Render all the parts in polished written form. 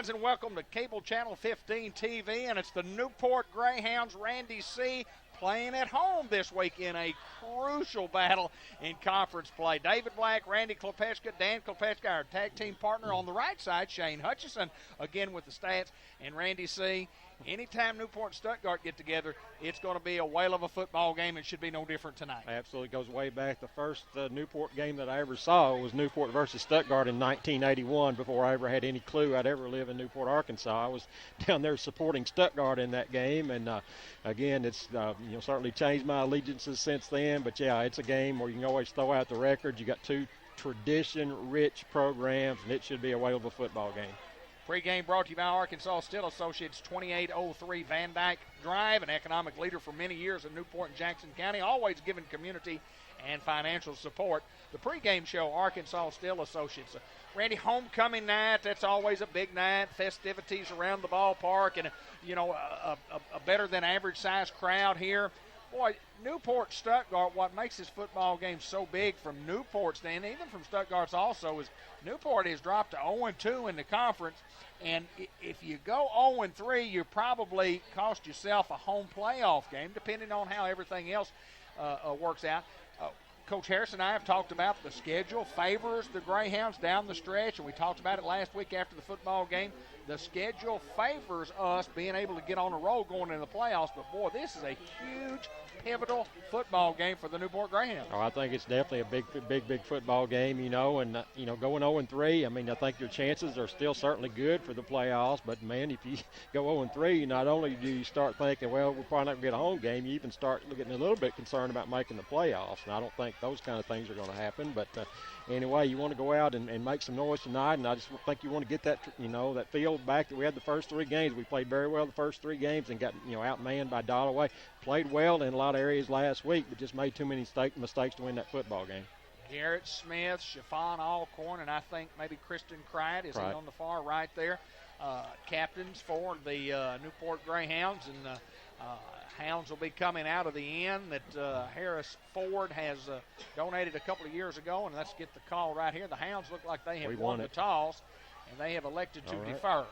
fans, and welcome to Cable Channel 15 TV, and it's the Newport Greyhounds. Randy C. playing at home this week in a crucial battle in conference play. David Black, Randy Klepeczka, Dan Klepeczka, our tag team partner on the right side, Shane Hutchison, again with the stats, and Randy C. Anytime Newport and Stuttgart get together, it's going to be a whale of a football game. It should be no different tonight. Absolutely goes way back. The first Newport game that I ever saw was Newport versus Stuttgart in 1981 before I ever had any clue I'd ever live in Newport, Arkansas. I was down there supporting Stuttgart in that game, and again, it's certainly changed my allegiances since then. But, yeah, it's a game where you can always throw out the record. You got two tradition-rich programs, and it should be a whale of a football game. Pre-game brought to you by Arkansas Steel Associates, 2803 Van Dyke Drive, an economic leader for many years in Newport and Jackson County, always giving community and financial support. The pre-game show, Arkansas Steel Associates. Randy, homecoming night, that's always a big night, festivities around the ballpark, and, a better than average size crowd here. Boy, Newport, Stuttgart, what makes this football game so big from Newport's and even from Stuttgart's also is Newport has dropped to 0-2 in the conference, and if you go 0-3, you probably cost yourself a home playoff game, depending on how everything else works out. Coach Harris and I have talked about the schedule favors the Greyhounds down the stretch, and we talked about it last week after the football game. The schedule favors us being able to get on a roll going into the playoffs, but, boy, this is a huge, pivotal football game for the Newport Greyhounds. Oh, I think it's definitely a big football going 0-3, I mean, I think your chances are still certainly good for the playoffs, but, man, if you go 0-3, not only do you start thinking, well, we're probably not going to get a home game, you even start getting a little bit concerned about making the playoffs, and I don't think those kind of things are going to happen, but anyway, you want to go out and make some noise tonight, and I just think you want to get that, that feel back that we had the first three games. We played very well the first three games and got, outmanned by Dollaway. Played well in a lot of areas last week, but just made too many mistakes to win that football game. Garrett Smith, Chiffon Alcorn, and I think maybe Kristen Cried is on the far right there. Captains for the Newport Greyhounds, and Hounds will be coming out of the end that Harris Ford has donated a couple of years ago, and let's get the call right here. The Hounds look like they have won the toss, and they have elected to defer.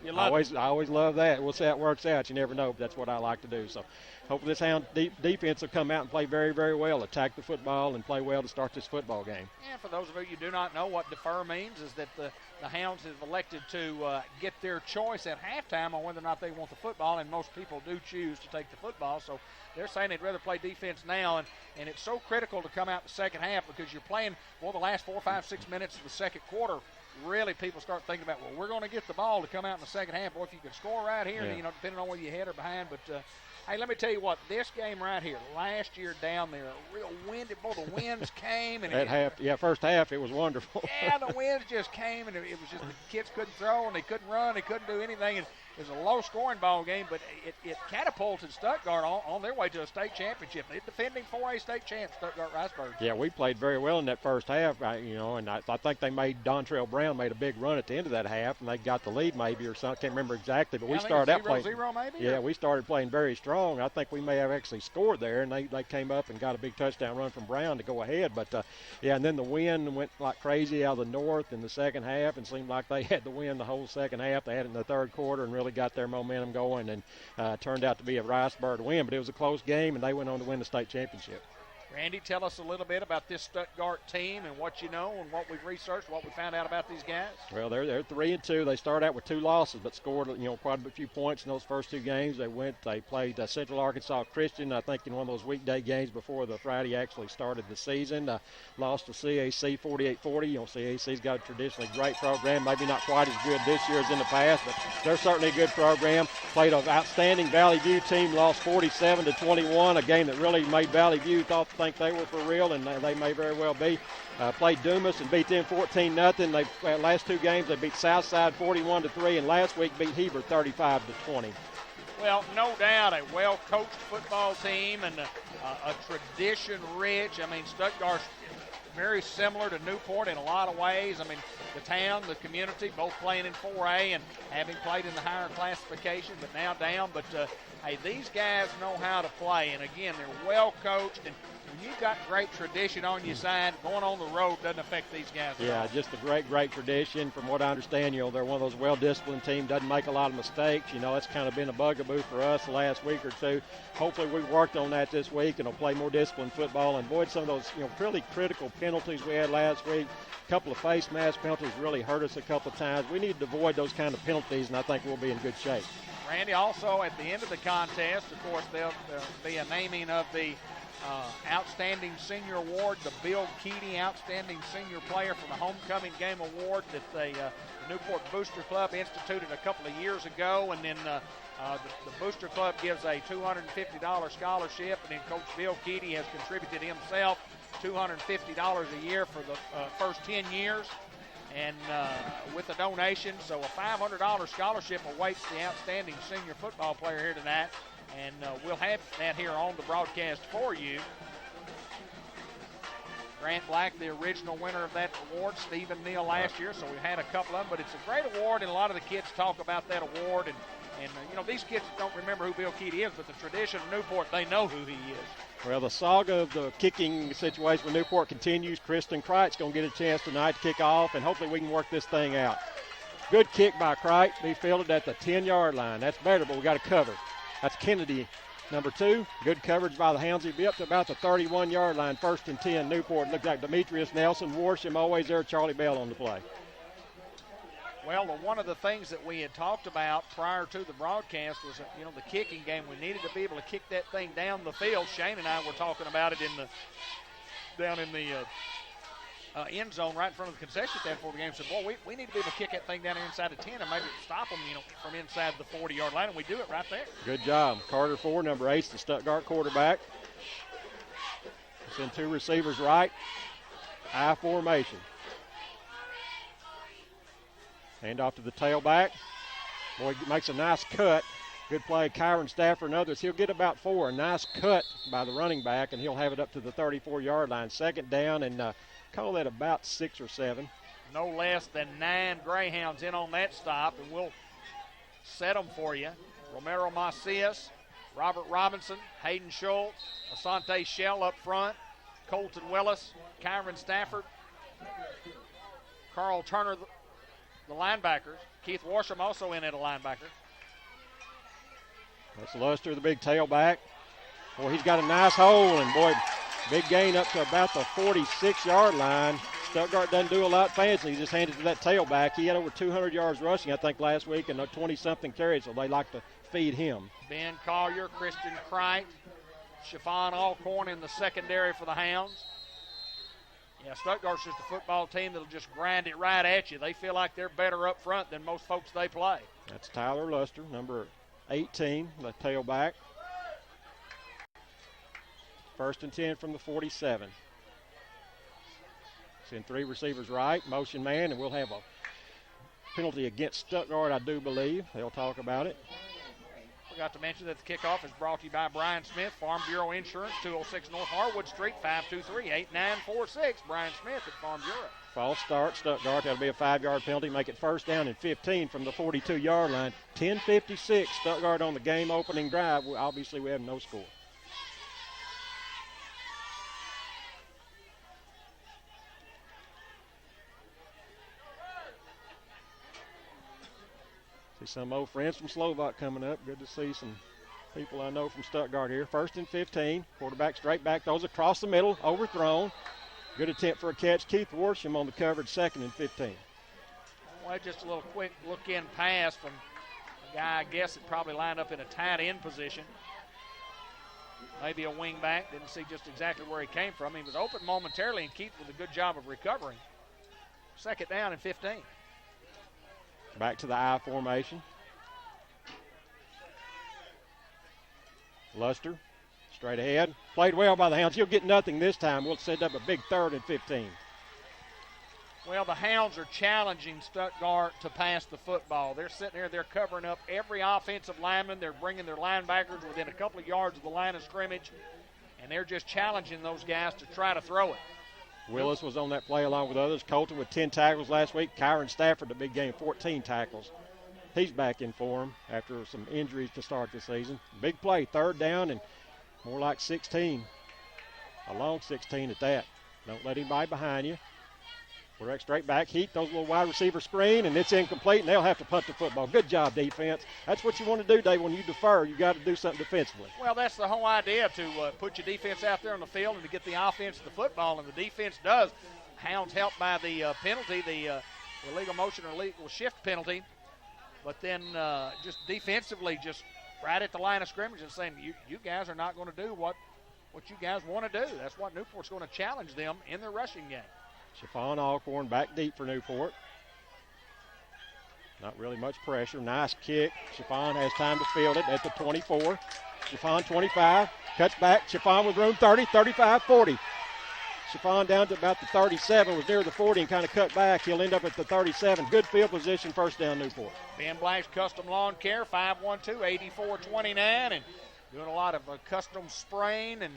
I always love that. We'll see how it works out. You never know, but that's what I like to do. So hopefully this Hound defense will come out and play very, very well, attack the football, and play well to start this football game. And for those of you who do not know what defer means, is that the Hounds have elected to get their choice at halftime on whether or not they want the football, and most people do choose to take the football. So they're saying they'd rather play defense now, and it's so critical to come out the second half because you're playing, the last 4, 5, 6 minutes of the second quarter. Really, people start thinking about, we're going to get the ball to come out in the second half. Boy, if you can score right here, depending on whether you're ahead or behind. But, hey, let me tell you what, this game right here, last year down there, real windy. Boy, the winds came. And first half, it was wonderful. Yeah, the winds just came, and it was just the kids couldn't throw, and they couldn't run, they couldn't do anything. And it was a low-scoring ball game, but it catapulted Stuttgart on their way to a state championship. They're defending 4A state champs, Stuttgart-Riceburg. Yeah, we played very well in that first half, and I think they Dontrell Brown made a big run at the end of that half, and they got the lead maybe or something. I can't remember exactly, but we started out playing 0-0 maybe? Yeah, we started playing very strong. I think we may have actually scored there, and they came up and got a big touchdown run from Brown to go ahead. But, and then the wind went like crazy out of the north in the second half, and seemed like they had the wind the whole second half. They had it in the third quarter and really got their momentum going, and turned out to be a Riceburg win, but it was a close game, and they went on to win the state championship. Randy, tell us a little bit about this Stuttgart team and what you know and what we've researched, what we found out about these guys. Well, they're 3-2. They started out with 2 losses, but scored quite a few points in those first 2 games. They played Central Arkansas Christian, I think, in one of those weekday games before the Friday actually started the season. Lost to CAC 48-40. CAC's got a traditionally great program, maybe not quite as good this year as in the past, but they're certainly a good program. Played an outstanding Valley View team, lost 47-21, a game that really made Valley View think they were for real, and they may very well be. Played Dumas and beat them 14-0. They last 2 games they beat Southside 41-3, and last week beat Heber 35-20. Well, no doubt a well-coached football team and a tradition-rich. I mean, Stuttgart's very similar to Newport in a lot of ways. I mean, the town, the community, both playing in 4A and having played in the higher classification, but now down. But, hey, these guys know how to play. And, again, they're well-coached. And when you've got great tradition on your side, going on the road doesn't affect these guys at all. Just a great tradition. From what I understand, they're one of those well-disciplined teams, doesn't make a lot of mistakes. That's kind of been a bugaboo for us the last week or two. Hopefully we've worked on that this week and will play more disciplined football and avoid some of those, really critical penalties we had last week. A couple of face mask penalties really hurt us a couple of times. We need to avoid those kind of penalties, and I think we'll be in good shape. Randy, also at the end of the contest, of course, there'll be a naming of the Outstanding Senior Award, the Bill Keaty Outstanding Senior Player for the Homecoming Game Award that the Newport Booster Club instituted a couple of years ago. And then the Booster Club gives a $250 scholarship, and then Coach Bill Keaty has contributed himself $250 a year for the first 10 years. And with a donation, so a $500 scholarship awaits the outstanding senior football player here tonight. And we'll have that here on the broadcast for you. Grant Black, the original winner of that award, Stephen Neal last year, so we've had a couple of them. But it's a great award, and a lot of the kids talk about that award. And these kids don't remember who Bill Keaty is, but the tradition of Newport, they know who he is. Well, the saga of the kicking situation with Newport continues. Kristen Kreit's going to get a chance tonight to kick off, and hopefully we can work this thing out. Good kick by Kreit. Be fielded at the 10-yard line. That's better, but we got to cover. That's Kennedy, number 2. Good coverage by the Hounds. He'll be up to about the 31-yard line, 1st and 10. Newport looks like Demetrius Nelson, Warsham always there, Charlie Bell on the play. Well, one of the things that we had talked about prior to the broadcast was, the kicking game. We needed to be able to kick that thing down the field. Shane and I were talking about it down in the end zone right in front of the concession stand before the game. Said, boy, we need to be able to kick that thing down inside the 10 and maybe stop them, from inside the 40-yard line, and we do it right there. Good job. Carter Ford, number 8, the Stuttgart quarterback. Send 2 receivers right. I formation. Hand off to the tailback. Boy, makes a nice cut. Good play, Kyron Stafford and others. He'll get about 4. A nice cut by the running back, and he'll have it up to the 34-yard line. 2nd down, and call that about 6 or 7. No less than 9 Greyhounds in on that stop, and we'll set them for you. Romero Macias, Robert Robinson, Hayden Schultz, Asante Shell up front, Colton Willis, Kyron Stafford, Carl Turner, the linebackers. Keith Warsham also in at a linebacker. That's Luster, the big tailback. Boy, he's got a nice hole, and boy, big gain up to about the 46-yard line. Stuttgart doesn't do a lot fancy. He just handed to that tailback. He had over 200 yards rushing, I think, last week, and 20-something carries, so they like to feed him. Ben Collier, Christian Kreit, Chiffon Alcorn in the secondary for the Hounds. Yeah, Stuttgart's just a football team that'll just grind it right at you. They feel like they're better up front than most folks they play. That's Tyler Luster, number 18, the tailback. 1st and 10 from the 47. Send 3 receivers right, motion man, and we'll have a penalty against Stuttgart, I do believe. They'll talk about it. Forgot to mention that the kickoff is brought to you by Brian Smith, Farm Bureau Insurance, 206 North Harwood Street, 523-8946. Brian Smith at Farm Bureau. False start, Stuttgart. That'll be a 5-yard penalty. Make it 1st down and 15 from the 42-yard line. 10:56, Stuttgart on the game opening drive. Obviously, we have no score. See some old friends from Slovak coming up. Good to see some people I know from Stuttgart here. 1st and 15. Quarterback straight back. Throws across the middle. Overthrown. Good attempt for a catch. Keith Warsham on the coverage. 2nd and 15. Well, just a little quick look-in pass from a guy, I guess, that probably lined up in a tight end position. Maybe a wing back. Didn't see just exactly where he came from. He was open momentarily, and Keith did a good job of recovering. 2nd down and 15. Back to the I formation. Luster, straight ahead. Played well by the Hounds. He'll get nothing this time. We'll set up a big 3rd and 15. Well, the Hounds are challenging Stuttgart to pass the football. They're sitting there. They're covering up every offensive lineman. They're bringing their linebackers within a couple of yards of the line of scrimmage, and they're just challenging those guys to try to throw it. Willis was on that play along with others. Colton with 10 tackles last week. Kyron Stafford, the big game, 14 tackles. He's back in form after some injuries to start the season. Big play, 3rd down and more like 16. A long 16 at that. Don't let anybody behind you. Quarterback straight back. Heat those little wide receiver screen, and it's incomplete, and they'll have to punt the football. Good job, defense. That's what you want to do, Dave. When you defer, you got to do something defensively. Well, that's the whole idea, to put your defense out there on the field and to get the offense to the football, and the defense does. Hounds helped by the penalty, the illegal motion or illegal shift penalty, but then just defensively, just right at the line of scrimmage and saying, you guys are not going to do what you guys want to do. That's what Newport's going to challenge them in their rushing game. Chiffon Alcorn back deep for Newport. Not really much pressure. Nice kick. Chiffon has time to field it at the 24. Chiffon 25. Cuts back. Chiffon with room 30, 35, 40. Chiffon down to about the 37. Was near the 40 and kind of cut back. He'll end up at the 37. Good field position. First down, Newport. Ben Black's Custom Lawn Care, 512-8429. And doing a lot of custom spraying and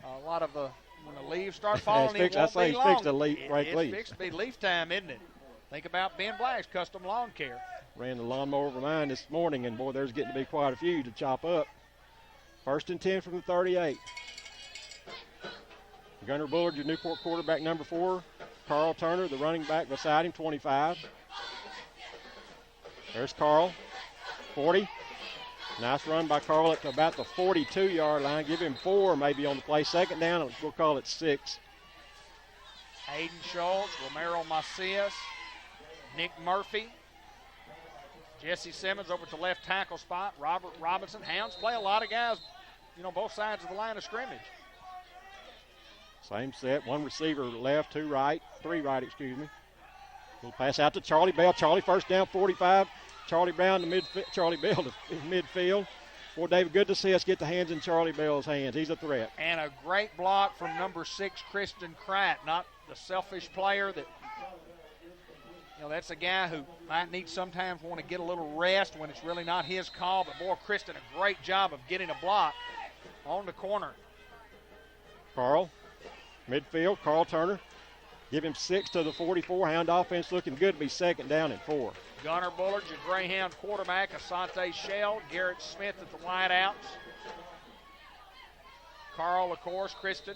a lot of when the leaves start falling, it won't be long. Fixed to break leaves. It's fixed to be leaf time, isn't it? Think about Ben Black's Custom Lawn Care. Ran the lawnmower over mine this morning, and, boy, there's getting to be quite a few to chop up. First and 10 from the 38. Gunnar Bullard, your Newport quarterback, number 4. Carl Turner, the running back beside him, 25. There's Carl, 40. Nice run by Carl up to about the 42-yard line. Give him 4 maybe on the play. Second down, we'll call it 6. Hayden Schultz, Romero Macias, Nick Murphy, Jesse Simmons over at the left tackle spot, Robert Robinson. Hounds play a lot of guys, both sides of the line of scrimmage. Same set, 1 receiver left, 3 right, We'll pass out to Charlie Bell. Charlie first down, 45. Charlie Bell to midfield. Boy, David, good to see us get the hands in Charlie Bell's hands. He's a threat. And a great block from number 6, Kristen Kratt. Not the selfish player that, that's a guy who might need sometimes want to get a little rest when it's really not his call. But, boy, Kristen, a great job of getting a block on the corner. Carl, midfield, Carl Turner. Give him 6 to the 44. Hound offense looking good to be second down and 4. Gunnar Bullard, your Greyhound quarterback, Asante Shell, Garrett Smith at the wideouts. Carl, of course, Kristen.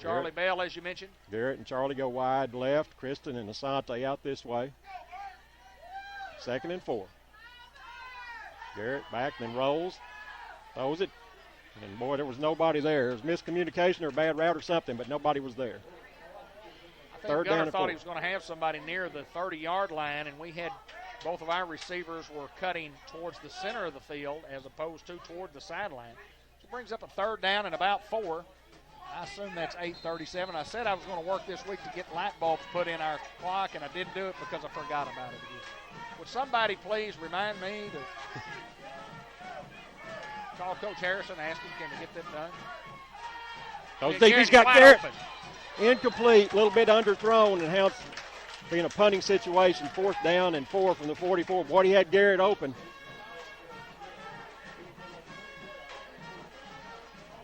Charlie Bell, as you mentioned. Garrett and Charlie go wide left. Kristen and Asante out this way. Second and 4. Garrett back, then rolls. Throws it. And, boy, there was nobody there. It was miscommunication or a bad route or something, but nobody was there. I think Gunnar thought he was going to have somebody near the 30-yard line, and we had both of our receivers were cutting towards the center of the field as opposed to toward the sideline. So it brings up a third down and about 4. I assume that's 8:37. I said I was going to work this week to get light bulbs put in our clock, and I didn't do it because I forgot about it again. Would somebody please remind me to call Coach Harrison and ask him, can we get that done? Don't think he's got Garrett. Open. Incomplete, a little bit underthrown, and Hounds being a punting situation, 4th down and 4 from the 44. Boy, he had Garrett open.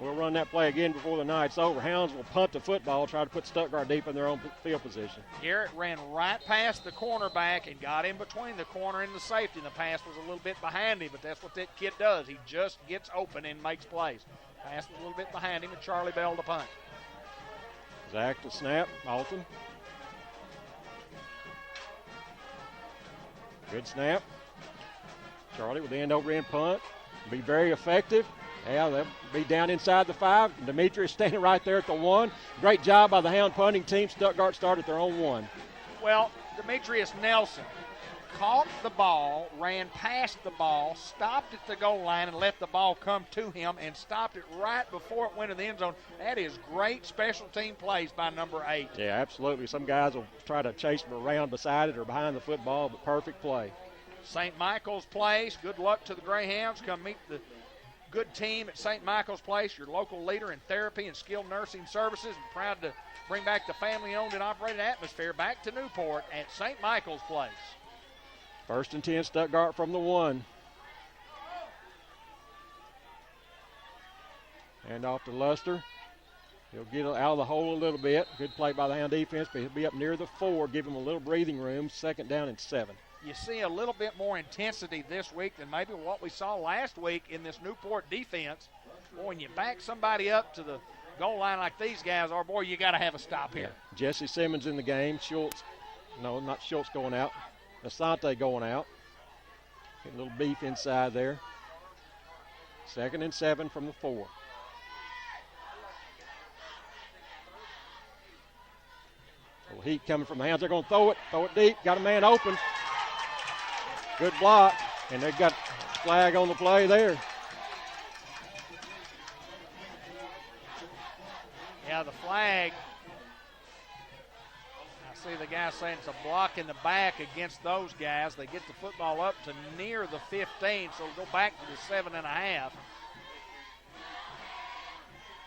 We'll run that play again before the night's over. Hounds will punt the football, try to put Stuttgart deep in their own field position. Garrett ran right past the cornerback and got in between the corner and the safety. The pass was a little bit behind him, but that's what that kid does. He just gets open and makes plays. Pass was a little bit behind him, and Charlie Bell to punt. Zach to snap, Alton. Good snap. Charlie with the end-over-end punt. Be very effective. Yeah, they'll be down inside the 5. Demetrius standing right there at the 1. Great job by the Hound punting team. Stuttgart started their own 1. Well, Demetrius Nelson caught the ball, ran past the ball, stopped at the goal line and let the ball come to him and stopped it right before it went to the end zone. That is great special team plays by number 8. Yeah, absolutely. Some guys will try to chase him around beside it or behind the football, but perfect play. St. Michael's Place, good luck to the Greyhounds. Come meet the good team at St. Michael's Place, your local leader in therapy and skilled nursing services. I'm proud to bring back the family-owned and operated atmosphere back to Newport at St. Michael's Place. 1st and 10, Stuttgart from the 1. Hand off to Luster. He'll get out of the hole a little bit. Good play by the Hound defense, but he'll be up near the 4. Give him a little breathing room. 2nd down and 7. You see a little bit more intensity this week than maybe what we saw last week in this Newport defense. Boy, when you back somebody up to the goal line like these guys are, boy, you got to have a stop here. Yeah. Jesse Simmons in the game. Not Schultz going out. Asante going out. Get a little beef inside there. 2nd and 7 from the 4. Little heat coming from the Hounds. They're going to throw it deep. Got a man open. Good block. And they've got a flag on the play there. Yeah, the flag. I see the guy saying it's a block in the back against those guys. They get the football up to near the 15, so it'll go back to the 7.5.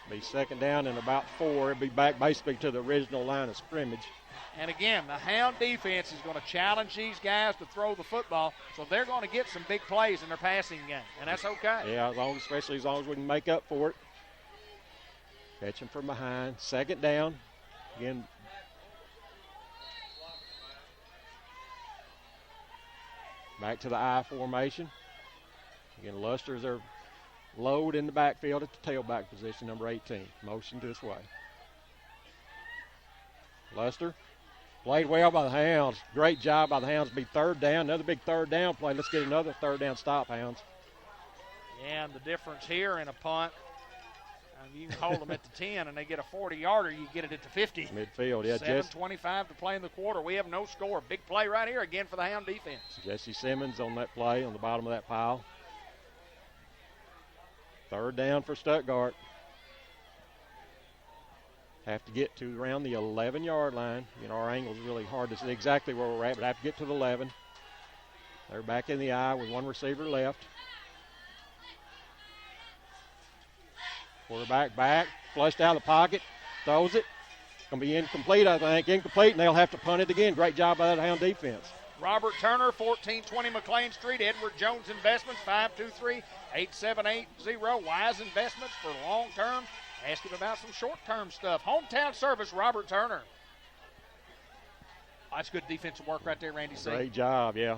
Be 2nd down and about 4. It'll be back basically to the original line of scrimmage. And again, the Hound defense is going to challenge these guys to throw the football, so they're going to get some big plays in their passing game, and that's okay. Yeah, especially as long as we can make up for it. Catching from behind. 2nd down. Again, back to the I formation. Again, Luster's are load in the backfield at the tailback position, number 18. Motion this way. Luster played well by the Hounds. Great job by the Hounds. Be 3rd down. Another big 3rd down play. Let's get another 3rd down stop, Hounds. Yeah, and the difference here in a punt, you can hold them at the 10 and they get a 40-yarder. You get it at the 50. Midfield, yeah. 7:25 to play in the quarter. We have no score. Big play right here again for the Hound defense. Jesse Simmons on that play on the bottom of that pile. 3rd down for Stuttgart. Have to get to around the 11-yard line. Our angle's really hard to see exactly where we're at, but have to get to the 11. They're back in the I with one receiver left. Quarterback back, flushed out of the pocket, throws it. Going to be incomplete, I think. Incomplete, and they'll have to punt it again. Great job by that Hound defense. Robert Turner, 1420 McLean Street. Edward Jones Investments, 523-8780. Wise Investments for long term. Ask him about some short-term stuff. Hometown Service, Robert Turner. That's good defensive work right there, Randy C. Great job, yeah.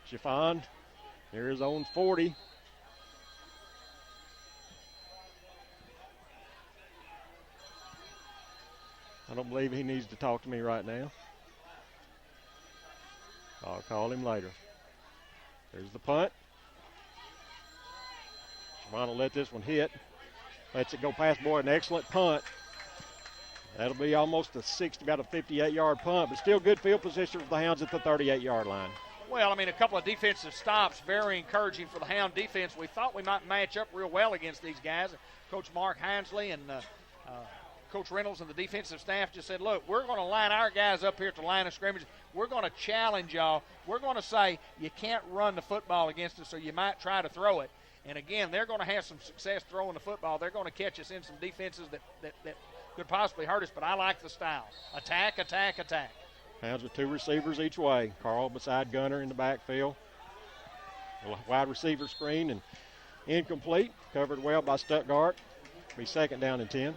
Chiffon, there's zone 40. I don't believe he needs to talk to me right now. I'll call him later. There's the punt. Chiffon will let this one hit. Lets it go past. Boy, an excellent punt. That'll be almost about a 58-yard punt, but still good field position for the Hounds at the 38-yard line. Well, a couple of defensive stops, very encouraging for the Hound defense. We thought we might match up real well against these guys. Coach Mark Hinesley and Coach Reynolds and the defensive staff just said, look, we're going to line our guys up here at the line of scrimmage. We're going to challenge y'all. We're going to say you can't run the football against us, so you might try to throw it. And, again, they're going to have some success throwing the football. They're going to catch us in some defenses that could possibly hurt us, but I like the style. Attack, attack, attack. Hounds with 2 receivers each way. Carl beside Gunner in the backfield. A wide receiver screen and incomplete. Covered well by Stuttgart. Be 2nd down and 10.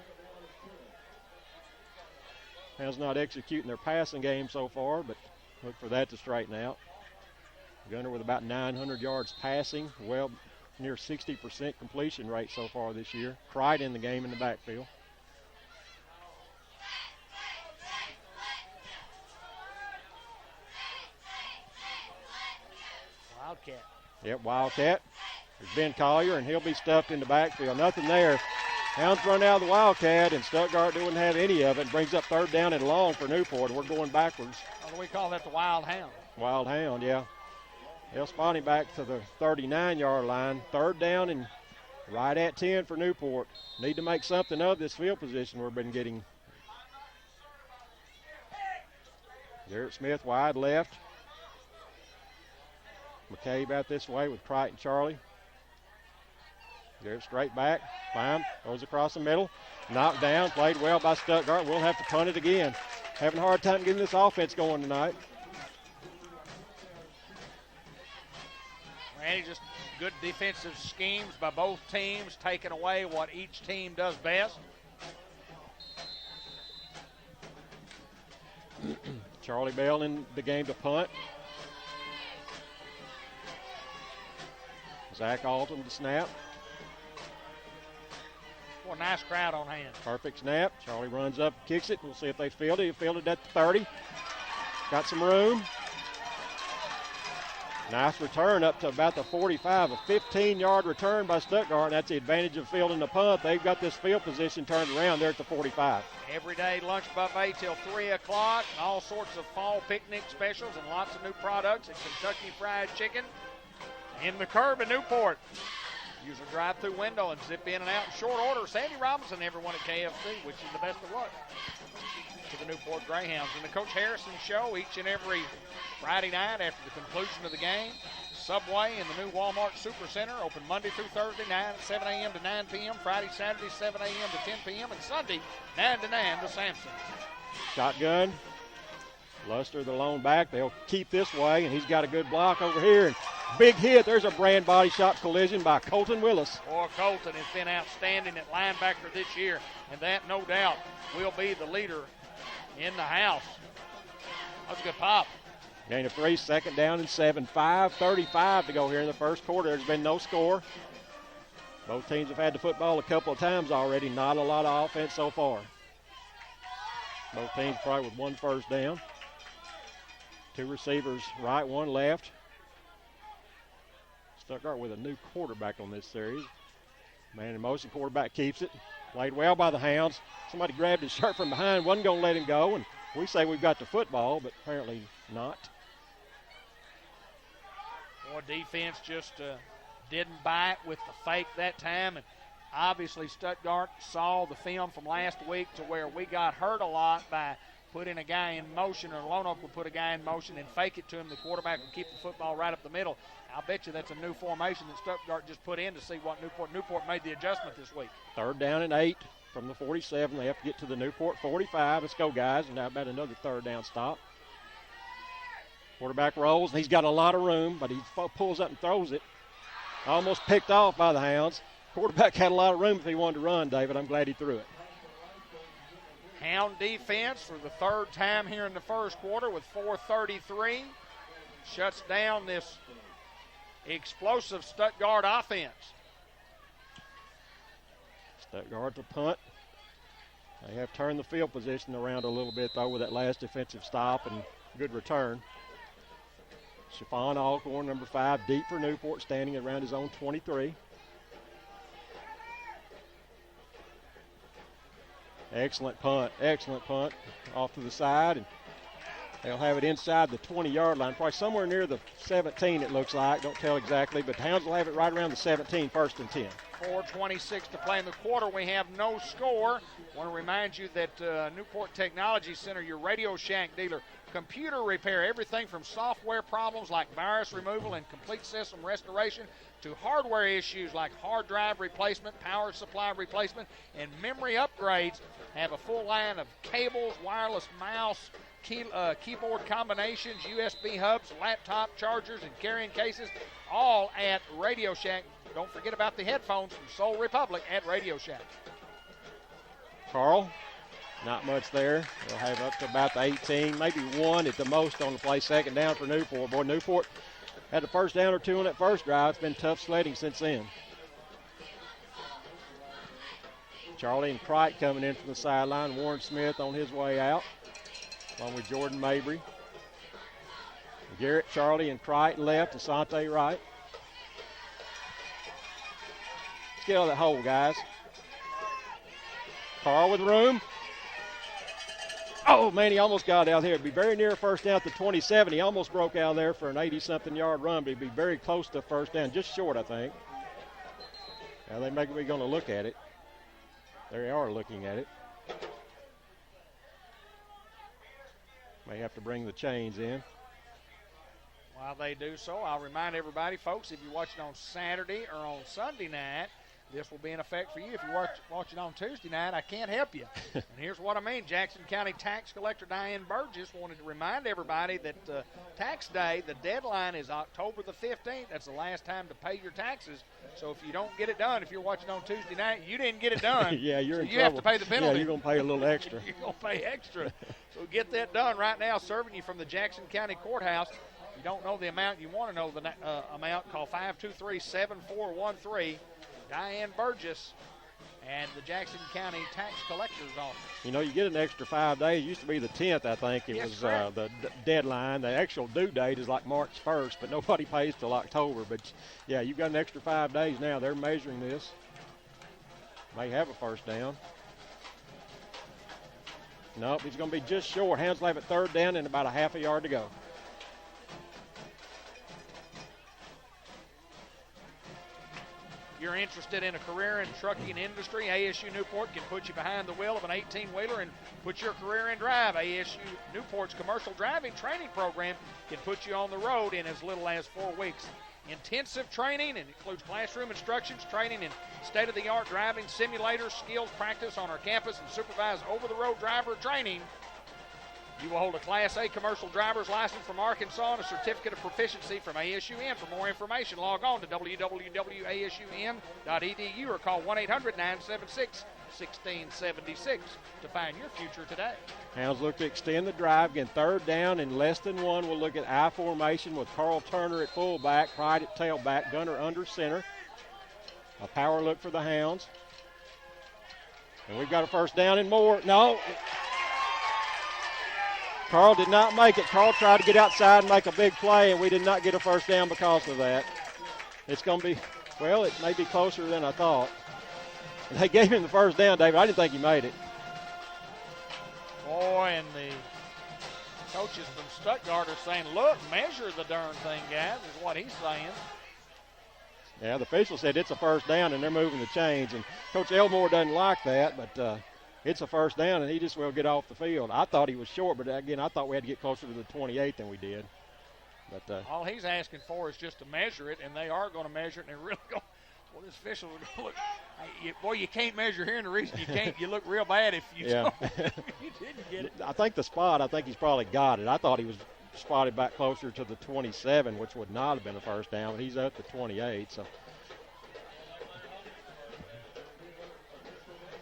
Hounds not executing their passing game so far, but look for that to straighten out. Gunner with about 900 yards passing. Well, near 60% completion rate so far this year. Cried in the game in the backfield. Wildcat. Yep, Wildcat. There's Ben Collier, and he'll be stuffed in the backfield. Nothing there. Hounds run out of the Wildcat, and Stuttgart doesn't have any of it. Brings up 3rd down and long for Newport. We're going backwards. Oh, we call that the Wild Hound. Wild Hound, yeah. They'll spot him back to the 39-yard line. 3rd down and right at 10 for Newport. Need to make something of this field position we've been getting. Garrett Smith wide left. McCabe out this way with Crichton Charlie. Garrett straight back. Climb. Goes across the middle. Knocked down. Played well by Stuttgart. We'll have to punt it again. Having a hard time getting this offense going tonight. Randy, just good defensive schemes by both teams, taking away what each team does best. Charlie Bell in the game to punt. Zach Alton to snap. Well, nice crowd on hand. Perfect snap. Charlie runs up, kicks it. We'll see if they field it. He fielded at the 30. Got some room. Nice return up to about the 45. A 15-yard return by Stuttgart, and that's the advantage of fielding the punt. They've got this field position turned around there at the 45. Everyday lunch buffet till 3 o'clock. All sorts of fall picnic specials and lots of new products at Kentucky Fried Chicken in the curb in Newport. Use a drive-through window and zip in and out in short order. Sandy Robinson, everyone at KFC, which is the best of luck to the Newport Greyhounds. And the Coach Harrison Show each and every Friday night after the conclusion of the game. Subway in the new Walmart Supercenter, open Monday through Thursday, 7 a.m. to 9 p.m., Friday, Saturday, 7 a.m. to 10 p.m., and Sunday, 9 to 9 to Sampson. Shotgun. Luster, the lone back. They'll keep this way, and he's got a good block over here. And big hit. There's a brand body shot collision by Colton Willis. Boy, Colton has been outstanding at linebacker this year, and that, no doubt, will be the leader in the house. That's a good pop. Gain of 3, second down and 7. 5:35 to go here in the first quarter. There's been no score. Both teams have had the football a couple of times already. Not a lot of offense so far. Both teams probably with one first down. Two receivers right, one left. Stuttgart with a new quarterback on this series. Man in motion, quarterback keeps it. Played well by the Hounds. Somebody grabbed his shirt from behind, wasn't going to let him go. And we say we've got the football, but apparently not. Boy, defense just didn't bite with the fake that time. And obviously Stuttgart saw the film from last week to where we got hurt a lot by putting a guy in motion, or Lone Oak would put a guy in motion and fake it to him. The quarterback would keep the football right up the middle. I'll bet you that's a new formation that Stuttgart just put in to see what Newport made the adjustment this week. Third down and 8 from the 47. They have to get to the Newport 45. Let's go, guys. And now about another third down stop. Quarterback rolls, and he's got a lot of room, but he pulls up and throws it. Almost picked off by the Hounds. Quarterback had a lot of room if he wanted to run, David. I'm glad he threw it. Hound defense for the third time here in the first quarter with 4:33. Shuts down this explosive Stuttgart offense. Stuttgart to punt. They have turned the field position around a little bit, though, with that last defensive stop and good return. Chiffon Alcorn, number 5, deep for Newport, standing around his own 23. Excellent punt off to the side, and they'll have it inside the 20-yard line, probably somewhere near the 17 it looks like. Don't tell exactly, but Hounds will have it right around the 17, first and 10. 4:26 to play in the quarter. We have no score. I want to remind you that Newport Technology Center, your Radio Shack dealer, computer repair, everything from software problems like virus removal and complete system restoration to hardware issues like hard drive replacement, power supply replacement, and memory upgrades. Have a full line of cables, wireless mouse, keyboard combinations, USB hubs, laptop chargers, and carrying cases, all at Radio Shack. Don't forget about the headphones from Soul Republic at Radio Shack. Carl, not much there. They'll have up to about the 18, maybe 1 at the most on the play. Second down for Newport. Boy, Newport had a first down or 2 on that first drive. It's been tough sledding since then. Charlie and Cricht coming in from the sideline. Warren Smith on his way out, along with Jordan Mabry. Garrett, Charlie, and Cricht left, Asante right. Let's get out of that hole, guys. Carl with room. Oh, man, he almost got out here. It'd be very near first down at the 27. He almost broke out there for an 80-something yard run, but he'd be very close to first down, just short, I think. Now they may be going to look at it. They are looking at it. May have to bring the chains in. While they do so, I'll remind everybody, folks, if you're watching on Saturday or on Sunday night, this will be in effect for you. If you're watching on Tuesday night, I can't help you. And here's what I mean. Jackson County Tax Collector Diane Burgess wanted to remind everybody that tax day, the deadline is October the 15th. That's the last time to pay your taxes. So if you don't get it done, if you're watching on Tuesday night, you didn't get it done. Yeah, you're in trouble. You have to pay the penalty. Yeah, you're going to pay a little extra. You're going to pay extra. So get that done right now. Serving you from the Jackson County Courthouse. If you don't know the amount, you want to know the amount, call 523-7413. Diane Burgess and the Jackson County Tax Collector's Office. You know, you get an extra 5 days. It used to be the 10th, I think. It was the deadline. The actual due date is like March 1st, but nobody pays till October. But, yeah, you've got an extra 5 days now. They're measuring this. May have a first down. Nope, he's going to be just short. Hounds will have it third down and about a half a yard to go. You're interested in a career in trucking industry, ASU Newport can put you behind the wheel of an 18-wheeler and put your career in drive. ASU Newport's commercial driving training program can put you on the road in as little as 4 weeks. Intensive training and includes classroom instructions, training in state-of-the-art driving simulators, skills practice on our campus, and supervised over-the-road driver training. You will hold a Class A commercial driver's license from Arkansas and a certificate of proficiency from ASUN. For more information, log on to www.asun.edu or call 1-800-976-1676 to find your future today. Hounds look to extend the drive. Again, third down and less than 1. We'll look at I formation with Carl Turner at fullback, Pride at tailback, Gunner under center. A power look for the Hounds. And we've got a first down and more. No. Carl did not make it. Carl tried to get outside and make a big play, and we did not get a first down because of that. It's going to be, well, it may be closer than I thought. And they gave him the first down, David. I didn't think he made it. Boy, and the coaches from Stuttgart are saying, look, measure the darn thing, guys, is what he's saying. Yeah, the official said it's a first down, and they're moving the chains. And Coach Elmore doesn't like that, but it's a first down, and he just will get off the field. I thought he was short, but again, I thought we had to get closer to the 28 than we did. But all he's asking for is just to measure it, and they are going to measure it, and they're really going. Well, this official is going to look. Boy, you can't measure here, and the reason you can't, you look real bad if you don't. If you didn't get it. I think he's probably got it. I thought he was spotted back closer to the 27, which would not have been a first down, but he's at the 28, so.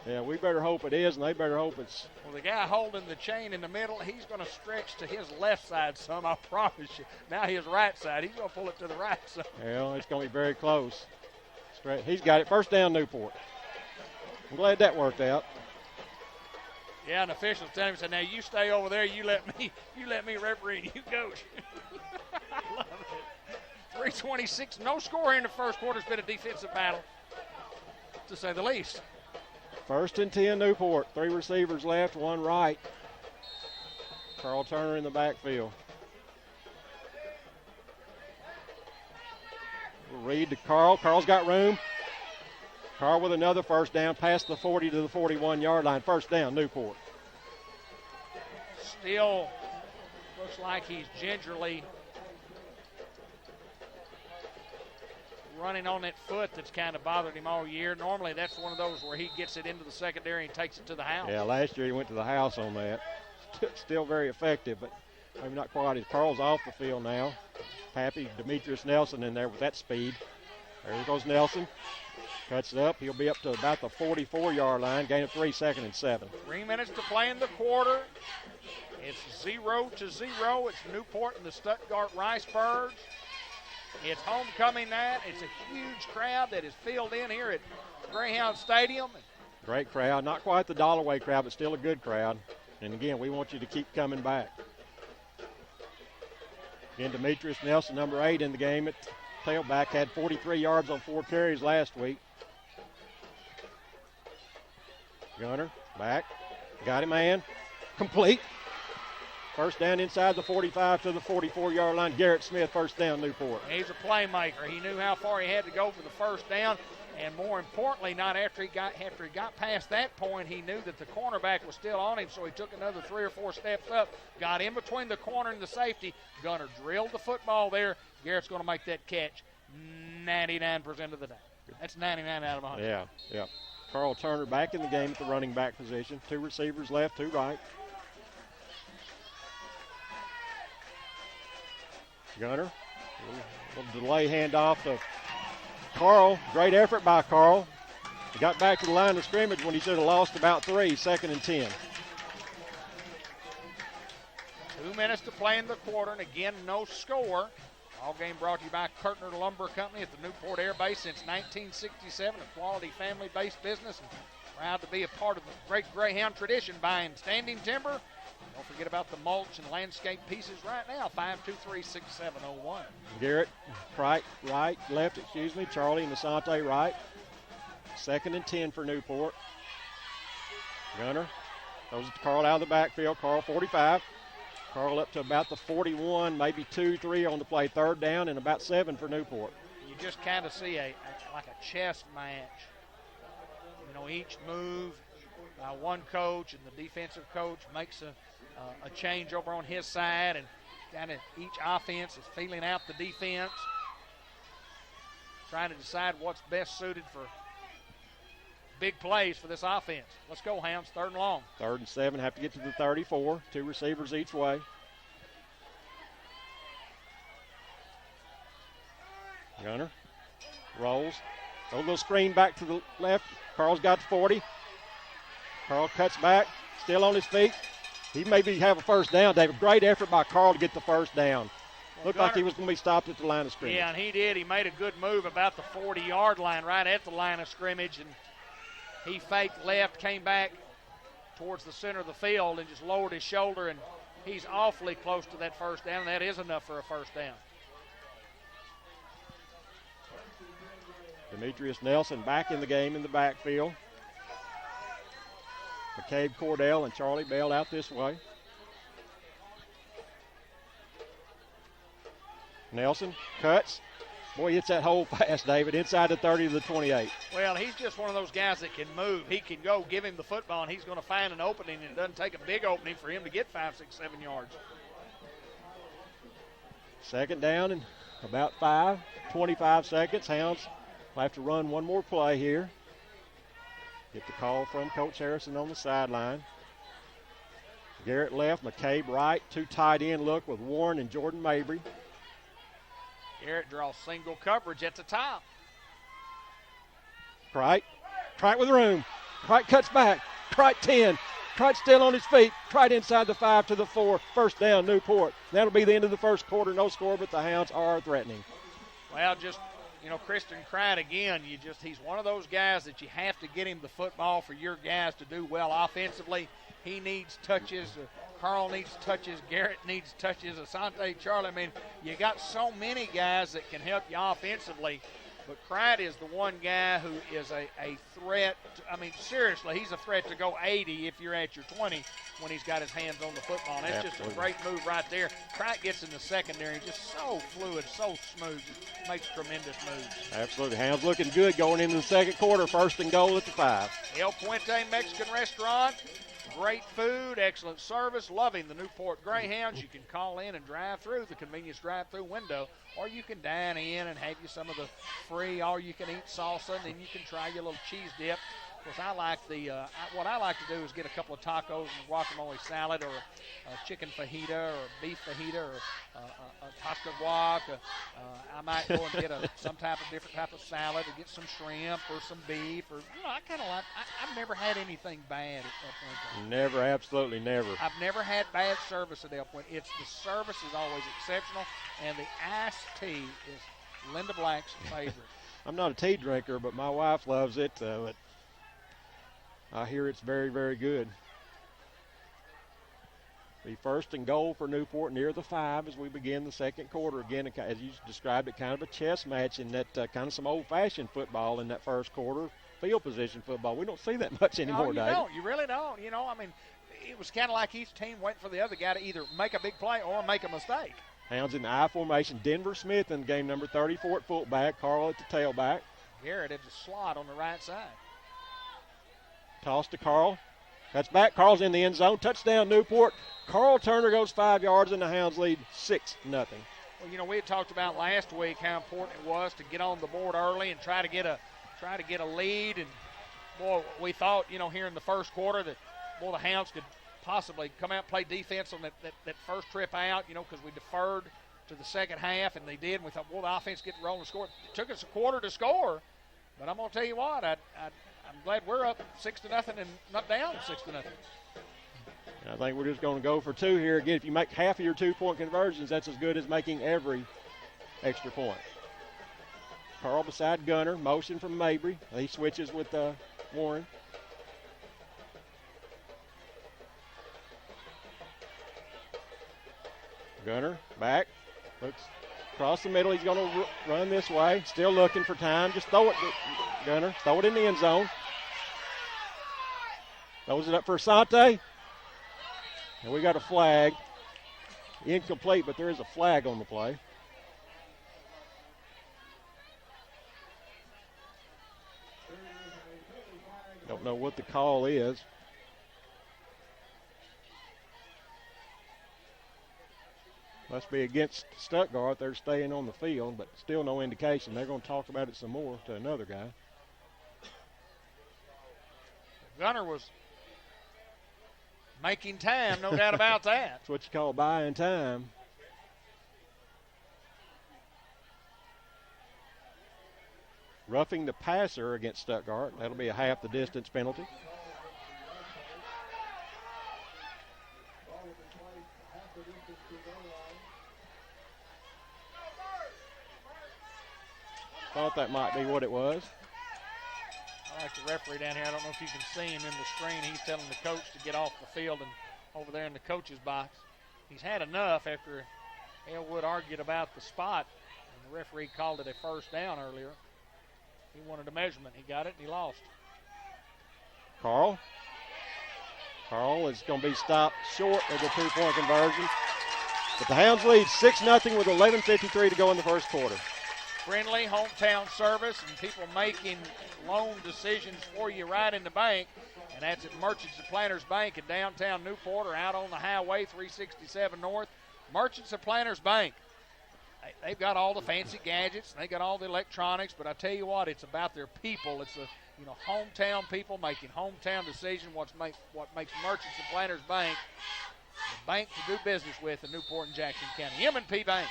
Yeah, we better hope it is, and they better hope it's. Well, the guy holding the chain in the middle, he's going to stretch to his left side some, I promise you. Now his right side, he's going to pull it to the right side. Well, it's going to be very close. He's got it. First down, Newport. I'm glad that worked out. Yeah, and officials tell him, said, now you stay over there, you let me referee, you coach. I love it. 3:26, no score here in the first quarter. It's been a defensive battle, to say the least. First and 10, Newport. 3 receivers left, 1 right. Carl Turner in the backfield. Reed to Carl. Carl's got room. Carl with another first down, past the 40 to the 41-yard line. First down, Newport. Still looks like he's gingerly running on that foot that's kind of bothered him all year. Normally that's one of those where he gets it into the secondary and takes it to the house. Yeah, last year he went to the house on that. Still very effective, but maybe not quite. Carl's off the field now. Pappy, Demetrius Nelson in there with that speed. There goes Nelson. Cuts it up. He'll be up to about the 44-yard line. Gain of 3, 2nd and 7. 3 minutes to play in the quarter. It's 0-0. It's Newport and the Stuttgart Ricebirds. It's homecoming night. It's a huge crowd that is filled in here at Greyhound Stadium. Great crowd. Not quite the Dollarway crowd, but still a good crowd. And, again, we want you to keep coming back. Again, Demetrius Nelson, number 8 in the game at tailback, had 43 yards on 4 carries last week. Gunner, back. Got him, man. Complete. First down inside the 45 to the 44-yard line. Garrett Smith, first down, Newport. He's a playmaker. He knew how far he had to go for the first down, and more importantly, not after he got past that point, he knew that the cornerback was still on him, so he took another 3 or 4 steps up, got in between the corner and the safety. Gunner drilled the football there. Garrett's going to make that catch 99% of the time. That's 99 out of 100. Yeah. Carl Turner back in the game at the running back position. 2 receivers left, 2 right. Gunner, a little delay handoff to Carl. Great effort by Carl. He got back to the line of scrimmage when he should have lost about 3, 2nd and 10. 2 minutes to play in the quarter, and again, no score. All game brought to you by Kirtner Lumber Company at the Newport Air Base since 1967, a quality family-based business, and proud to be a part of the great Greyhound tradition, buying standing timber. Don't forget about the mulch and landscape pieces right now, 523-6701. Garrett, right, left, Charlie and Asante right. 2nd and 10 for Newport. Gunner throws it to Carl out of the backfield. Carl 45. Carl up to about the 41, maybe 2-3 on the play. 3rd down and about 7 for Newport. You just kind of see like a chess match. You know, each move by one coach, and the defensive coach makes a change over on his side, and kind of each offense is feeling out the defense, trying to decide what's best suited for big plays for this offense. Let's go, Hounds. 3rd and long. 3rd and 7. Have to get to the 34. 2 receivers each way. Gunner rolls. A little screen back to the left. Carl's got 40. Carl cuts back. Still on his feet. He maybe have a 1st down, David. Great effort by Carl to get the 1st down. Looked like he was going to be stopped at the line of scrimmage. Yeah, and he did. He made a good move about the 40-yard line, right at the line of scrimmage, and he faked left, came back towards the center of the field and just lowered his shoulder, and he's awfully close to that 1st down, and that is enough for a 1st down. Demetrius Nelson back in the game in the backfield. McCabe Cordell and Charlie Bell out this way. Nelson cuts. Boy, hits that hole fast, David, inside the 30 to the 28. Well, he's just one of those guys that can move. He can go, give him the football, and he's going to find an opening, and it doesn't take a big opening for him to get 5, 6, 7 yards. 2nd down and about 5, 25 seconds. Hounds will have to run one more play here. Get the call from Coach Harrison on the sideline. Garrett left, McCabe right, 2 tight end look with Warren and Jordan Mabry. Garrett draws single coverage at the top. Crite with room. Crite cuts back. Crite 10. Crite still on his feet. Crite inside the 5 to the 4. 1st down, Newport. That'll be the end of the 1st quarter. No score, but the Hounds are threatening. Well, just, you know, Christian Crite again, he's one of those guys that you have to get him the football for your guys to do well offensively. He needs touches. Carl needs touches. Garrett needs touches. Asante, Charlie. I mean, you got so many guys that can help you offensively. But Crite is the one guy who is a threat. I mean, seriously, he's a threat to go 80 if you're at your 20 when he's got his hands on the football. And that's Absolutely. just a great move right there. Crite gets in the secondary, just so fluid, so smooth, just makes tremendous moves. Absolutely. Hounds looking good going into the 2nd quarter. 1st and goal at the 5. El Puente Mexican Restaurant. Great food, excellent service, loving the Newport Greyhounds. You can call in and drive through the convenience drive-through window, or you can dine in and have you some of the free all-you-can-eat salsa, and then you can try your little cheese dip. Of course, I like what I like to do is get a couple of tacos and guacamole salad, or a chicken fajita, or a beef fajita, or a pasta guac. I might go and get some different type of salad, or get some shrimp or some beef, or I kind of like. I've never had anything bad at El Puente. Never, absolutely never. I've never had bad service at El Puente. The service is always exceptional, and the iced tea is Linda Black's favorite. I'm not a tea drinker, but my wife loves it. But I hear it's very, very good. The 1st and goal for Newport near the 5 as we begin the 2nd quarter. Again, as you described it, kind of a chess match in that kind of some old-fashioned football in that 1st quarter. Field position football. We don't see that much anymore, No, Dave. don't. You really don't. I mean, it was kind of like each team waiting for the other guy to either make a big play or make a mistake. Hounds in the I formation. Denver Smith in game number 34 at fullback. Carl at the tailback. Garrett at the slot on the right side. Toss to Carl. Cuts back. Carl's in the end zone. Touchdown, Newport. Carl Turner goes 5 yards, and the Hounds lead 6-0. Well, we had talked about last week how important it was to get on the board early and try to get a lead. And, boy, we thought, here in the 1st quarter that, boy, the Hounds could possibly come out and play defense on that first trip out, because we deferred to the 2nd half, and they did. And we thought, well, the offense getting rolling and score. It took us a quarter to score, but I'm going to tell you what, I'm glad we're up 6-0 and not down 6-0. I think we're just going to go for 2 here. Again, if you make half of your 2-point conversions, that's as good as making every extra point. Carl beside Gunner. Motion from Mabry. He switches with Warren. Gunner back. Looks across the middle. He's going to run this way. Still looking for time. Just throw it, Gunner. Throw it in the end zone. Throws it up for Asante. And we got a flag. Incomplete, but there is a flag on the play. Don't know what the call is. Must be against Stuttgart. They're staying on the field, but still no indication. They're going to talk about it some more to another guy. Gunner was making time, no doubt about that. That's what you call buying time. Roughing the passer against Stuttgart. That'll be a half the distance penalty. Thought that might be what it was. I like the referee down here. I don't know if you can see him in the screen. He's telling the coach to get off the field and over there in the coach's box. He's had enough after Elwood argued about the spot, and the referee called it a first down earlier. He wanted a measurement. He got it, and he lost. Carl is going to be stopped short of the two-point conversion. But the Hounds lead 6-0 with 11:53 to go in the first quarter. Friendly hometown service and people making loan decisions for you right in the bank. And that's at Merchants of Planters Bank in downtown Newport or out on the highway 367 North. Merchants of Planters Bank. They've got all the fancy gadgets. They got all the electronics. But I tell you what, it's about their people. It's hometown people making hometown decisions. What makes Merchants of Planters Bank the bank to do business with in Newport and Jackson County. M&P Bank.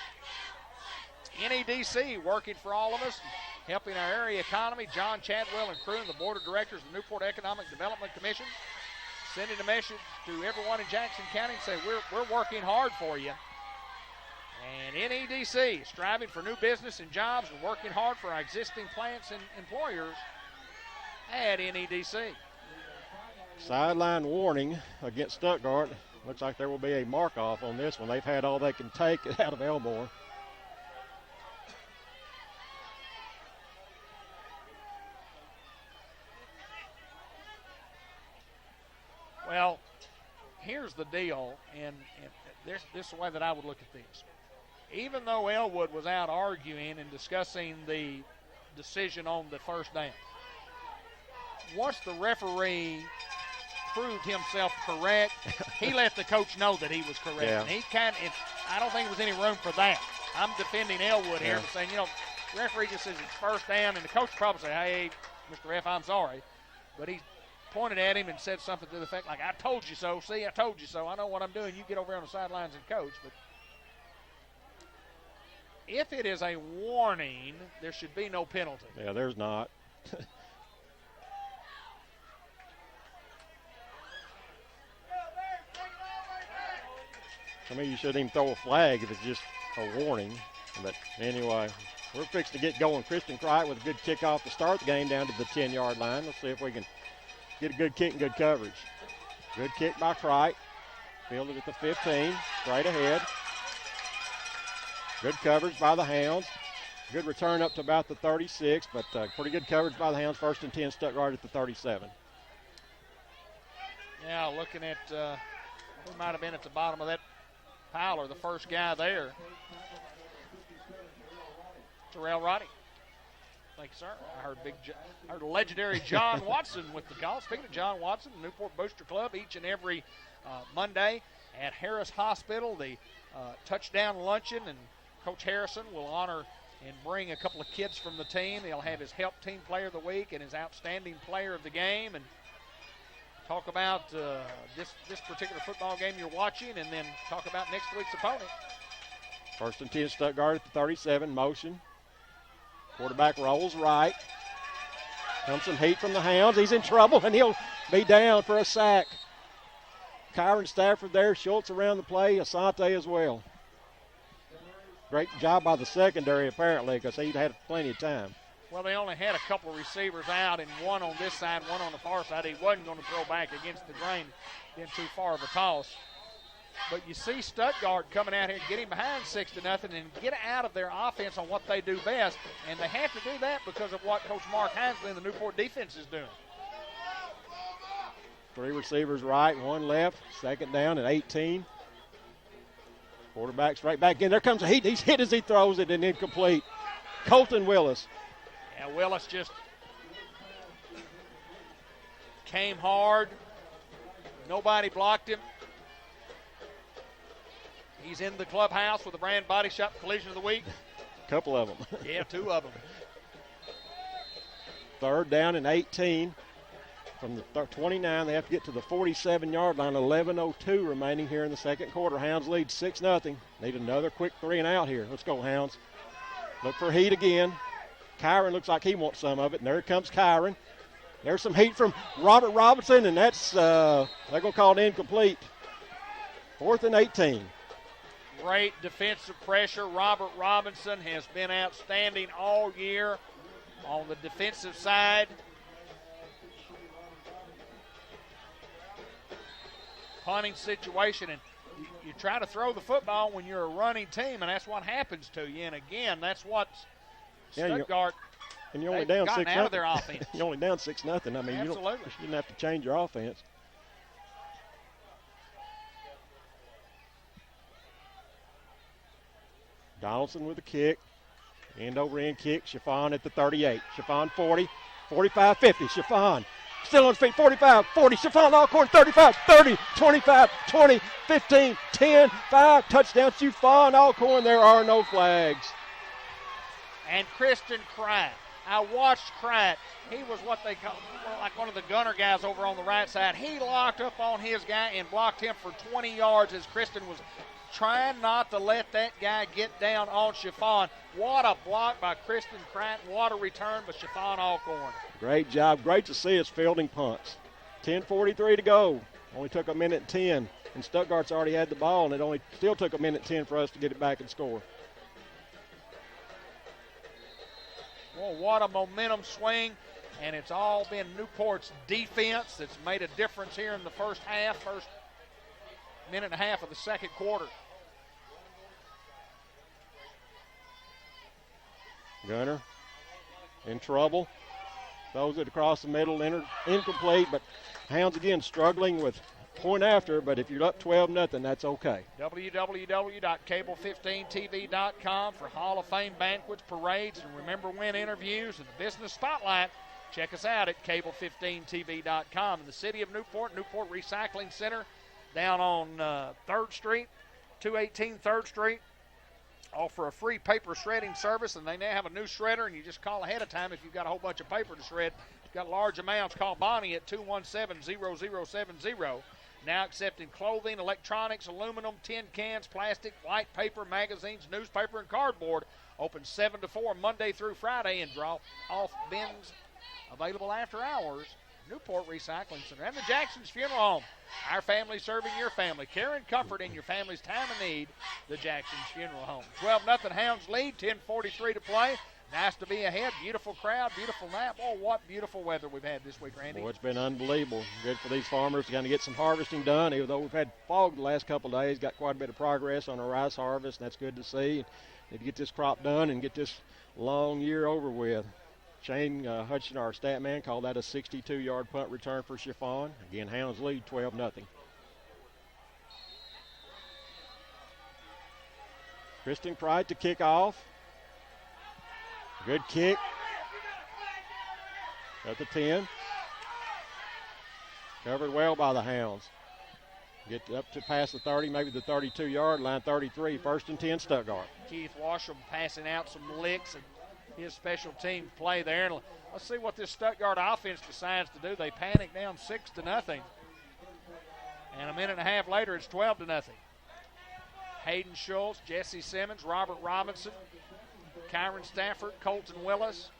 NEDC working for all of us, helping our area economy. John Chadwell and crew and the board of directors of the Newport Economic Development Commission sending a message to everyone in Jackson County and say we're working hard for you. And NEDC is striving for new business and jobs and working hard for our existing plants and employers at NEDC. Sideline warning against Stuttgart. Looks like there will be a mark-off on this one. They've had all they can take out of Elmore. Well, here's the deal, and this is the way that I would look at this. Even though Elwood was out arguing and discussing the decision on the first down, once the referee proved himself correct, he let the coach know that he was correct. Yeah. And I don't think there was any room for that. I'm defending Elwood here, but saying, the referee just says it's first down, and the coach probably say, hey, Mr. Ref, I'm sorry. But he pointed at him and said something to the effect like, I told you so. See, I told you so. I know what I'm doing. You get over here on the sidelines and coach. But if it is a warning, there should be no penalty. Yeah, there's not. I mean, you shouldn't even throw a flag if it's just a warning. But anyway, we're fixed to get going. Christian Crichton with a good kickoff to start the game down to the 10-yard line. Let's see if we can get a good kick and good coverage. Good kick by Crichton. Fielded at the 15, straight ahead. Good coverage by the Hounds. Good return up to about the 36, but pretty good coverage by the Hounds. 1st and 10, Stuttgart at the 37. Yeah, looking at who might have been at the bottom of that pile or the first guy there. Terrell Roddy. Thank you, sir. I heard legendary John Watson with the call. Speaking of John Watson, the Newport Booster Club each and every Monday at Harris Hospital, the touchdown luncheon, and Coach Harrison will honor and bring a couple of kids from the team. He'll have his help team player of the week and his outstanding player of the game, and talk about this particular football game you're watching, and then talk about next week's opponent. 1st and 10, Stuttgart at the 37, motion. Quarterback rolls right. Comes some heat from the Hounds. He's in trouble, and he'll be down for a sack. Kyron Stafford there. Schultz around the play. Asante as well. Great job by the secondary, apparently, because he'd had plenty of time. Well, they only had a couple of receivers out, and one on this side, one on the far side. He wasn't going to throw back against the grain, being too far of a toss. But you see Stuttgart coming out here, getting behind 6-0, and get out of their offense on what they do best. And they have to do that because of what Coach Mark Hinsley and the Newport defense is doing. 3 receivers right, 1 left. 2nd down at 18. Quarterback straight back in. There comes a heat. He's hit as he throws it and incomplete. Colton Willis. Yeah, Willis just came hard. Nobody blocked him. He's in the clubhouse with the Brand Body Shop Collision of the Week. A couple of them. Yeah, 2 of them. 3rd down and 18. From the 29, they have to get to the 47-yard line. 11:02 remaining here in the second quarter. Hounds lead 6-0. Need another quick 3 and out here. Let's go, Hounds. Look for heat again. Kyron looks like he wants some of it, and there comes Kyron. There's some heat from Robert Robinson, and that's they're going to call it incomplete. 4th and 18. Great defensive pressure. Robert Robinson has been outstanding all year on the defensive side. Punting situation, and you try to throw the football when you're a running team, and that's what happens to you. And again, that's what Stuttgart. And you're only down 6-0. Out of their offense. You're only down 6-0. I mean, you didn't have to change your offense. Donaldson with a kick. End over end kick. Chiffon at the 38. Chiffon 40, 45, 50. Chiffon still on his feet. 45, 40. Chiffon all corner. 35, 30, 25, 20, 15, 10, 5. Touchdown Chiffon all corner. There are no flags. And Kristen Kratt. I watched Kratt. He was what they call like one of the gunner guys over on the right side. He locked up on his guy and blocked him for 20 yards as Kristen was trying not to let that guy get down on Chiffon. What a block by Kristen Kratt. What a return by Chiffon Alcorn. Great job. Great to see us fielding punts. 10:43 to go. Only took 1:10. And Stuttgart's already had the ball, and it only still took 1:10 for us to get it back and score. Well, what a momentum swing. And it's all been Newport's defense that's made a difference here in the first minute and a half of the second quarter. Gunner in trouble. Throws it across the middle, incomplete, but Hounds again struggling with point after, but if you're up 12-0, that's okay. www.cable15tv.com for Hall of Fame banquets, parades, and remember when interviews and the business spotlight. Check us out at cable15tv.com. In the city of Newport, Newport Recycling Center down on 3rd Street, 218 3rd Street. Offer a free paper shredding service, and they now have a new shredder, and you just call ahead of time if you've got a whole bunch of paper to shred. If you've got large amounts, call Bonnie at 217-0070. Now accepting clothing, electronics, aluminum, tin cans, plastic, white paper, magazines, newspaper, and cardboard. Open 7 to 4 Monday through Friday, and drop off bins available after hours. Newport Recycling Center and the Jackson's Funeral Home. Our family serving your family. Care and comfort in your family's time of need. The Jackson's Funeral Home. 12-0 Hounds lead. 10:43 to play. Nice to be ahead. Beautiful crowd. Beautiful night. Oh, what beautiful weather we've had this week, Randy. Boy, it's been unbelievable. Good for these farmers to kind of get some harvesting done. Even though we've had fog the last couple of days, got quite a bit of progress on our rice harvest, and that's good to see. Need to get this crop done and get this long year over with. Shane Hutchin, our stat man, called that a 62-yard punt return for Chiffon. Again, Hounds lead 12-0. Kristen Pride to kick off. Good kick. At the 10. Covered well by the Hounds. Get up to past the 30, maybe the 32-yard line, 33. 1st and 10, Stuttgart. Keith Washam passing out some licks and his special team play there. And let's see what this Stuttgart offense decides to do. They panic down 6-0. And a minute and a half later, it's 12-0. Hayden Schultz, Jesse Simmons, Robert Robinson, Kyron Stafford, Colton Willis,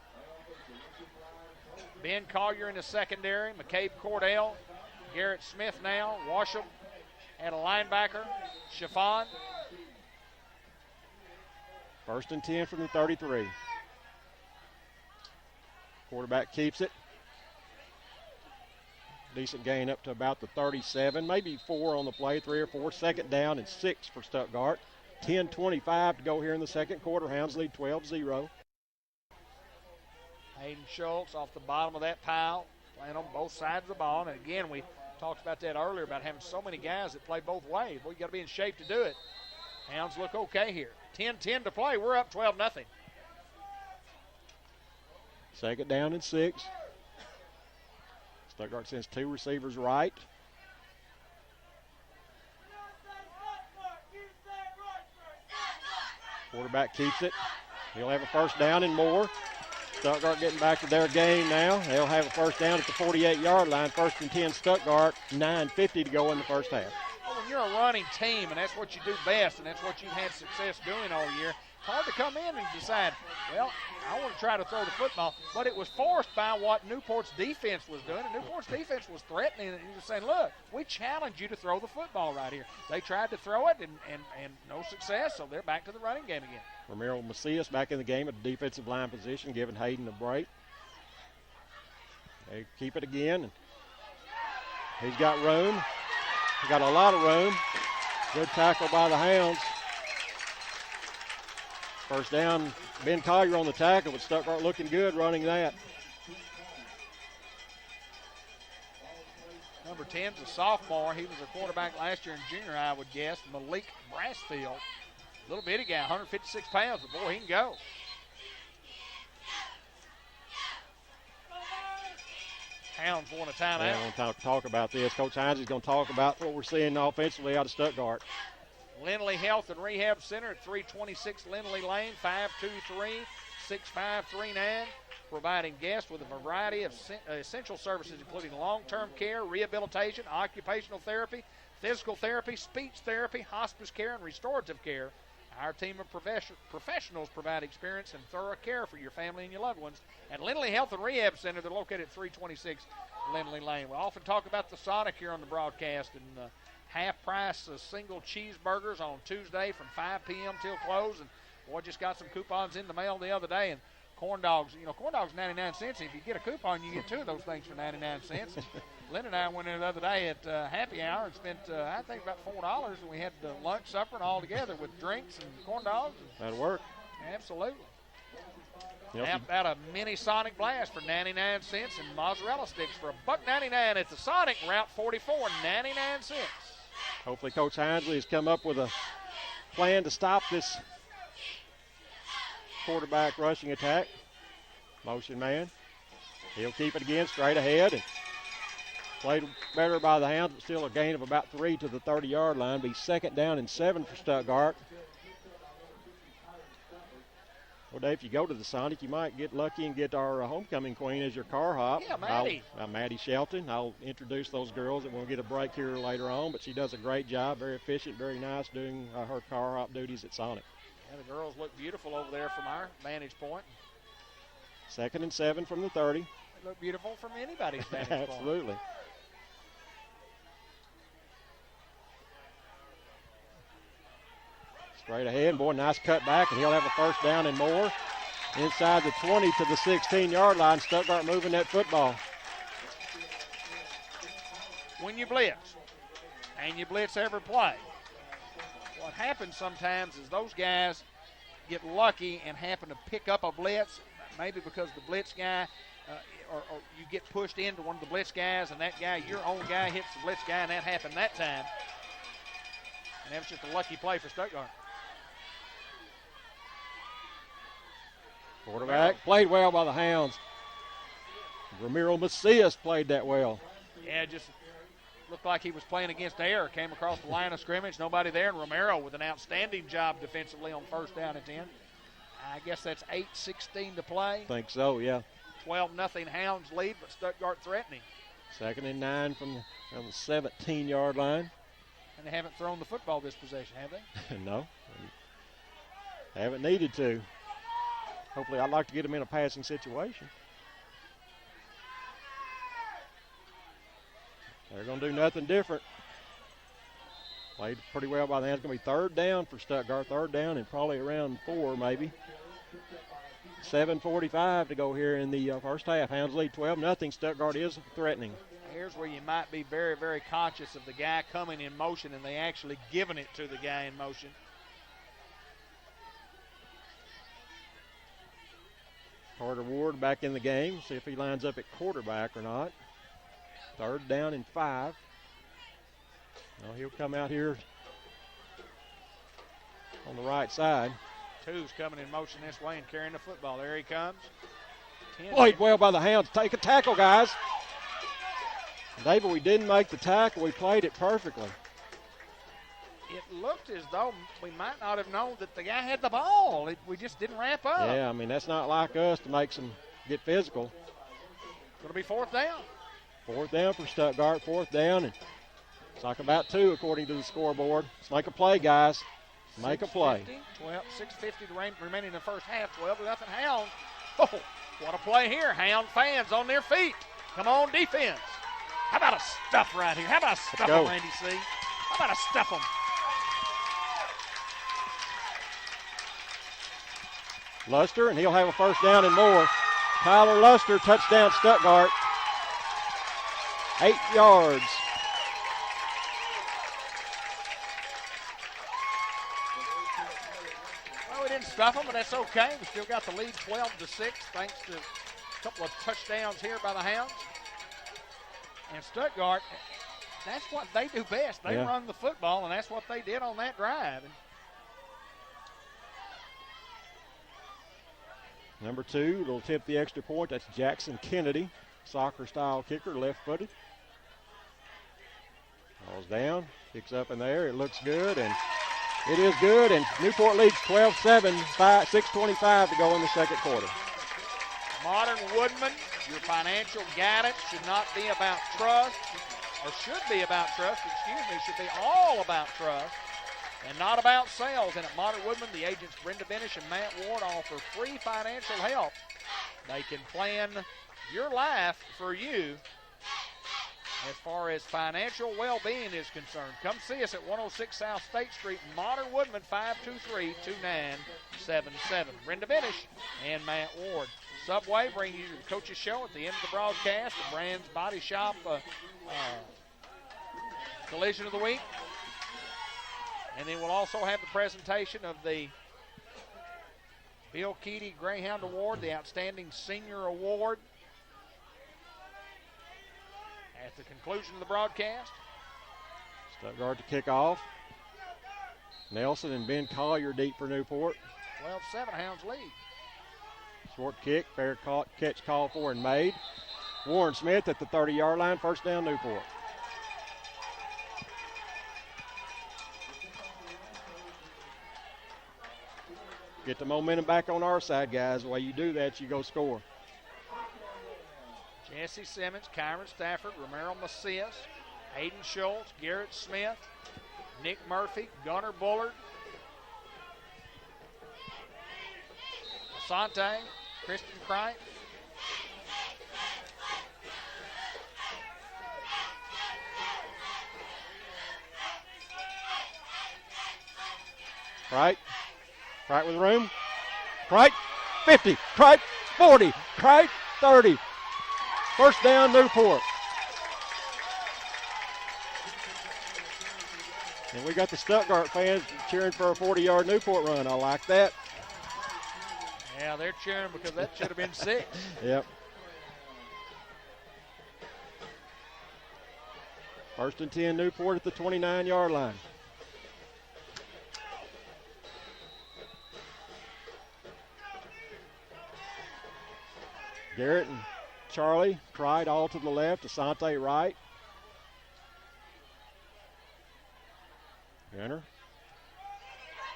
Ben Collier in the secondary, McCabe Cordell, Garrett Smith now, Washam at a linebacker, Chiffon. First and 10 from the 33. Quarterback keeps it. Decent gain up to about the 37, maybe 4 on the play, 3 or 4. Second down and 6 for Stuttgart. 10:25 to go here in the second quarter. Hounds lead 12-0. Hayden Schultz off the bottom of that pile, playing on both sides of the ball. And again, we talked about that earlier about having so many guys that play both ways. Well, you got to be in shape to do it. Hounds look okay here. 10-10 to play. We're up 12-0. Second down and 6. Stuttgart sends 2 receivers right. Quarterback keeps it. He'll have a first down and more. Stuttgart getting back to their game now. They'll have a first down at the 48-yard line. First and 10 Stuttgart, 9:50 to go in the first half. Well, when you're a running team, and that's what you do best, and that's what you've had success doing all year, it's hard to come in and decide, well, I want to try to throw the football. But it was forced by what Newport's defense was doing. And Newport's defense was threatening it. He was saying, look, we challenge you to throw the football right here. They tried to throw it and no success, so they're back to the running game again. Ramiro Macias back in the game at the defensive line position, giving Hayden a break. They keep it again. And he's got room. He's got a lot of room. Good tackle by the Hounds. First down, Ben Collier on the tackle, but Stuttgart looking good running that. Number 10's a sophomore. He was a quarterback last year in junior high, I would guess. Malik Brassfield. Little bitty guy, 156 pounds, but boy, he can go. Hounds want a timeout. Yeah, I want to talk about this. Coach Hines is going to talk about what we're seeing offensively out of Stuttgart. Lindley Health and Rehab Center at 326 Lindley Lane, 523-6539, providing guests with a variety of essential services, including long-term care, rehabilitation, occupational therapy, physical therapy, speech therapy, hospice care, and restorative care. Our team of professionals provide experience and thorough care for your family and your loved ones. At Lindley Health and Rehab Center, they're located at 326 Lindley Lane. We often talk about the Sonic here on the broadcast, and half-price single cheeseburgers on Tuesday from 5 p.m. till close. And boy, just got some coupons in the mail the other day. And corn dogs, corn dogs 99 cents. If you get a coupon, you get 2 of those things for 99 cents. Lynn and I went in the other day at happy hour and spent, I think, about $4. And we had lunch, supper, and all together with drinks and corn dogs. That'll work. Absolutely. Yep. How about a mini Sonic Blast for 99 cents and mozzarella sticks for $1.99 at the Sonic, Route 44, 99 cents. Hopefully Coach Hinesley has come up with a plan to stop this quarterback rushing attack. Motion man. He'll keep it again straight ahead. And played better by the Hounds, but still a gain of about 3 to the 30-yard line. Be second down and 7 for Stuttgart. Well, Dave, if you go to the Sonic, you might get lucky and get our homecoming queen as your car hop. Yeah, Maddie. Maddie Shelton. I'll introduce those girls, and we'll get a break here later on. But she does a great job, very efficient, very nice, doing her car hop duties at Sonic. Yeah, the girls look beautiful over there from our vantage point. Second and 7 from the 30. They look beautiful from anybody's vantage point. Absolutely. Straight ahead, boy, nice cut back, and he'll have a first down and more. Inside the 20 to the 16-yard line, Stuttgart moving that football. When you blitz, and you blitz every play, what happens sometimes is those guys get lucky and happen to pick up a blitz, maybe because the blitz guy, or you get pushed into one of the blitz guys, and that guy, your own guy, hits the blitz guy, and that happened that time. And that was just a lucky play for Stuttgart. Quarterback played well by the Hounds. Ramiro Macias played that well. Yeah, it just looked like he was playing against air. Came across the line of scrimmage, nobody there, and Romero with an outstanding job defensively on first down and 10. I guess that's 8:16 to play. I think so, yeah. 12-0 Hounds lead, but Stuttgart threatening. Second and 9 from the 17-yard line. And they haven't thrown the football this possession, have they? No. Haven't needed to. Hopefully, I'd like to get them in a passing situation. They're going to do nothing different. Played pretty well by the Hounds. It's going to be third down for Stuttgart. Third down and probably around 4 maybe. 7:45 to go here in the first half. Hounds lead 12-0. Stuttgart is threatening. Here's where you might be very, very conscious of the guy coming in motion and they actually giving it to the guy in motion. Carter Ward back in the game. See if he lines up at quarterback or not. Third down and 5. Well, he'll come out here on the right side. Two's coming in motion this way and carrying the football. There he comes. Played well by the Hounds. Take a tackle, guys. David, we didn't make the tackle. We played it perfectly. It looked as though we might not have known that the guy had the ball. We just didn't wrap up. Yeah, I mean, that's not like us to make some get physical. Going to be fourth down. Fourth down for Stuttgart. Fourth down. And it's like about 2 according to the scoreboard. Let's make a play, guys. Make a play. 6:50 remaining in the first half. 12-0 Hounds. Oh, what a play here. Hound fans on their feet. Come on, defense. How about a stuff right here? How about a stuff them, Randy C? How about a stuff them? Luster, and he'll have a first down and more. Tyler Luster, touchdown Stuttgart. 8 yards. Well, we didn't stuff them, but that's okay. We still got the lead 12-6 thanks to a couple of touchdowns here by the Hounds. And Stuttgart, that's what they do best. They run the football, and that's what they did on that drive. Number 2, it'll tip the extra point. That's Jackson Kennedy, soccer-style kicker, left-footed. Falls down, kicks up in there. It looks good, and it is good. And Newport leads 12-7, 6:25 to go in the second quarter. Modern Woodman, your financial guidance should not be about trust, or should be about trust, should be all about trust and not about sales. And at Modern Woodman, the agents Brenda Benish and Matt Ward offer free financial help. They can plan your life for you as far as financial well-being is concerned. Come see us at 106 South State Street, Modern Woodman, 523-2977. Brenda Benish and Matt Ward. Subway bringing you the coach's show at the end of the broadcast. The Brand's Body Shop collision of the week. And then we'll also have the presentation of the Bill Keady Greyhound Award, the Outstanding Senior Award, at the conclusion of the broadcast. Stuttgart to kick off. Nelson and Ben Collier deep for Newport. 12-7 Hounds lead. Short kick, fair catch called for and made. Warren Smith at the 30-yard line, first down Newport. Get the momentum back on our side, guys. The way you do that, you go score. Jesse Simmons, Kyron Stafford, Romero Macias, Hayden Schultz, Garrett Smith, Nick Murphy, Gunnar Bullard, Asante, Christian Kripe. Kripe with room. Kripe, 50. Kripe, 40. Kripe, 30. First down, Newport. And we got the Stuttgart fans cheering for a 40-yard Newport run. I like that. Yeah, they're cheering because that should have been 6. Yep. First and 10, Newport at the 29-yard line. Garrett and Charlie Pride all to the left, Asante right. Gunner.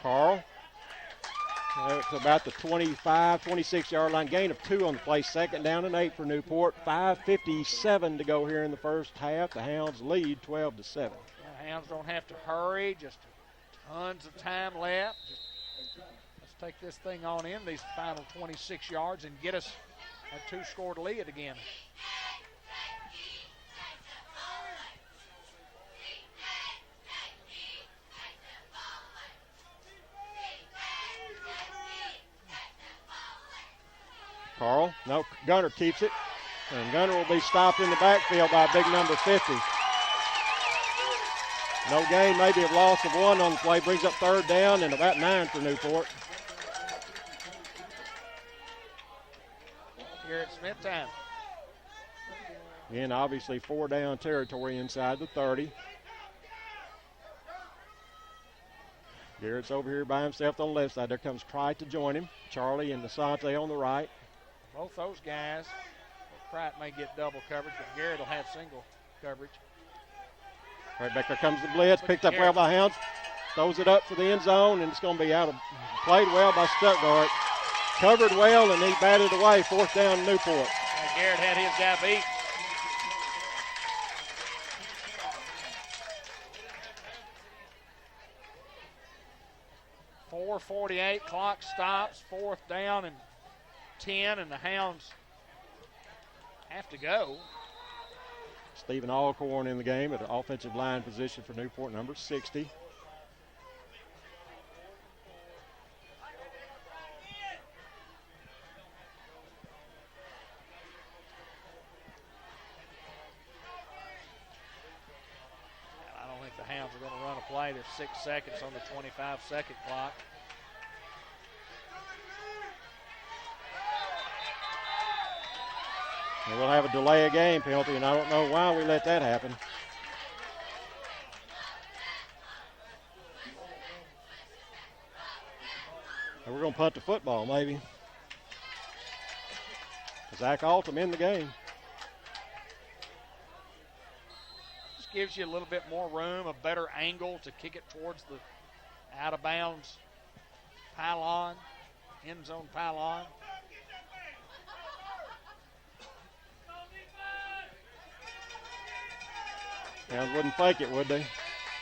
Carl. It's about the 25, 26-yard line. Gain of 2 on the play. Second down and 8 for Newport. 5:57 to go here in the first half. The Hounds lead 12-7. The Hounds don't have to hurry. Just tons of time left. Let's take this thing on in, these final 26 yards, and get us a 2-score lead again. No, Gunner keeps it. And Gunner will be stopped in the backfield by big number 50. No gain, maybe a loss of 1 on the play. Brings up 3rd down and about 9 for Newport. Garrett Smith time. Again, obviously 4 down territory inside the 30. Garrett's over here by himself on the left side. There comes Cricht to join him. Charlie and Asante on the right. Both those guys, Cricht may get double coverage, but Garrett will have single coverage. Right back there comes the blitz. Picked up well by Hounds. Throws it up for the end zone, and it's going to be out of. Played well by Stuttgart. Covered well, and he batted away. 4th down Newport. And Garrett had his guy beat. .448, clock stops, 4th down and 10, and the Hounds have to go. Stephen Alcorn in the game at an offensive line position for Newport, number 60. I don't think the Hounds are going to run a play. There's 6 seconds on the 25-second clock. And we'll have a delay of game penalty, and I don't know why we let that happen. And we're going to punt the football, maybe. Zach Altum in the game. Just gives you a little bit more room, a better angle to kick it towards the out-of-bounds pylon, end zone pylon. Hounds wouldn't fake it, would they?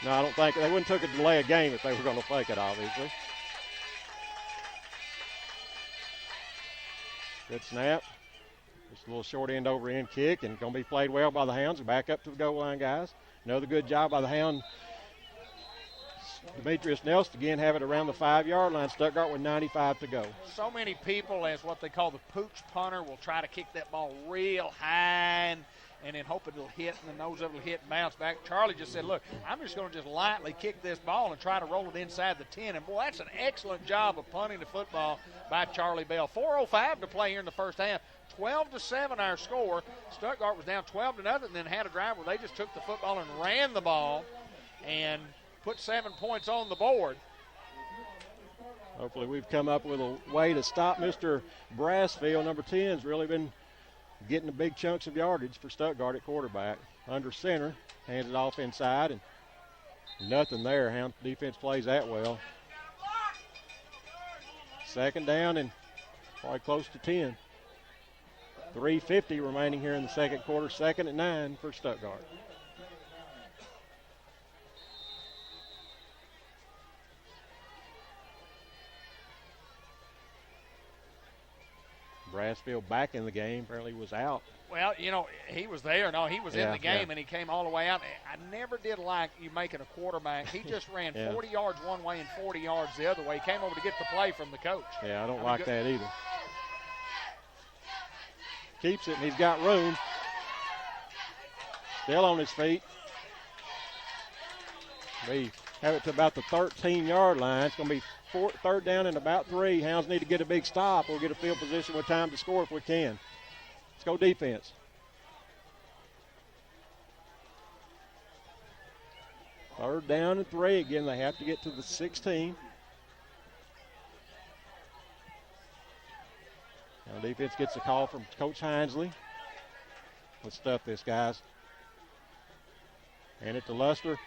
No, I don't think. They wouldn't took a delay of game if they were going to fake it, obviously. Good snap. Just a little short end over end kick, and going to be played well by the Hounds. Back up to the goal line, guys. Another good job by the Hound. Demetrius Nelson again have it around the 5-yard line. Stuttgart with 95 to go. So many people, as what they call the pooch punter, will try to kick that ball real high and then hope it'll hit, and the nose of it will hit and bounce back. Charlie just said, look, I'm just going to just lightly kick this ball and try to roll it inside the 10. And, boy, that's an excellent job of punting the football by Charlie Bell. 4:05 to play here in the first half. 12-7 our score. Stuttgart was down 12-0 and then had a drive where they just took the football and ran the ball and put 7 points on the board. Hopefully we've come up with a way to stop Mr. Brassfield. Number 10's really been getting the big chunks of yardage for Stuttgart at quarterback. Under center, hands it off inside, and nothing there. Hound defense plays that well. 2nd down and probably close to 10. 3:50 remaining here in the second quarter. 2nd and 9 for Stuttgart. Brassfield back in the game. Apparently was out. Well, you know, he was there. No, he was in the game, and he came all the way out. I never did like you making a quarterback. He just ran 40 yards one way and 40 yards the other way. He came over to get the play from the coach. Yeah, I don't like that either. Keeps it, and he's got room. Still on his feet. We have it to about the 13-yard line. It's going to be 3rd down and about 3. Hounds need to get a big stop or get a field position with time to score if we can. Let's go defense. Third down and 3. Again, they have to get to the 16. Now defense gets a call from Coach Hinesley. Let's stuff this, guys. Hand it to Luster.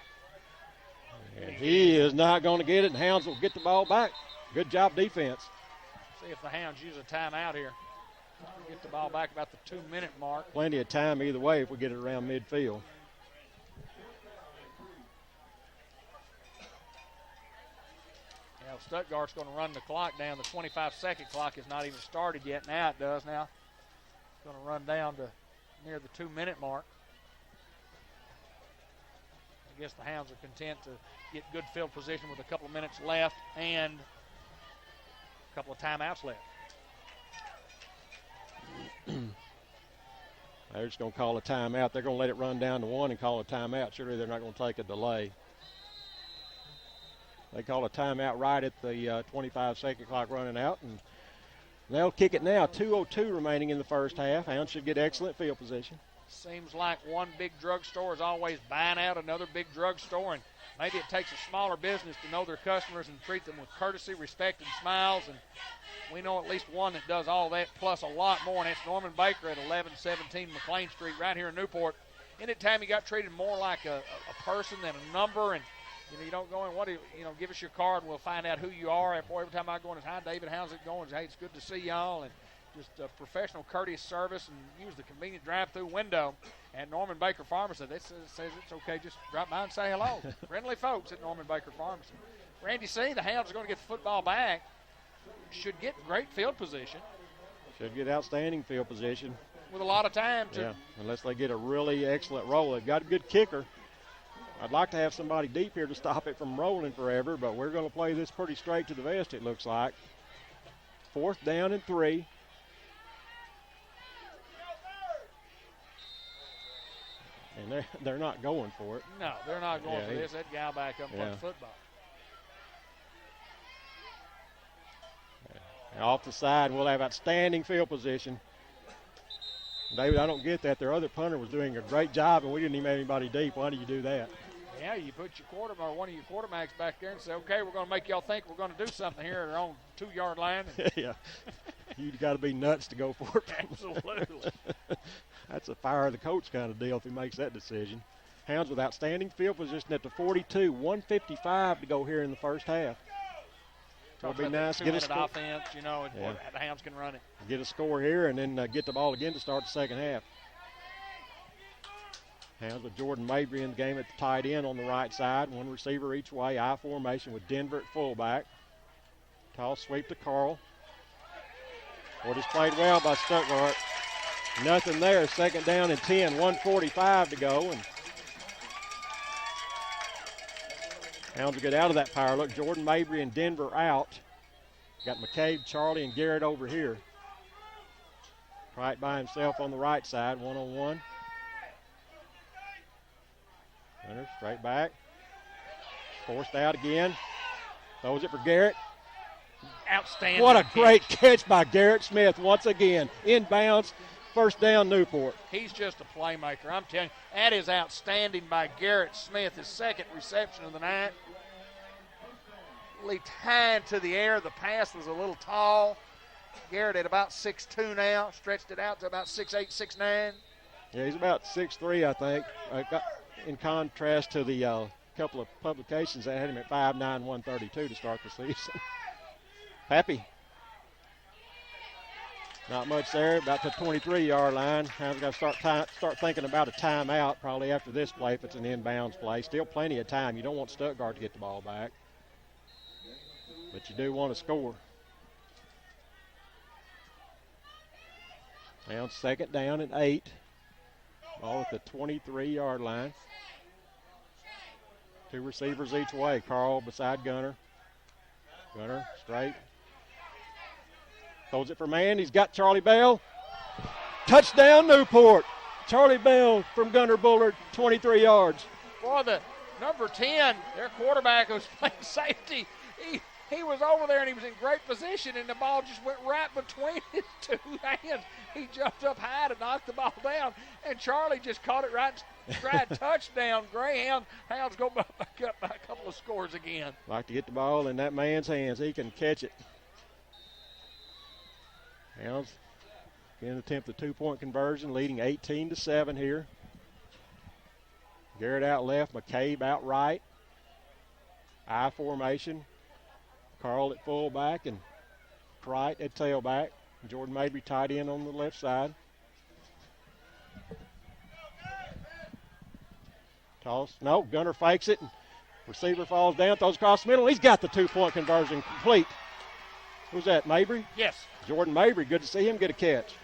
And he is not going to get it, and Hounds will get the ball back. Good job defense. See if the Hounds use a timeout here. Get the ball back about the 2-minute mark. Plenty of time either way if we get it around midfield. Yeah, Stuttgart's going to run the clock down. The 25-second clock is not even started yet. Now it does now. It's going to run down to near the 2-minute mark. I guess the Hounds are content to get good field position with a couple of minutes left and a couple of timeouts left. They're just going to call a timeout. They're going to let it run down to 1 and call a timeout. Surely they're not going to take a delay. They call a timeout right at the 25-second clock running out, and they'll kick it now. 2:02 remaining in the first half. Hounds should get excellent field position. Seems like one big drugstore is always buying out another big drugstore, and maybe it takes a smaller business to know their customers and treat them with courtesy, respect, and smiles. And we know at least one that does all that plus a lot more, and it's Norman Baker at 1117 McLean Street right here in Newport. Anytime you got treated more like a person than a number, and you don't go in, give us your card and we'll find out who you are. Every time I go in, it's, hi, David, how's it going? Hey, it's good to see y'all. And just professional, courteous service, and use the convenient drive-through window at Norman Baker Pharmacy. They says it's okay, just drop by and say hello. Friendly folks at Norman Baker Pharmacy. Randy C., the Hounds are going to get the football back. Should get great field position. Should get outstanding field position. With a lot of time, too. Yeah, unless they get a really excellent roll. They've got a good kicker. I'd like to have somebody deep here to stop it from rolling forever, but we're going to play this pretty straight to the vest, it looks like. 4th down and 3. And they're not going for it. No, they're not going for this. That guy back up playing football. And off the side, we'll have outstanding field position. David, I don't get that. Their other punter was doing a great job, and we didn't even have anybody deep. Why do you do that? Yeah, you put your one of your quarterbacks back there and say, okay, we're going to make y'all think we're going to do something here at our own 2-yard line. Yeah. You've got to be nuts to go for it. Absolutely. That's a fire the coach kind of deal if he makes that decision. Hounds with outstanding field position at the 42. 1:55 to go here in the first half. It'll be nice to get a score. Offense, and the Hounds can run it. Get a score here and then get the ball again to start the second half. Hounds with Jordan Mabry in the game at the tight end on the right side. One receiver each way. I formation with Denver at fullback. Toss sweep to Carl. What is played well by Stuttgart. Nothing there. 2nd down and 10. 1:45 to go. And Hounds will get out of that power look. Jordan Mabry and Denver out. Got McCabe, Charlie, and Garrett over here. Right by himself on the right side. 1-on-1. Hunter straight back. Forced out again. Throws it for Garrett. Outstanding. What a great catch by Garrett Smith once again. Inbounds. 1st down, Newport. He's just a playmaker. I'm telling you, that is outstanding by Garrett Smith, his 2nd reception of the night. Tied to the air. The pass was a little tall. Garrett at about 6'2" now. Stretched it out to about 6'8", 6'9". Yeah, he's about 6'3", I think. In contrast to the couple of publications that had him at 5'9", 132 to start the season. Pappy. Not much there, about the 23-yard line. Hounds got to start thinking about a timeout probably after this play if it's an inbounds play. Still plenty of time. You don't want Stuttgart to get the ball back, but you do want to score. Hounds 2nd down and 8. Ball at the 23-yard line. 2 receivers each way. Carl beside Gunner. Gunner straight. Throws it for man. He's got Charlie Bell. Touchdown, Newport. Charlie Bell from Gunner Bullard, 23 yards. Boy, the number 10, their quarterback was playing safety. He was over there and he was in great position, and the ball just went right between his 2 hands. He jumped up high to knock the ball down, and Charlie just caught it right straight. Touchdown, Greyhound. Hounds go back up by a couple of scores again. Like to get the ball in that man's hands. He can catch it. Hounds again attempt the 2-point conversion, leading 18-7 here. Garrett out left, McCabe out right. I formation. Carl at fullback and Wright at tailback. Jordan Mabry tight end on the left side. Toss. No, Gunner fakes it. Receiver falls down, throws across the middle. He's got the 2-point conversion complete. Who's that, Mabry? Yes. Jordan Mabry, good to see him get a catch.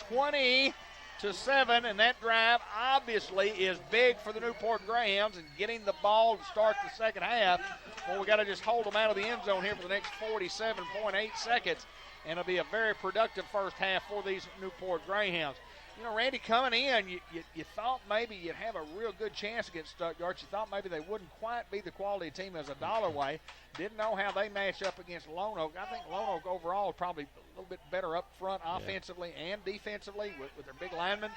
20 7, and that drive obviously is big for the Newport Greyhounds and getting the ball to start the second half. Well, we got to just hold them out of the end zone here for the next 47.8 seconds, and it'll be a very productive first half for these Newport Greyhounds. You know, Randy, coming in, you thought maybe you'd have a real good chance against Stuttgart. You thought maybe they wouldn't quite be the quality team as a dollar way. Didn't know how they match up against Lone Oak. I think Lone Oak overall is probably a little bit better up front offensively and defensively with their big linemen.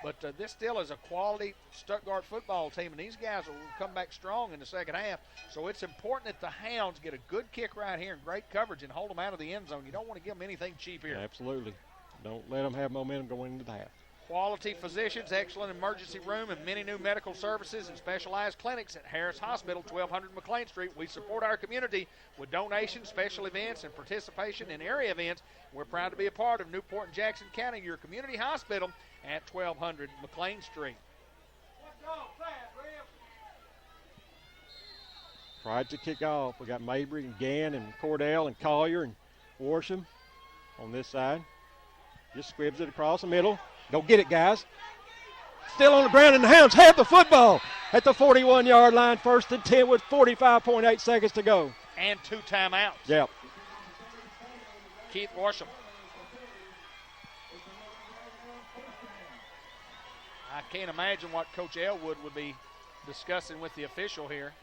But this still is a quality Stuttgart football team, and these guys will come back strong in the second half. So it's important that the Hounds get a good kick right here and great coverage and hold them out of the end zone. You don't want to give them anything cheap here. Absolutely. Don't let them have momentum going into the half. Quality physicians, excellent emergency room, and many new medical services and specialized clinics at Harris Hospital, 1200 McLean Street. We support our community with donations, special events, and participation in area events. We're proud to be a part of Newport and Jackson County, your community hospital at 1200 McLean Street. Prior to kick off, we got Mabry and Gann and Cordell and Collier and Worsham on this side. Just squibs it across the middle. Go get it, guys. Still on the ground, and the Hounds have the football at the 41-yard line, 1st and 10 with 45.8 seconds to go. And 2 timeouts. Yep. Keith Worsham. I can't imagine what Coach Elwood would be discussing with the official here.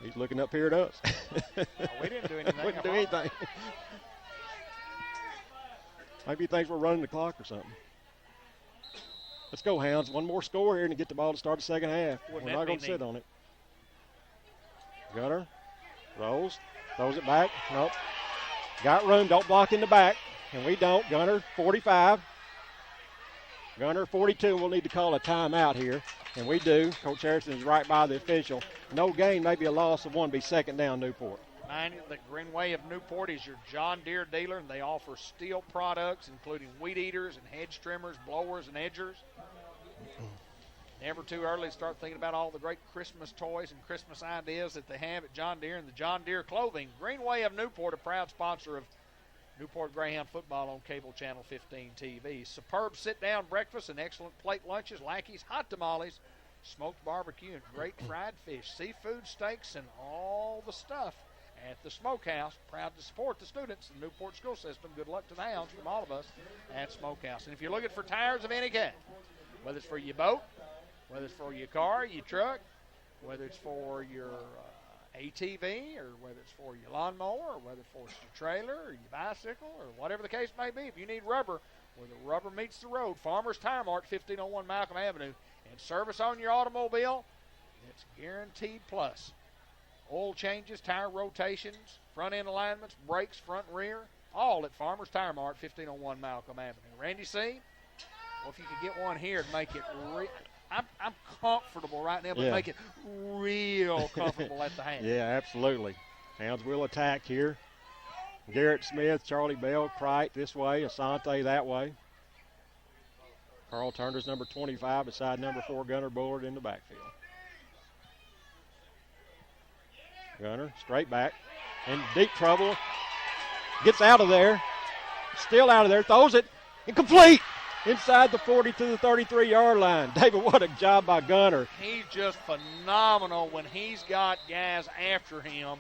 He's looking up here at us. We didn't do anything. We didn't do anything. Maybe he thinks we're running the clock or something. Let's go, Hounds. One more score here and get the ball to start the second half. We're not going to sit on it. Gunner rolls, throws it back. Nope. Got room. Don't block in the back. And we don't. Gunner, 45. Gunner, 42. We'll need to call a timeout here. And we do. Coach Harrison is right by the official. No gain, maybe a loss of 1, be second down Newport. Mind you, the Greenway of Newport is your John Deere dealer, and they offer steel products, including weed eaters and hedge trimmers, blowers, and edgers. Never too early to start thinking about all the great Christmas toys and Christmas ideas that they have at John Deere and the John Deere Clothing. Greenway of Newport, a proud sponsor of Newport Greyhound football on cable channel 15 TV. Superb sit-down breakfast and excellent plate lunches, lackeys, hot tamales, smoked barbecue, and great fried fish, seafood, steaks, and all the stuff at the Smokehouse. Proud to support the students in the Newport school system. Good luck to the Hounds from all of us at Smokehouse. And if you're looking for tires of any kind, whether it's for your boat, whether it's for your car, your truck, whether it's for your ATV, or whether it's for your lawnmower, or whether it's for your trailer or your bicycle, or whatever the case may be, if you need rubber, where the rubber meets the road, Farmers Tire Mart, 1501 Malcolm Avenue. And service on your automobile, it's guaranteed plus. Oil changes, tire rotations, front end alignments, brakes, front and rear, all at Farmers Tire Mart, 1501 Malcolm Avenue. Randy C., well, if you could get one here to make it I'm comfortable right now, but make it real comfortable at the hand. Yeah, absolutely. Hounds will attack here. Garrett Smith, Charlie Bell, Crite this way, Asante that way. Carl Turner's number 25 beside number 4, Gunner Bullard in the backfield. Gunner, straight back, in deep trouble. Gets out of there. Still out of there, throws it, incomplete. Inside the 40 to the 33-yard line. David, what a job by Gunner. He's just phenomenal when he's got guys after him.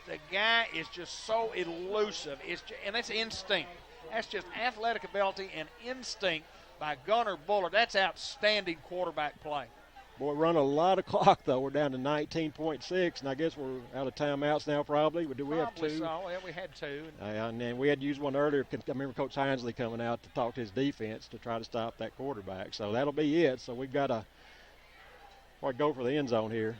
The guy is just so elusive. And that's instinct. That's just athletic ability and instinct by Gunner Bullard. That's outstanding quarterback play. Boy, run a lot of clock, though. We're down to 19.6, and I guess we're out of timeouts now probably. Do we have 2? So. Yeah, we had 2. And then we had used one earlier. I remember Coach Hinesley coming out to talk to his defense to try to stop that quarterback. So that'll be it. So we've got to go for the end zone here.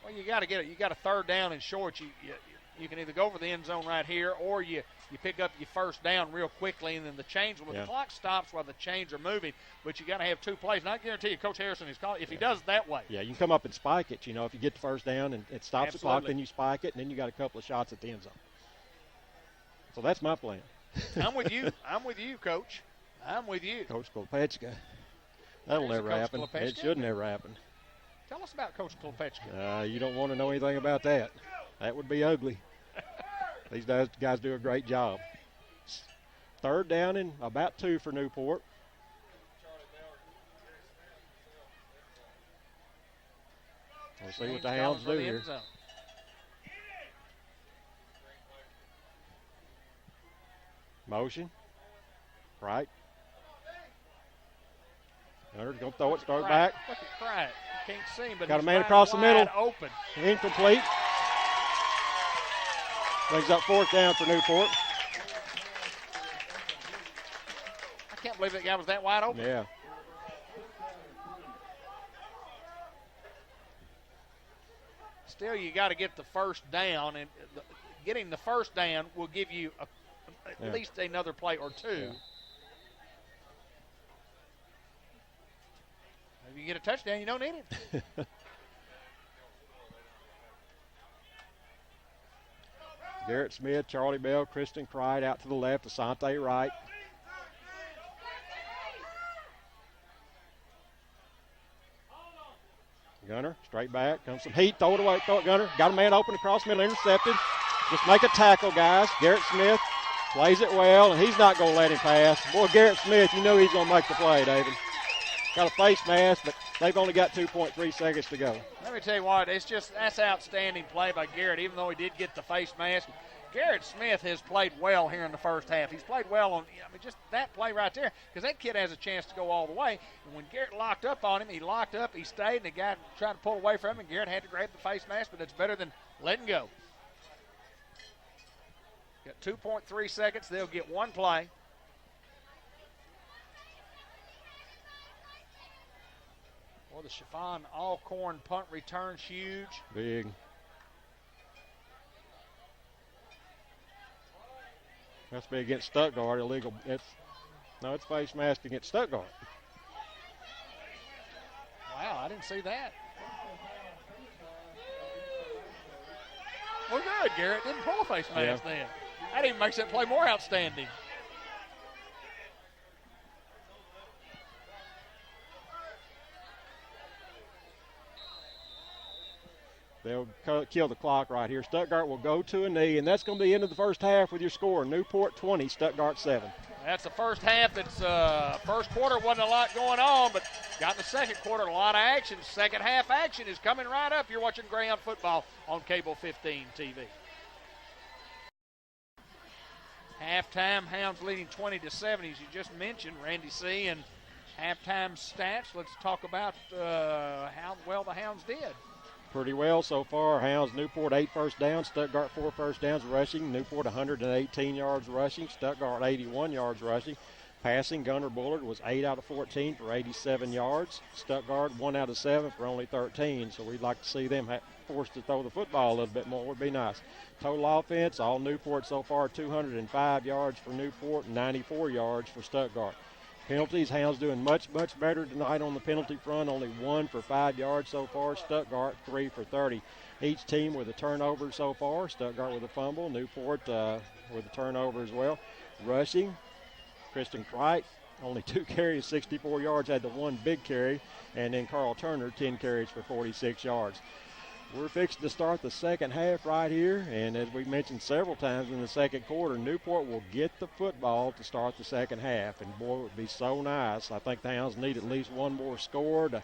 Well, you got to get it. You got a third down and short. You can either go for the end zone right here, or you pick up your first down real quickly, and then the chains. Well, the clock stops while the chains are moving, but you got to have 2 plays. And I guarantee you, Coach Harrison is calling if he does it that way. Yeah, you can come up and spike it. You know, if you get the first down and it stops the clock, then you spike it, and then you got a couple of shots at the end zone. So that's my plan. I'm with you. I'm with you, Coach. I'm with you. Coach Kopechka. That'll never happen. It should never happen. Tell us about Coach Klepechka. You don't want to know anything about that. That would be ugly. These guys do a great job. Third down and about 2 for Newport. We'll see what the Hounds do here. Motion. Right. Gunner's going to throw it, start back. Look at Cright. You can't see him, but got a man across the middle. Open. Incomplete. Brings up 4th down for Newport. I can't believe that guy was that wide open. Yeah. Still, you got to get the first down, and getting the first down will give you at least another play or 2. Yeah. If you get a touchdown, you don't need it. Garrett Smith, Charlie Bell, Kristen Cried out to the left, Asante right. Gunner, straight back, comes some heat, throw it Gunner. Got a man open across middle, intercepted. Just make a tackle, guys. Garrett Smith plays it well, and he's not going to let him pass. Boy, Garrett Smith, you know he's going to make the play, David. Got a face mask, but they've only got 2.3 seconds to go. Let me tell you what, that's outstanding play by Garrett, even though he did get the face mask. Garrett Smith has played well here in the first half. He's played well on, just that play right there, because that kid has a chance to go all the way. And when Garrett locked up on him, he locked up, he stayed, and the guy tried to pull away from him, and Garrett had to grab the face mask, but it's better than letting go. Got 2.3 seconds. They'll get one play. Well, the Chiffon Alcorn punt return's huge. Big. Must be against Stuttgart, illegal. It's face mask against Stuttgart. Wow, I didn't see that. Well, good, Garrett. Didn't pull a face mask then. That even makes that play more outstanding. They'll kill the clock right here. Stuttgart will go to a knee, and that's going to be the end of the first half with your score. Newport 20, Stuttgart 7. That's the first half. It's first quarter wasn't a lot going on, but got in the second quarter, a lot of action. Second half action is coming right up. You're watching Greyhound football on Cable 15 TV. Halftime, Hounds leading 20-7, as you just mentioned, Randy C. And halftime stats. Let's talk about how well the Hounds did. Pretty well so far. Hounds, Newport 8 first downs, Stuttgart 4 first downs rushing. Newport 118 yards rushing, Stuttgart 81 yards rushing. Passing, Gunner Bullard was 8 out of 14 for 87 yards. Stuttgart 1 out of 7 for only 13. So we'd like to see them forced to throw the football a little bit more. Would be nice. Total offense, all Newport so far, 205 yards for Newport and 94 yards for Stuttgart. Penalties, Hounds doing much, much better tonight on the penalty front. Only 1 for 5 yards so far. Stuttgart 3 for 30. Each team with a turnover so far. Stuttgart with a fumble. Newport with a turnover as well. Rushing, Kristen Cright, only 2 carries, 64 yards, had the 1 big carry. And then Carl Turner, 10 carries for 46 yards. We're fixing to start the second half right here, and as we mentioned several times in the second quarter, Newport will get the football to start the second half, and boy, it would be so nice. I think the Hounds need at least one more score to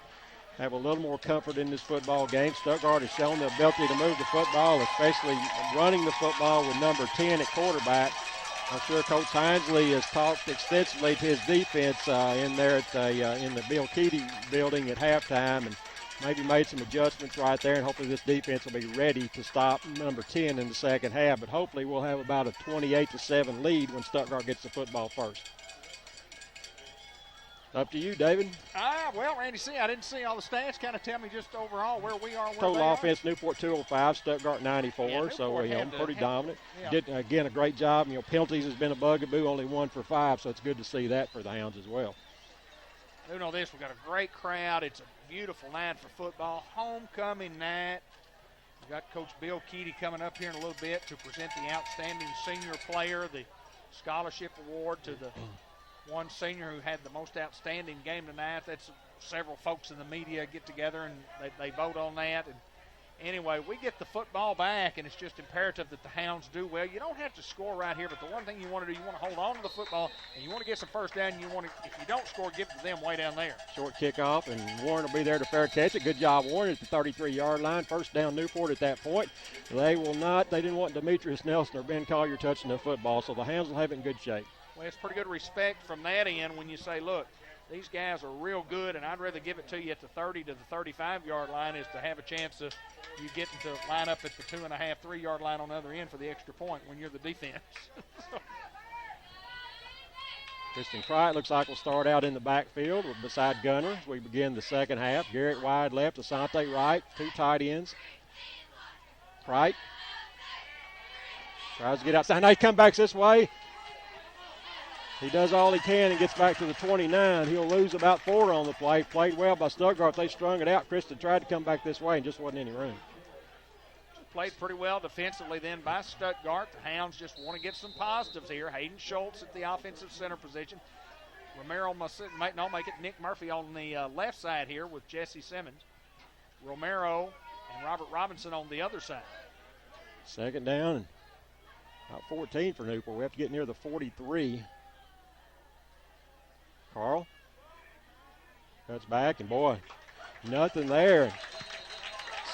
have a little more comfort in this football game. Stuttgart has shown the ability to move the football, especially running the football with number 10 at quarterback. I'm sure Coach Hinesley has talked extensively to his defense in there in the Bill Keaty building at halftime, and maybe made some adjustments right there, and hopefully this defense will be ready to stop number 10 in the second half. But hopefully we'll have about a 28-7 lead when Stuttgart gets the football first. Up to you, David. Well, Randy C., I didn't see all the stats. Kind of tell me just overall where we are. Total offense, Newport 205, Stuttgart 94. Yeah, so pretty dominant. Yeah. Did again a great job. Penalties has been a bugaboo, only 1 for 5. So it's good to see that for the Hounds as well. Do know this, we've got a great crowd. It's a beautiful night for football. Homecoming night. We've got Coach Bill Keaty coming up here in a little bit to present the outstanding senior player, the scholarship award to the one senior who had the most outstanding game tonight. That's several folks in the media get together and they vote on that. And anyway, we get the football back, and it's just imperative that the Hounds do well. You don't have to score right here, but the one thing you want to do, you want to hold on to the football, and you want to get some first down. You want to, if you don't score, give it to them way down there. Short kickoff, and Warren will be there to fair catch it. Good job, Warren, at the 33-yard line. First down, Newport at that point. They didn't want Demetrius Nelson or Ben Collier touching the football, so the Hounds will have it in good shape. Well, it's pretty good respect from that end when you say, look, these guys are real good, and I'd rather give it to you at the 30 to the 35-yard line is to have a chance of you getting to line up at the 2.5, 3-yard line on the other end for the extra point when you're the defense. Christian Crichton looks like will start out in the backfield beside Gunner as we begin the second half. Garrett wide left, Asante right, two tight ends. Crichton tries to get outside. Now he comes back this way. He does all he can and gets back to the 29. He'll lose about 4 on the play. Played well by Stuttgart. They strung it out. Kristen tried to come back this way and just wasn't any room. Played pretty well defensively then by Stuttgart. The Hounds just want to get some positives here. Hayden Schultz at the offensive center position. Romero might not make it. Nick Murphy on the left side here with Jesse Simmons. Romero and Robert Robinson on the other side. Second down and about 14 for Newport. We have to get near the 43. Carl cuts back, and boy, nothing there.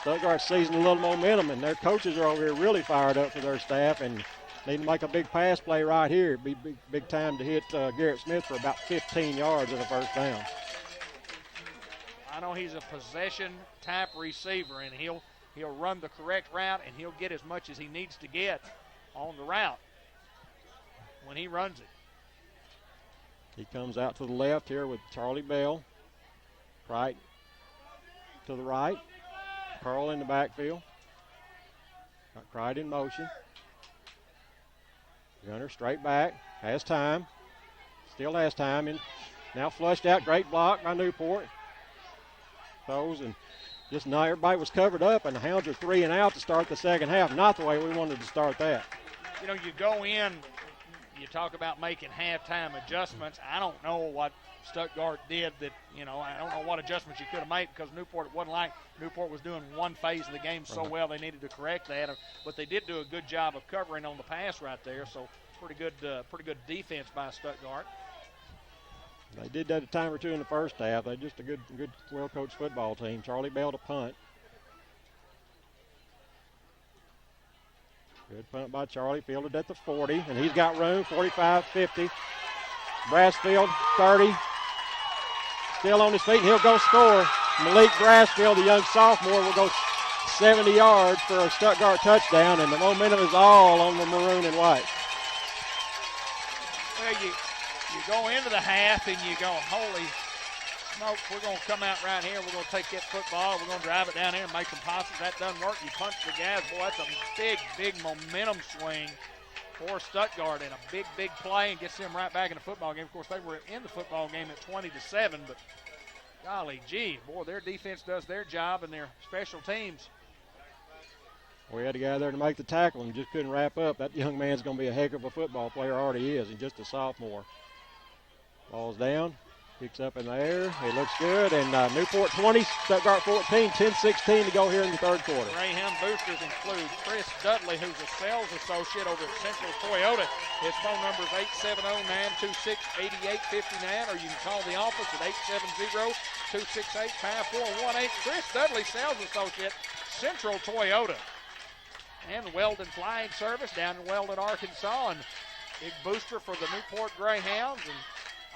Stuttgart's seizing a little momentum, and their coaches are over here really fired up for their staff and need to make a big pass play right here. It'd be big time to hit Garrett Smith for about 15 yards in a first down. I know he's a possession-type receiver, and he'll run the correct route, and he'll get as much as he needs to get on the route when he runs it. He comes out to the left here with Charlie Bell. Right to the right. Carl in the backfield. Got Crichton in motion. Gunner straight back. Has time. Still has time. And now flushed out. Great block by Newport. Those and just now everybody was covered up, and the Hounds are 3 and out to start the second half. Not the way we wanted to start that. You know, you go in. You talk about making halftime adjustments. I don't know what Stuttgart did that, I don't know what adjustments you could have made because Newport, it wasn't like Newport was doing one phase of the game so well they needed to correct that. But they did do a good job of covering on the pass right there, so pretty good defense by Stuttgart. They did that a time or two in the first half. They're just a good well-coached football team. Charlie Bell to punt. Good punt by Charlie, fielded at the 40, and he's got room, 45, 50. Brassfield, 30. Still on his feet, and he'll go score. Malik Brassfield, the young sophomore, will go 70 yards for a Stuttgart touchdown, and the momentum is all on the maroon and white. Well, you go into the half, and you go, holy smoke, we're going to come out right here. We're going to take that football. We're going to drive it down here and make some passes. That doesn't work. You punch the gas. Boy, that's a big momentum swing for Stuttgart and a big play and gets them right back in the football game. Of course, they were in the football game at 20-7, but golly gee, boy, their defense does their job and their special teams. We had a guy there to make the tackle and just couldn't wrap up. That young man's going to be a heck of a football player, already is, and just a sophomore. Ball's down. Kicks up in the air. It looks good. And Newport 20, Stuttgart 14, 10-16 to go here in the third quarter. Greyhound boosters include Chris Dudley, who's a sales associate over at Central Toyota. His phone number is 870-926-8859, or you can call the office at 870-268-5418. Chris Dudley, sales associate, Central Toyota. And Weldon Flying Service down in Weldon, Arkansas. And big booster for the Newport Greyhounds. And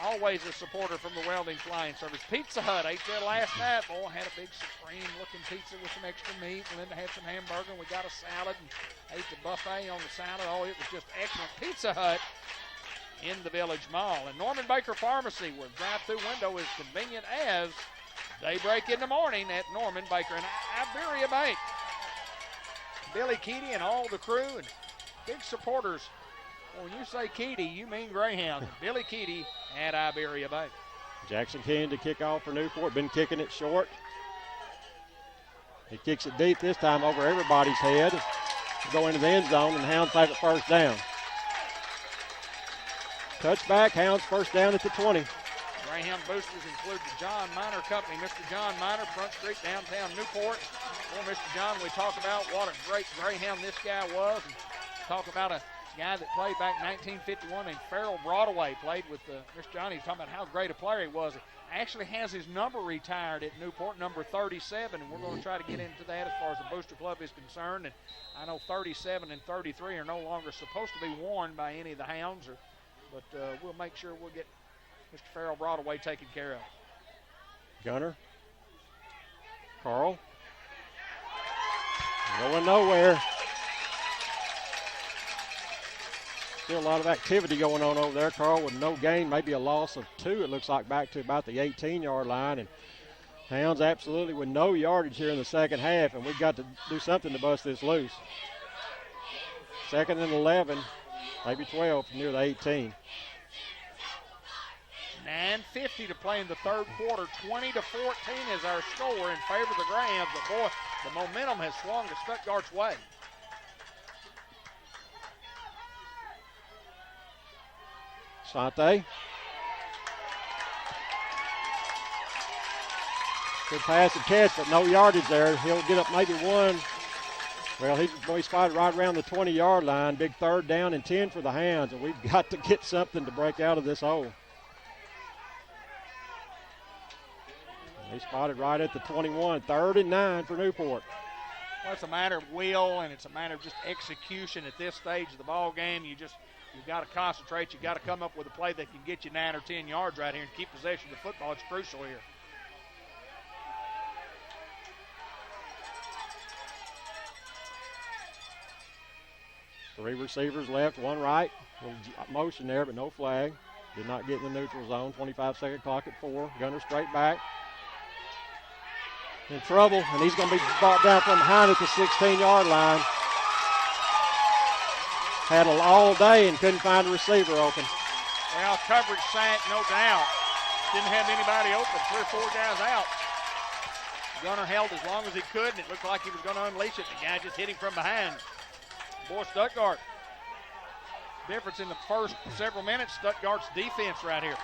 always a supporter from the Welding Flying Service. Pizza Hut ate there last night. Boy, had a big supreme-looking pizza with some extra meat. Linda had some hamburger, and we got a salad and ate the buffet on the salad. Oh, it was just excellent. Pizza Hut in the Village Mall. And Norman Baker Pharmacy, where drive-through window is convenient as daybreak in the morning at Norman Baker and Iberia Bank. Billy Keaty and all the crew and big supporters. Well, when you say Keaty, you mean Greyhound. Billy Keaty at Iberia Bank. Jackson Kennedy to kick off for Newport. Been kicking it short. He kicks it deep this time over everybody's head. Go into the end zone, and Hounds have it first down. Touchback, Hounds first down at the 20. Greyhound boosters include the John Miner Company. Mr. John Miner, Front Street, downtown Newport. Well, Mr. John, we talk about what a great Greyhound this guy was, and talk about a guy that played back in 1951 named Farrell Broadway, played with Mr. John. He's talking about how great a player he was. Actually has his number retired at Newport, number 37, and we're going to try to get into that as far as the Booster Club is concerned. And I know 37 and 33 are no longer supposed to be worn by any of the Hounds, but we'll make sure we'll get Mr. Farrell Broadway taken care of. Gunner. Carl. Going nowhere. Still a lot of activity going on over there. Carl with no gain, maybe a loss of 2, it looks like, back to about the 18-yard line. And Hounds absolutely with no yardage here in the second half, and we've got to do something to bust this loose. 2nd and 11, maybe 12 from near the 18. 9:50 to play in the third quarter. 20-14 is our score in favor of the Greyhounds. But boy, the momentum has swung to Stuttgart's way. Sante. Good pass and catch, but no yardage there. He'll get up maybe 1. Well, he's spotted right around the 20-yard line. Big 3rd down and 10 for the Hounds, and we've got to get something to break out of this hole. He spotted right at the 21. 3rd and 9 for Newport. Well, it's a matter of will, and it's a matter of just execution at this stage of the ball game. You've got to concentrate. You've got to come up with a play that can get you 9 or 10 yards right here and keep possession of the football. It's crucial here. Three receivers left, 1 right. Motion there, but no flag. Did not get in the neutral zone. 25-second clock at 4. Gunner straight back. In trouble, and he's going to be brought down from behind at the 16-yard line. Had all day and couldn't find a receiver open. Well, coverage sank, no doubt. Didn't have anybody open. 3 or 4 guys out. Gunner held as long as he could, and it looked like he was going to unleash it. The guy just hit him from behind. Boy, Stuttgart. Difference in the first several minutes, Stuttgart's defense right here.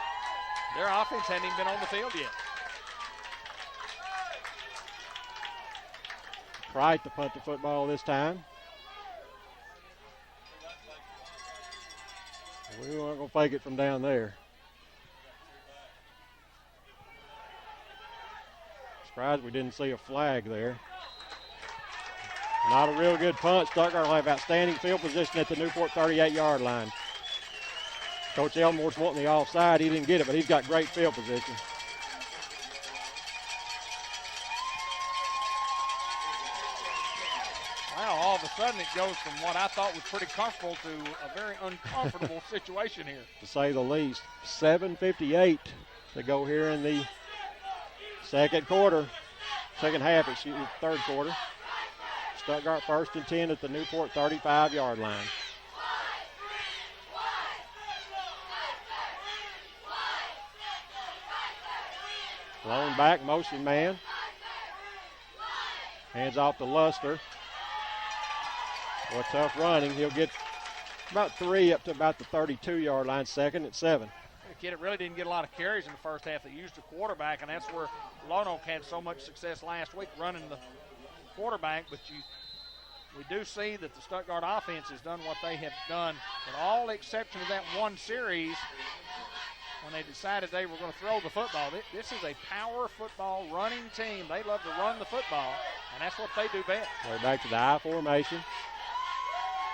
Their offense hadn't even been on the field yet. Pride to punt the football this time. We weren't going to fake it from down there. Surprised we didn't see a flag there. Not a real good punt. Stuttgart will have outstanding field position at the Newport 38-yard line. Coach Elmore's wanting the offside. He didn't get it, but he's got great field position. Wow, all of a sudden it goes from what I thought was pretty comfortable to a very uncomfortable situation here. To say the least. 7:58 to go here in the second half, third quarter. Stuttgart 1st and 10 at the Newport 35-yard line. Blown back, motion man. Hands off to Luster. Boy, tough running. He'll get about 3 up to about the 32-yard line, 2nd and 7. The kid really didn't get a lot of carries in the first half. They used the quarterback, and that's where Lonoke had so much success last week running the quarterback. But we do see that the Stuttgart offense has done what they have done, with all exception of that one series when they decided they were going to throw the football. This is a power football running team. They love to run the football, and that's what they do best. Way back to the I formation.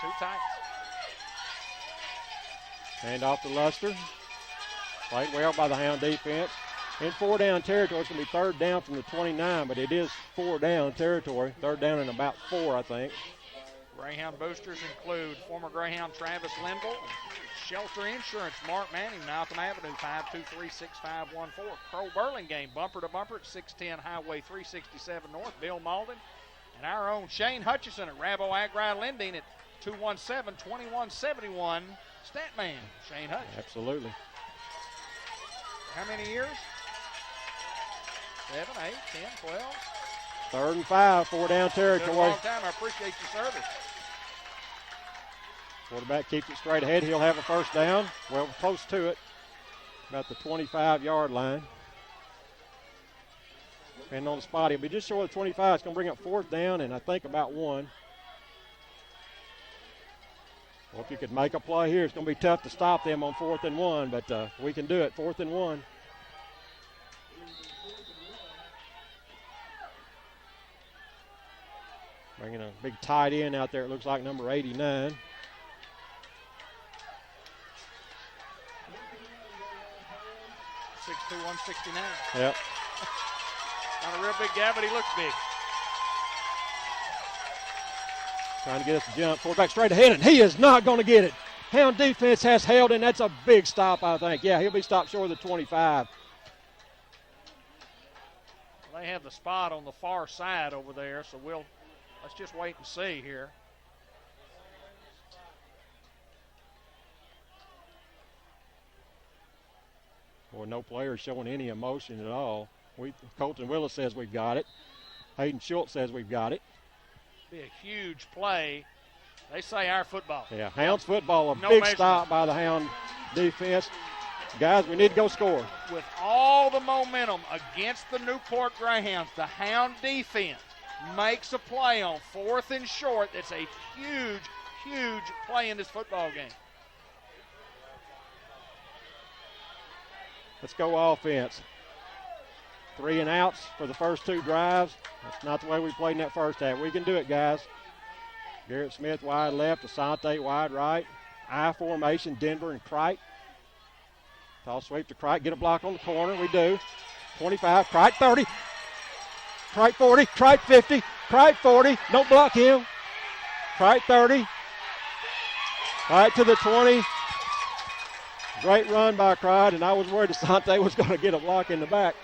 2 tights. Hand off to Luster. Played well by the Hound defense. In 4-down territory, it's going to be 3rd down from the 29, but it is 4-down territory. 3rd down and about 4, I think. Greyhound boosters include former Greyhound Travis Linville, Shelter Insurance, Mark Manning, Malcolm Avenue, 523-6514. Crow Burlingame, bumper to bumper at 610 Highway 367 North, Bill Malden. And our own Shane Hutchison at Rabo Agri Lending at 217-2171. Statman, Shane Hutchison. Absolutely. How many years? 7, 8, 10, 12. 3rd and 5, 4-down territory. Been a long time. I appreciate your service. Quarterback keeps it straight ahead. He'll have a 1st down. Well, close to it. about the 25-yard line. And on the spot, he'll be just short of 25. It's going to bring up 4th down, and I think about 1. Well, if you could make a play here, it's going to be tough to stop them on 4th and 1, but we can do it. 4th and 1. Bringing a big tight end out there. It looks like number 89. Six 169. Yep. Not a real big guy, but he looks big. Trying to get us to jump. Quarterback straight ahead, and he is not going to get it. Hound defense has held, and that's a big stop, I think. Yeah, he'll be stopped short of the 25. They have the spot on the far side over there, so let's just wait and see here. Boy, no player showing any emotion at all. Colton Willis says we've got it. Hayden Schultz says we've got it. Be a huge play. They say our football. Yeah, Hounds football, No big measurement. stop by the Hound defense. Guys, we need to go score. With all the momentum against the Newport Greyhounds, the Hound defense makes a play on 4th and short. That's a huge, huge play in this football game. Let's go offense. 3 and outs for the first 2 drives. That's not the way we played in that first half. We can do it, guys. Garrett Smith wide left, Asante wide right. I formation, Denver and Crite. Toss sweep to Crite, get a block on the corner. We do. 25, Crite 30. Crite 40, Crite 50, Crite 40. Don't block him. Crite 30. Right to the 20. Great run by Crite, and I was worried Asante was going to get a block in the back.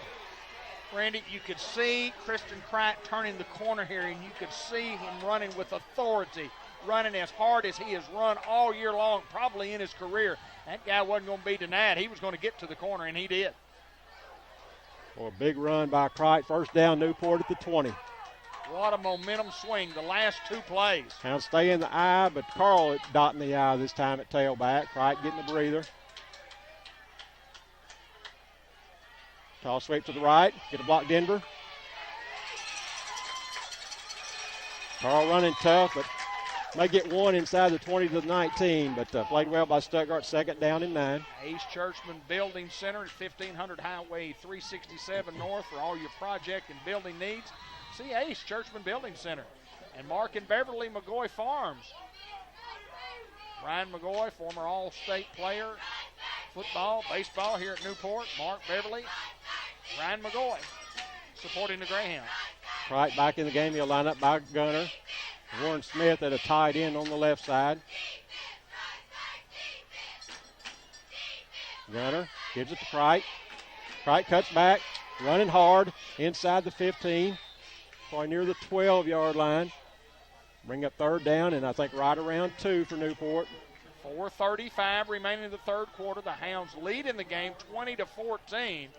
Randy, you could see Christian Crite turning the corner here, and you could see him running with authority, running as hard as he has run all year long, probably in his career. That guy wasn't going to be denied. He was going to get to the corner, and he did. Well, a big run by Crite. First down, Newport at the 20. What a momentum swing the last 2 plays. Hounds stay in the eye, but Carl dotting the eye this time at tailback. Crite getting the breather. Toss sweep to the right. Get a block, Denver. Carl running tough, but may get 1 inside the 20 to the 19, but played well by Stuttgart. 2nd down and 9. Ace Churchman Building Center at 1500 Highway 367 North for all your project and building needs. See Ace Churchman Building Center. And Mark and Beverly McGoy Farms. Ryan McGoy, former All-State player, football, baseball here at Newport. Mark Beverly, Ryan McGoy supporting the Greyhounds. Crite back in the game. He'll line up by Gunner. Warren Smith at a tight end on the left side. Gunner gives it to Crite. Crite cuts back, running hard inside the 15, probably near the 12-yard line. Bring up 3rd down, and I think right around 2 for Newport. 4:35 remaining in the 3rd quarter. The Hounds lead in the game 20-14.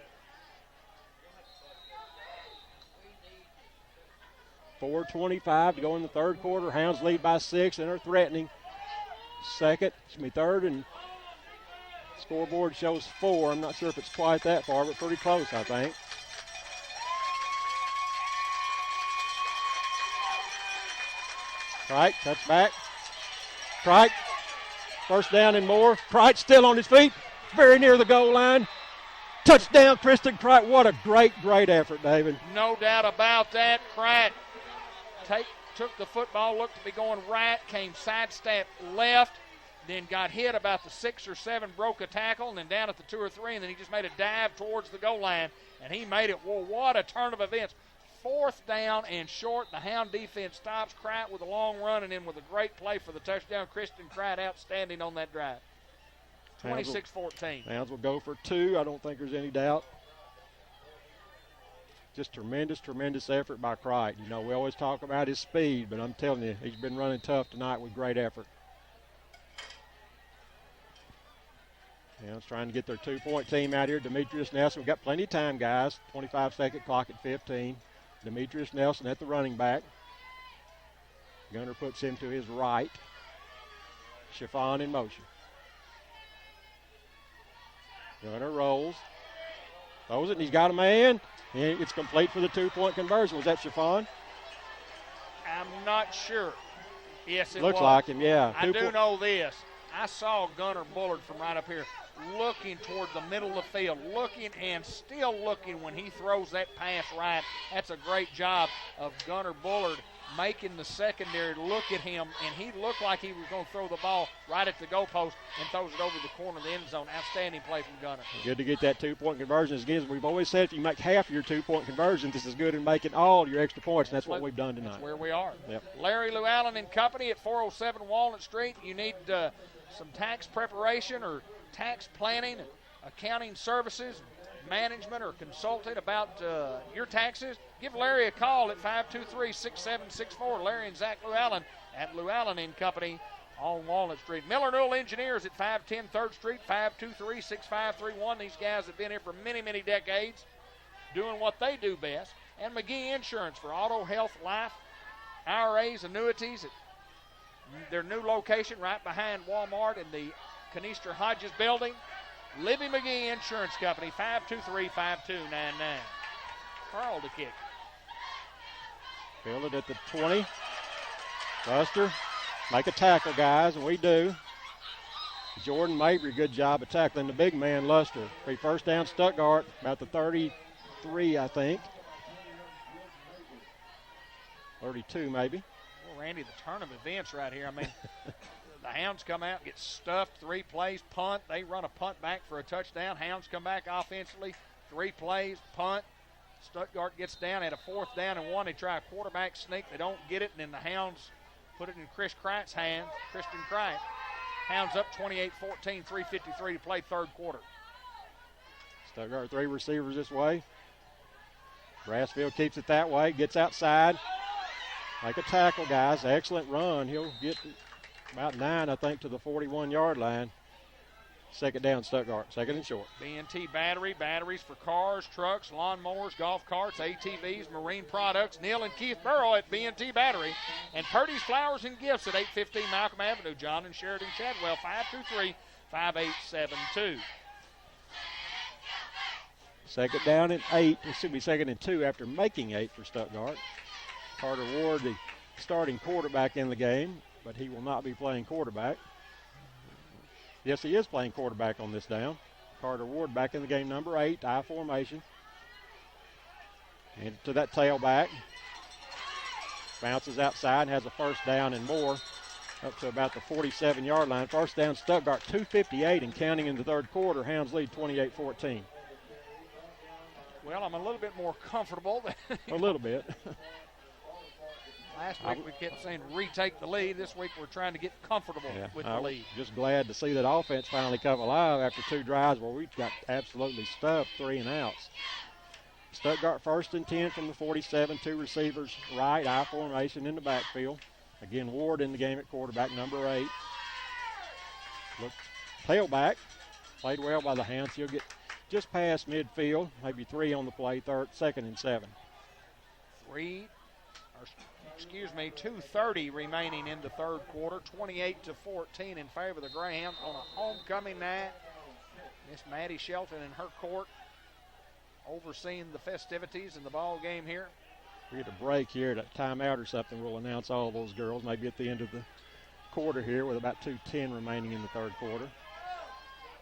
4:25 to go in the 3rd quarter. Hounds lead by 6 and are threatening. 3rd, and scoreboard shows 4. I'm not sure if it's quite that far, but pretty close, I think. Crite cuts back. Crite, first down and more. Crite still on his feet, very near the goal line. Touchdown, Kristen Crite. What a great, great effort, David. No doubt about that. Crite took the football, looked to be going right, came sidestep left, then got hit about the 6 or 7, broke a tackle, and then down at the 2 or 3, and then he just made a dive towards the goal line, and he made it. Well, what a turn of events. 4th down and short. The Hound defense stops Crite with a long run, and then with a great play for the touchdown. Kristen Crite outstanding on that drive. 26-14. Hounds will go for 2. I don't think there's any doubt. Just tremendous, tremendous effort by Crite. You know, we always talk about his speed, but I'm telling you, he's been running tough tonight with great effort. Hounds trying to get their 2-point team out here. Demetrius Nelson. We've got plenty of time, guys. 25-second clock at 15. Demetrius Nelson at the running back. Gunner puts him to his right. Chiffon in motion. Gunner rolls. Throws it, and he's got a man. And it's complete for the 2-point conversion. Was that Chiffon? I'm not sure. Yes, it Looks was. like him, yeah. I do know this. I saw Gunner Bullard from right up here looking toward the middle of the field, looking and still looking when he throws that pass right. That's a great job of Gunner Bullard making the secondary look at him, and he looked like he was going to throw the ball right at the goalpost and throws it over the corner of the end zone. Outstanding play from Gunner. Good to get that 2-point conversion. Again, we've always said if you make half your 2-point conversions, this is good in making all your extra points, and that's what we've done tonight. That's where we are. Yep. Larry Llewellyn and Company at 407 Walnut Street. You need some tax preparation or tax planning, accounting services, management, or consulting about your taxes, give Larry a call at 523-6764. Larry and Zach Llewellyn at Llewellyn and Company on Walnut Street. Miller Newell Engineers at 510 3rd Street, 523-6531. These guys have been here for many, many decades doing what they do best. And McGee Insurance for auto, health, life, IRAs, annuities at their new location right behind Walmart in the Kanister Hodges building. Libby McGee Insurance Company, 523-5299. Carl to kick. Field it at the 20. Buster, make a tackle, guys, and we do. Jordan Mabry, good job of tackling the big man, Luster. First down, Stuttgart, about the 33, I think. 32, maybe. Well, Randy, the turn of events right here. I mean, the Hounds come out, get stuffed, 3 plays, punt. They run a punt back for a touchdown. Hounds come back offensively, 3 plays, punt. Stuttgart gets down at a 4th down and 1. They try a quarterback sneak. They don't get it, and then the Hounds put it in Chris Kreit's hands, Christian Kreit. Hounds up 28-14, 3:53 to play, 3rd quarter. Stuttgart 3 receivers this way. Brassfield keeps it that way, gets outside. Make a tackle, guys. Excellent run. He'll get about 9, I think, to the 41-yard line. 2nd down, Stuttgart. 2nd and short. B&T Battery, batteries for cars, trucks, lawnmowers, golf carts, ATVs, marine products. Neil and Keith Burrow at B&T Battery. And Purdy's Flowers and Gifts at 815 Malcolm Avenue. John and Sheridan Chadwell, 523-5872. 2nd down and 8. It should be 2nd and 2 after making 8 for Stuttgart. Carter Ward, the starting quarterback in the game, but he will not be playing quarterback. Yes, he is playing quarterback on this down. Carter Ward back in the game, number 8, I formation. And to that tailback. Bounces outside and has a 1st down and more up to about the 47-yard line. 1st down, Stuttgart, 2:58 and counting in the 3rd quarter. Hounds lead 28-14. Well, I'm a little bit more comfortable. A little bit. Last week we kept saying retake the lead. This week we're trying to get comfortable with the lead. Just glad to see that offense finally come alive after 2 drives where we got absolutely stuffed, 3 and outs. Stuttgart 1st and 10 from the 47, 2 receivers right, I formation in the backfield. Again, Ward in the game at quarterback, number 8. Look, tailback, played well by the Hounds. He'll get just past midfield, maybe 3 on the play, 2nd and 7. 2:30 remaining in the 3rd quarter, 28-14 in favor of the Greyhounds on a homecoming night. Miss Maddie Shelton in her court overseeing the festivities in the ball game here. We get a break here, a timeout or something. We'll announce all of those girls maybe at the end of the quarter here with about 2:10 remaining in the 3rd quarter.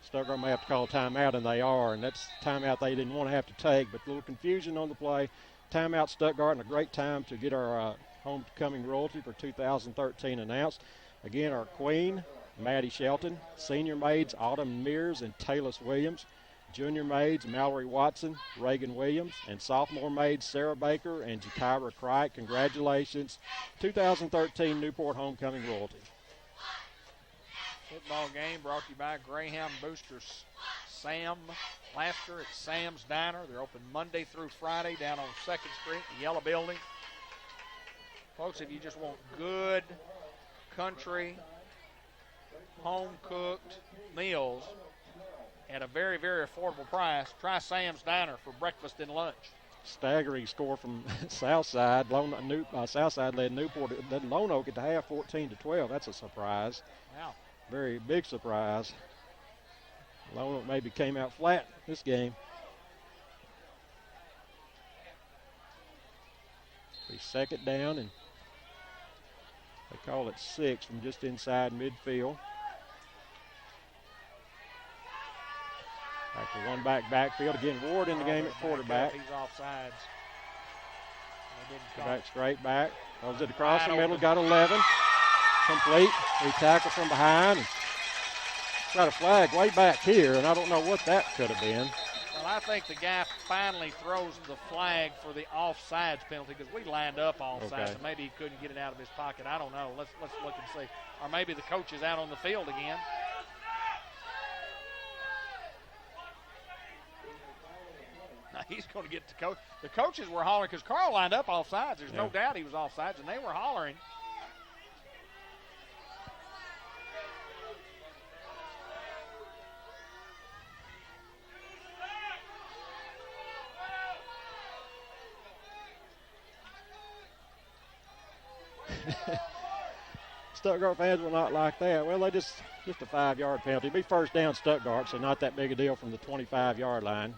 Stuttgart may have to call a timeout, and they are, and that's a timeout they didn't want to have to take, but a little confusion on the play. Timeout Stuttgart, and a great time to get our homecoming royalty for 2013 announced. Again, our queen, Maddie Shelton. Senior maids, Autumn Mears and Taylor Williams. Junior maids, Mallory Watson, Reagan Williams. And sophomore maids, Sarah Baker and Jakira Cricht. Congratulations. 2013 Newport homecoming royalty. Football game brought to you by Greyhound Boosters. Sam Laughter at Sam's Diner. They're open Monday through Friday down on 2nd Street, the Yellow Building. Folks, if you just want good, country, home-cooked meals at a very, very affordable price, try Sam's Diner for breakfast and lunch. Staggering score from Southside. Southside led Newport. Then Lone Oak at the half, 14-12. That's a surprise. Wow. Very big surprise. Lone Oak maybe came out flat this game. Be second down, and they call it 6 from just inside midfield. Back to one backfield. Again, Ward in the game at quarterback. He's offsides. Back straight back. Throws it across the middle. Got 11. Complete. We tackle from behind. Got a flag way back here, and I don't know what that could have been. Well, I think the guy finally throws the flag for the offsides penalty because we lined up offsides, and maybe he couldn't get it out of his pocket. I don't know. Let's look and see. Or maybe the coach is out on the field again. Now he's going to get the coach. The coaches were hollering because Carl lined up offsides. There's no doubt he was offsides, and they were hollering. Stuttgart fans will not like that. Well, they just a 5-yard penalty. It'd be first down Stuttgart, so not that big a deal from the 25-yard line.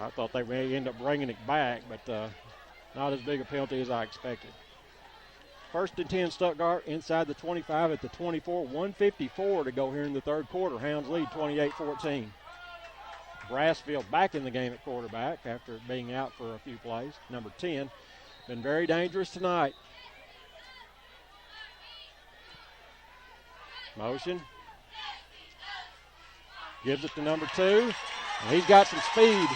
I thought they may end up bringing it back, but not as big a penalty as I expected. First and 10 Stuttgart inside the 25 at the 24. 1:54 to go here in the third quarter. Hounds lead 28-14. Brassfield back in the game at quarterback after being out for a few plays. Number 10. Been very dangerous tonight. Motion. Gives it to number 2. And he's got some speed.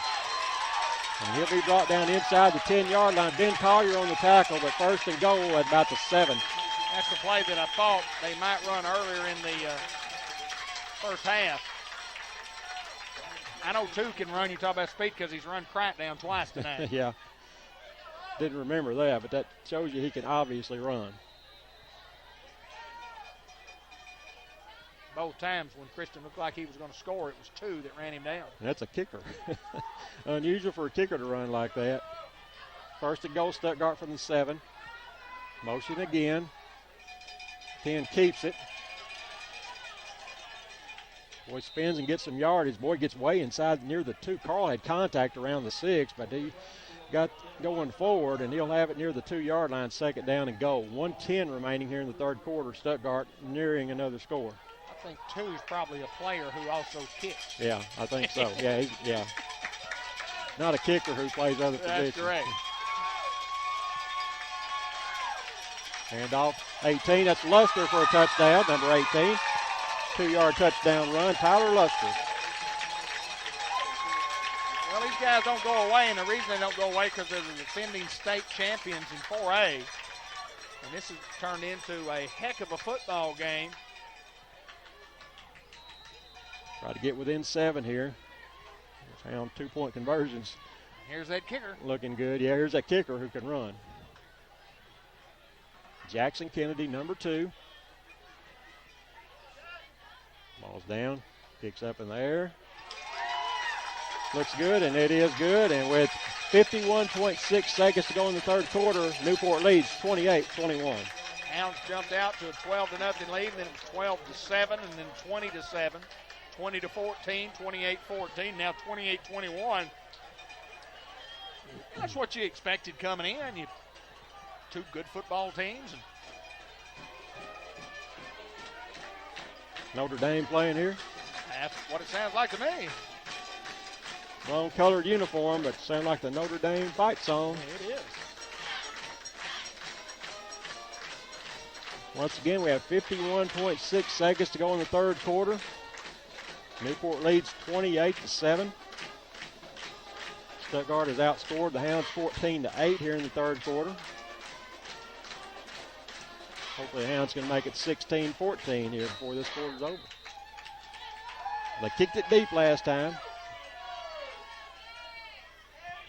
And he'll be brought down inside the 10-yard line. Ben Collier on the tackle, but first and goal at about the 7. That's the play that I thought they might run earlier in the first half. I know 2 can run. You talk about speed because he's run crackdown twice tonight. Yeah. Didn't remember that, but that shows you he can obviously run. Both times when Christian looked like he was going to score, it was 2 that ran him down. And that's a kicker. Unusual for a kicker to run like that. First and goal, Stuttgart from the 7. Motion again. 10 keeps it. Boy spins and gets some yardage. Boy gets way inside near the 2. Carl had contact around the 6, but he got going forward, and he'll have it near the 2-yard line, second down and goal. 1:10 remaining here in the third quarter. Stuttgart nearing another score. I think 2 is probably a player who also kicks. Yeah, I think so. Yeah. Not a kicker who plays other positions. That's correct. Handoff 18. That's Luster for a touchdown, number 18. 2-yard touchdown run. Tyler Luster. Well, these guys don't go away, and the reason they don't go away because they're the defending state champions in 4A. And this has turned into a heck of a football game. Try to get within 7 here. Found 2-point conversions. Here's that kicker. Looking good. Yeah, here's that kicker who can run. Jackson Kennedy, number 2. Ball's down. Kicks up in the air. Looks good, and it is good. And with 51.6 seconds to go in the third quarter, Newport leads 28-21. Hounds jumped out to a 12-0 lead, and then it was 12-7, and then 20-7. 20-14, 28-14, now 28-21. That's what you expected coming in. You 2 good football teams. And Notre Dame playing here. that's what it sounds like to me. Wrong colored uniform, but sound like the Notre Dame fight song. It is. Once again, we have 51.6 seconds to go in the third quarter. Newport leads 28-7. Stuttgart has outscored the Hounds 14-8 here in the third quarter. Hopefully the Hounds can make it 16-14 here before this quarter's over. They kicked it deep last time.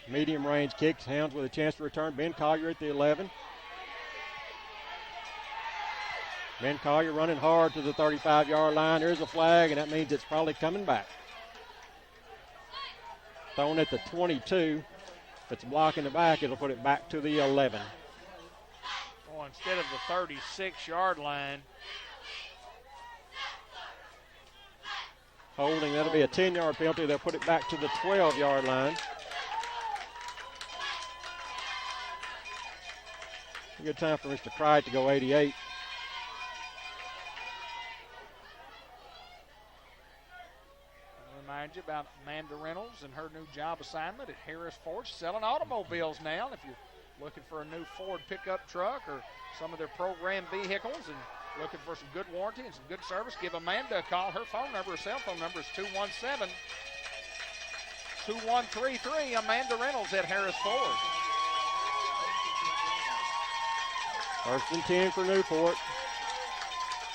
Medium range kicks. Hounds with a chance to return. Ben Collier at the 11. Ben Collier running hard to the 35-yard line. There's a flag, and that means it's probably coming back. Thrown at the 22. If it's blocking the back, it'll put it back to the 11. Well, instead of the 36-yard line, Holding, that'll be a 10-yard penalty. They'll put it back to the 12-yard line. A good time for Mr. Crichton to go 88. Remind you about Amanda Reynolds and her new job assignment at Harris Ford. She's selling automobiles now. If you're looking for a new Ford pickup truck or some of their program vehicles and looking for some good warranty and some good service, give Amanda a call. Her phone number, her cell phone number is 217-2133. Amanda Reynolds at Harris Ford. First and 10 for Newport.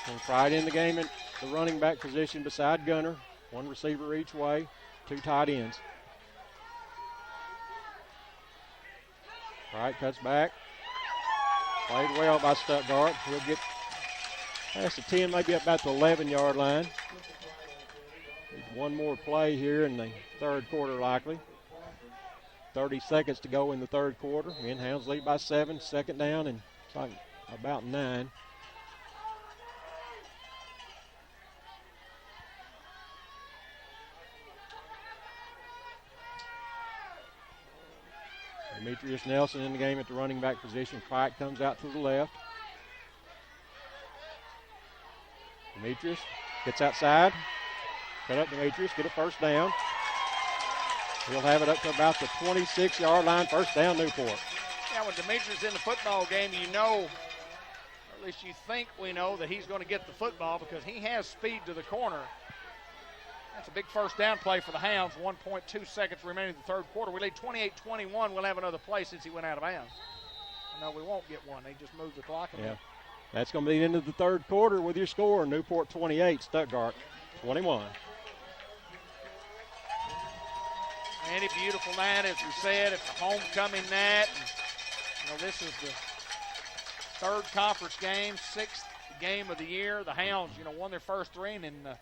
And right in the game at the running back position beside Gunner. One receiver each way, two tight ends. Right, cuts back. Played well by Stuttgart. He'll get past the 10, maybe up about the 11-yard line. Need one more play here in the third quarter likely. 30 seconds to go in the third quarter. Hounds lead by 7, second down, and it's like about 9. Demetrius Nelson in the game at the running back position. Pike comes out to the left. Demetrius gets outside. Cut up Demetrius, get a first down. He'll have it up to about the 26-yard line. First down, Newport. Yeah, when Demetrius in the football game, you know, or at least you think we know, that he's going to get the football because he has speed to the corner. That's a big first down play for the Hounds. 1.2 seconds remaining in the third quarter. We lead 28-21. We'll have another play since he went out of bounds. No, we won't get one. They just moved the clock. Yeah. That's going to be the end of the third quarter with your score. Newport 28, Stuttgart 21. Any beautiful night, as we said. It's a homecoming night. And, this is the third conference game, 6th game of the year. The Hounds, won their first 3, and then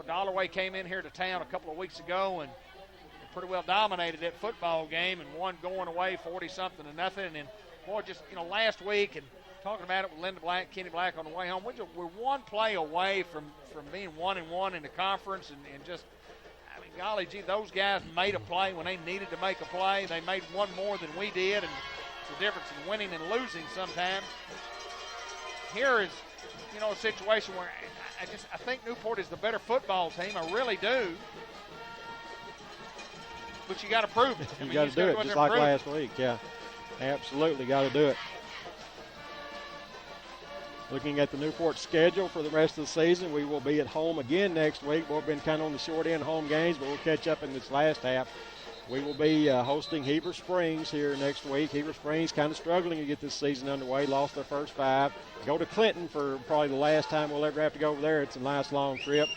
Dollarway came in here to town a couple of weeks ago and pretty well dominated that football game and won going away 40-something to nothing. And, last week, and talking about it with Linda Black, Kenny Black on the way home, we're one play away from being 1-1 in the conference and just, golly gee, those guys made a play when they needed to make a play. They made one more than we did, and it's the difference in winning and losing sometimes. Here is, a situation where I think Newport is the better football team. I really do. But you got to prove it. You got to do it just like last week. Yeah, absolutely got to do it. Looking at the Newport schedule for the rest of the season, we will be at home again next week. We've been kind of on the short end of home games, but we'll catch up in this last half. We will be hosting Heber Springs here next week. Heber Springs kind of struggling to get this season underway, lost their first 5. Go to Clinton for probably the last time we'll ever have to go over there. It's a nice long trip.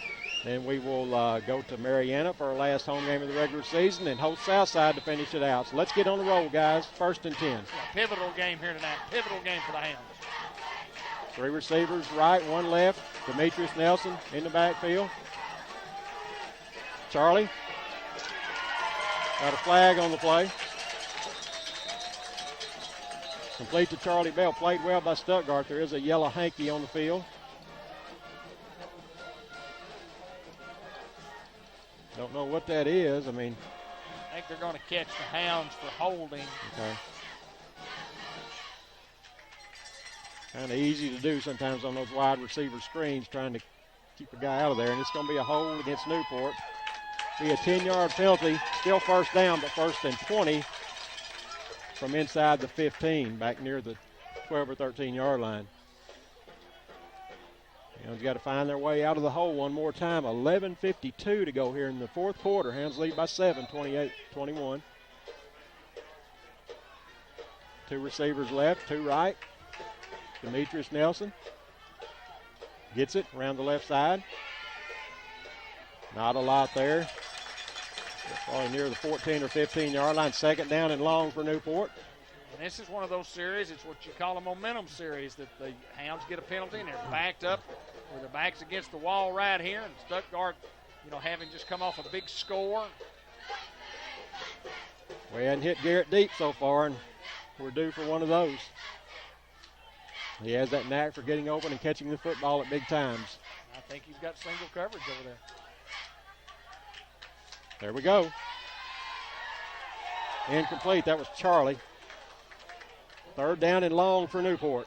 Then we will go to Mariana for our last home game of the regular season and host Southside to finish it out. So let's get on the roll, guys. First and 10. Pivotal game here tonight. Pivotal game for the Hounds. 3 receivers right, 1 left. Demetrius Nelson in the backfield. Charlie. Got a flag on the play. Complete to Charlie Bell. Played well by Stuttgart. There is a yellow hanky on the field. Don't know what that is. I think they're going to catch the Hounds for holding. Okay. Kind of easy to do sometimes on those wide receiver screens, trying to keep a guy out of there. And it's going to be a hold against Newport. Be a 10-yard penalty. Still first down, but first and 20 from inside the 15, back near the 12 or 13-yard line. Hounds got to find their way out of the hole one more time. 11:52 to go here in the fourth quarter. Hounds lead by 7, 28-21. 2 receivers left, 2 right. Demetrius Nelson gets it around the left side. Not a lot there. Probably near the 14 or 15-yard line. Second down and long for Newport. And this is one of those series, it's what you call a momentum series, that the Hounds get a penalty and they're backed up with their backs against the wall right here. And Stuttgart, having just come off a big score. We hadn't hit Garrett deep so far, and we're due for one of those. He has that knack for getting open and catching the football at big times. I think he's got single coverage over there. There we go. Incomplete. That was Charlie. Third down and long for Newport.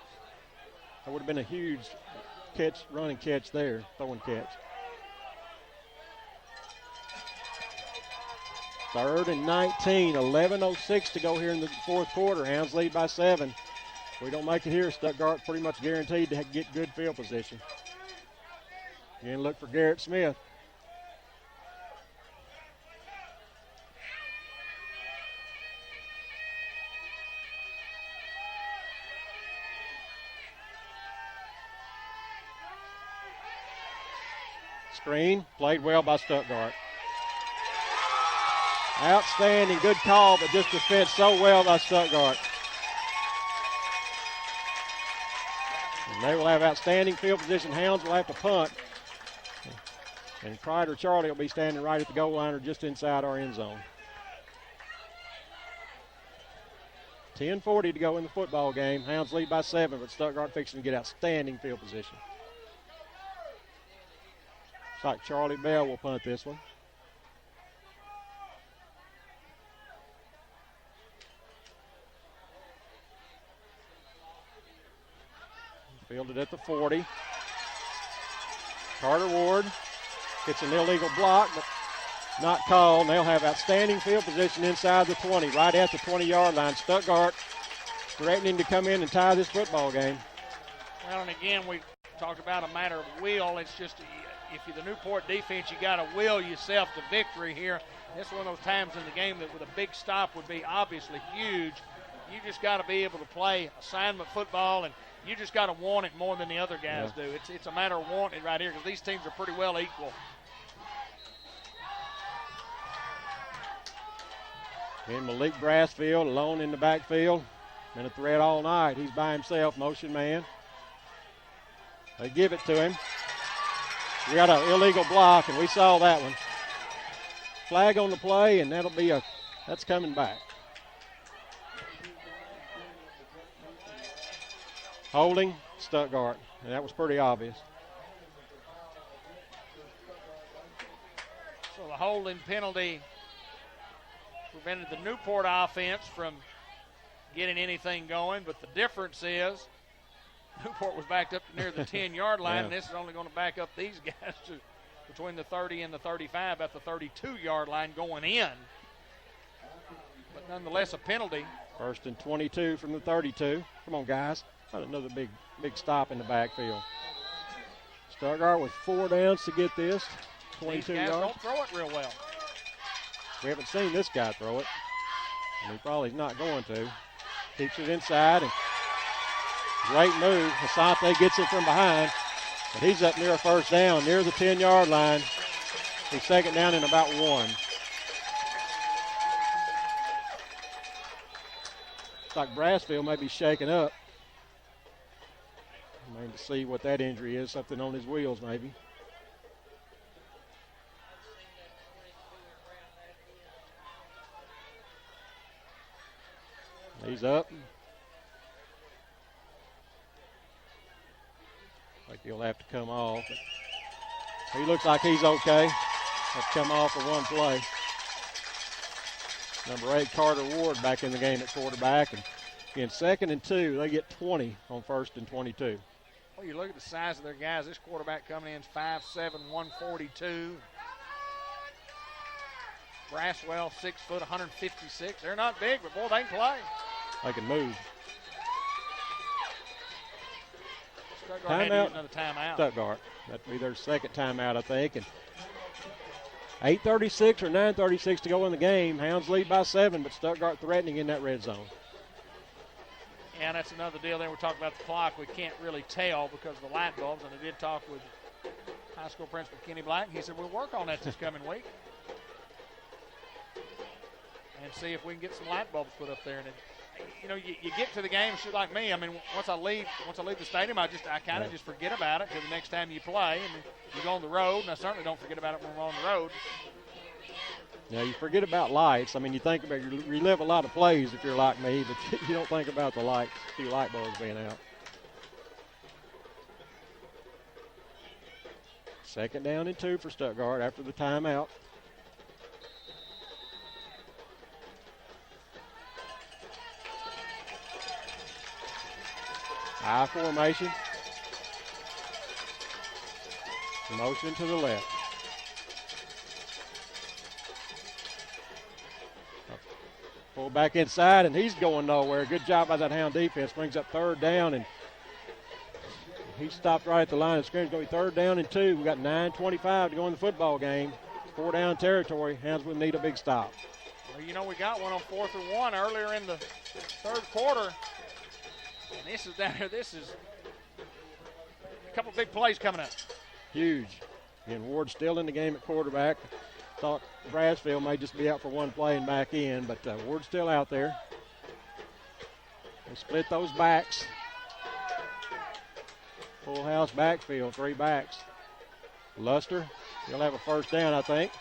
That would have been a huge catch, running catch there, throwing catch. Third and 19, 11:06 to go here in the fourth quarter. Hounds lead by 7. If we don't make it here, Stuttgart pretty much guaranteed to get good field position. Again, look for Garrett Smith. Screen, played well by Stuttgart. Outstanding, good call, but just defensed so well by Stuttgart. And they will have outstanding field position. Hounds will have to punt. And Pride or Charlie will be standing right at the goal line or just inside our end zone. 10:40 to go in the football game. Hounds lead by 7, but Stuttgart fixing to get outstanding field position. Looks like Charlie Bell will punt this one. Fielded at the 40. Carter Ward gets an illegal block, but not called. And they'll have outstanding field position inside the 20, right at the 20-yard line. Stuttgart threatening to come in and tie this football game. Well, and again, we talked about a matter of will. It's just if you're the Newport defense, you got to will yourself to victory here. This is one of those times in the game that with a big stop would be obviously huge. You just got to be able to play assignment football, and you just got to want it more than the other guys do. It's a matter of wanting it right here because these teams are pretty well equal. And Malik Brassfield alone in the backfield. Been a threat all night. He's by himself, motion man. They give it to him. We got an illegal block, and we saw that one. Flag on the play, and that's coming back. Holding Stuttgart, and that was pretty obvious. So the holding penalty prevented the Newport offense from getting anything going, but the difference is Newport was backed up to near the 10-yard line, and this is only going to back up these guys to between the 30 and the 35 at the 32-yard line going in. But nonetheless, a penalty. First and 22 from the 32. Come on, guys. Another big stop in the backfield. Stuttgart with 4 downs to get this. 22 These guys yards. don't throw it real well. We haven't seen this guy throw it. And he probably is not going to. Keeps it inside. And great move. Asante gets it from behind. But he's up near a first down, near the 10-yard line. He's second down in about 1. Looks like Brassfield may be shaken up. Maybe to see what that injury is, something on his wheels maybe. He's up. Like he'll have to come off. He looks like he's okay. Have to come off for one play. Number 8, Carter Ward, back in the game at quarterback. And in 2nd and 2, they get 20 on 1st and 22. Well, you look at the size of their guys. This quarterback coming in is 5'7", 142. Braswell, 6 foot, 156. They're not big, but boy, they can play. They can move. Stuttgart had to use another timeout. Stuttgart. That'd be their second timeout, I think. And 8:36 or 9:36 to go in the game. Hounds lead by 7, but Stuttgart threatening in that red zone. And that's another deal there. We're talking about the clock. We can't really tell because of the light bulbs. And I did talk with high school principal Kenny Black. He said, we'll work on that this coming week. And see if we can get some light bulbs put up there. And you get to the game, shit like me. I mean, once I leave the stadium, I kind of just forget about it until the next time you play. I mean, you go on the road, and I certainly don't forget about it when we're on the road. Yeah, you forget about lights. I mean, you think about you relive a lot of plays if you're like me, but you don't think about the lights, the light bulbs being out. 2nd down and 2 for Stuttgart after the timeout. High formation. Motion to the left. Pull back inside, and he's going nowhere. Good job by that Hound defense. Brings up third down, and he stopped right at the line of scrimmage. Going to be third down and 2. We got 9:25 to go in the football game. 4 down territory. Hounds will need a big stop. Well, you know, we got one on 4th and 1 earlier in the third quarter. And this is down here. This is a couple big plays coming up. Huge. And Ward still in the game at quarterback. Thought Brassfield may just be out for one play and back in, but Ward's still out there. They split those backs. Full house backfield, 3 backs. Luster, he'll have a first down, I think.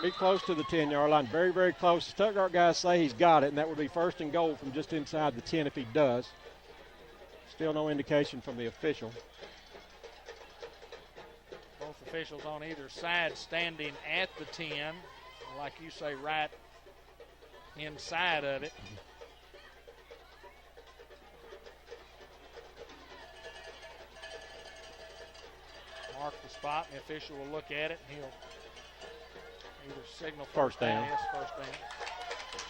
Be close to the 10-yard line, very, very close. The Stuttgart guys say he's got it, and that would be first and goal from just inside the 10 if he does. Still no indication from the official. Both officials on either side standing at the 10, like you say, right inside of it. Mark the spot, and the official will look at it, and he'll either signal first down. Yes, first down.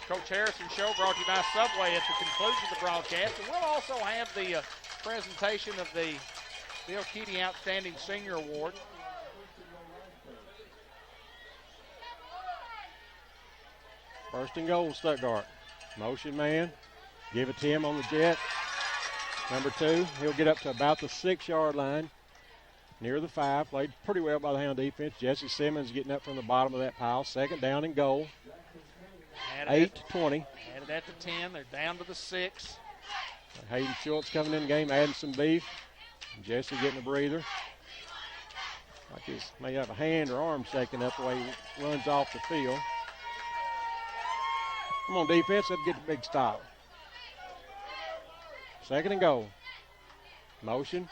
Coach Harrison Show brought to you by Subway at the conclusion of the broadcast. And we'll also have the presentation of the Bill Keating Outstanding Senior Award. First and goal, Stuttgart. Motion man. Give it to him on the jet. Number 2, he'll get up to about the 6-yard line. Near the 5, played pretty well by the Hound defense. Jesse Simmons getting up from the bottom of that pile. Second down and goal. 8-20. Added at the 10. They're down to the 6. Hayden Schultz coming in the game, adding some beef. Jesse getting a breather. Like he may have a hand or arm shaking up the way he runs off the field. Come on, defense. Let's get the big stop. Second and goal. Motion.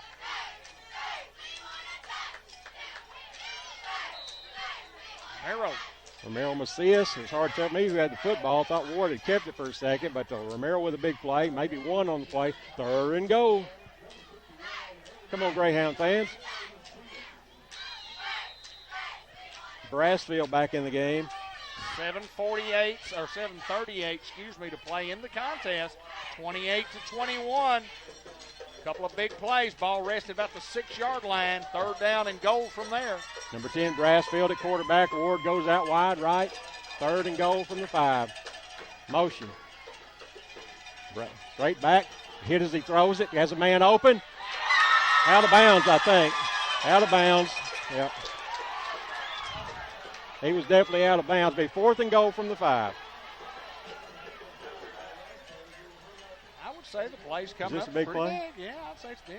Romero Macias. It's hard to tell me who had the football. Thought Ward had kept it for a second, but Romero with a big play. Maybe one on the play. Third and goal. Come on, Greyhound fans. Brassfield back in the game. 7:38 or 7:38, to play in the contest. 28-21. Couple of big plays. Ball rested about the 6-yard line. Third down and goal from there. Number 10, Brassfield at quarterback. Ward goes out wide right. Third and goal from the 5. Motion. Straight back. Hit as he throws it. He has a man open. Out of bounds, I think. Out of bounds. Yep. He was definitely out of bounds. Be 4th and goal from the 5. I would say the play's coming up a big pretty play? big. Yeah, I'd say it's big.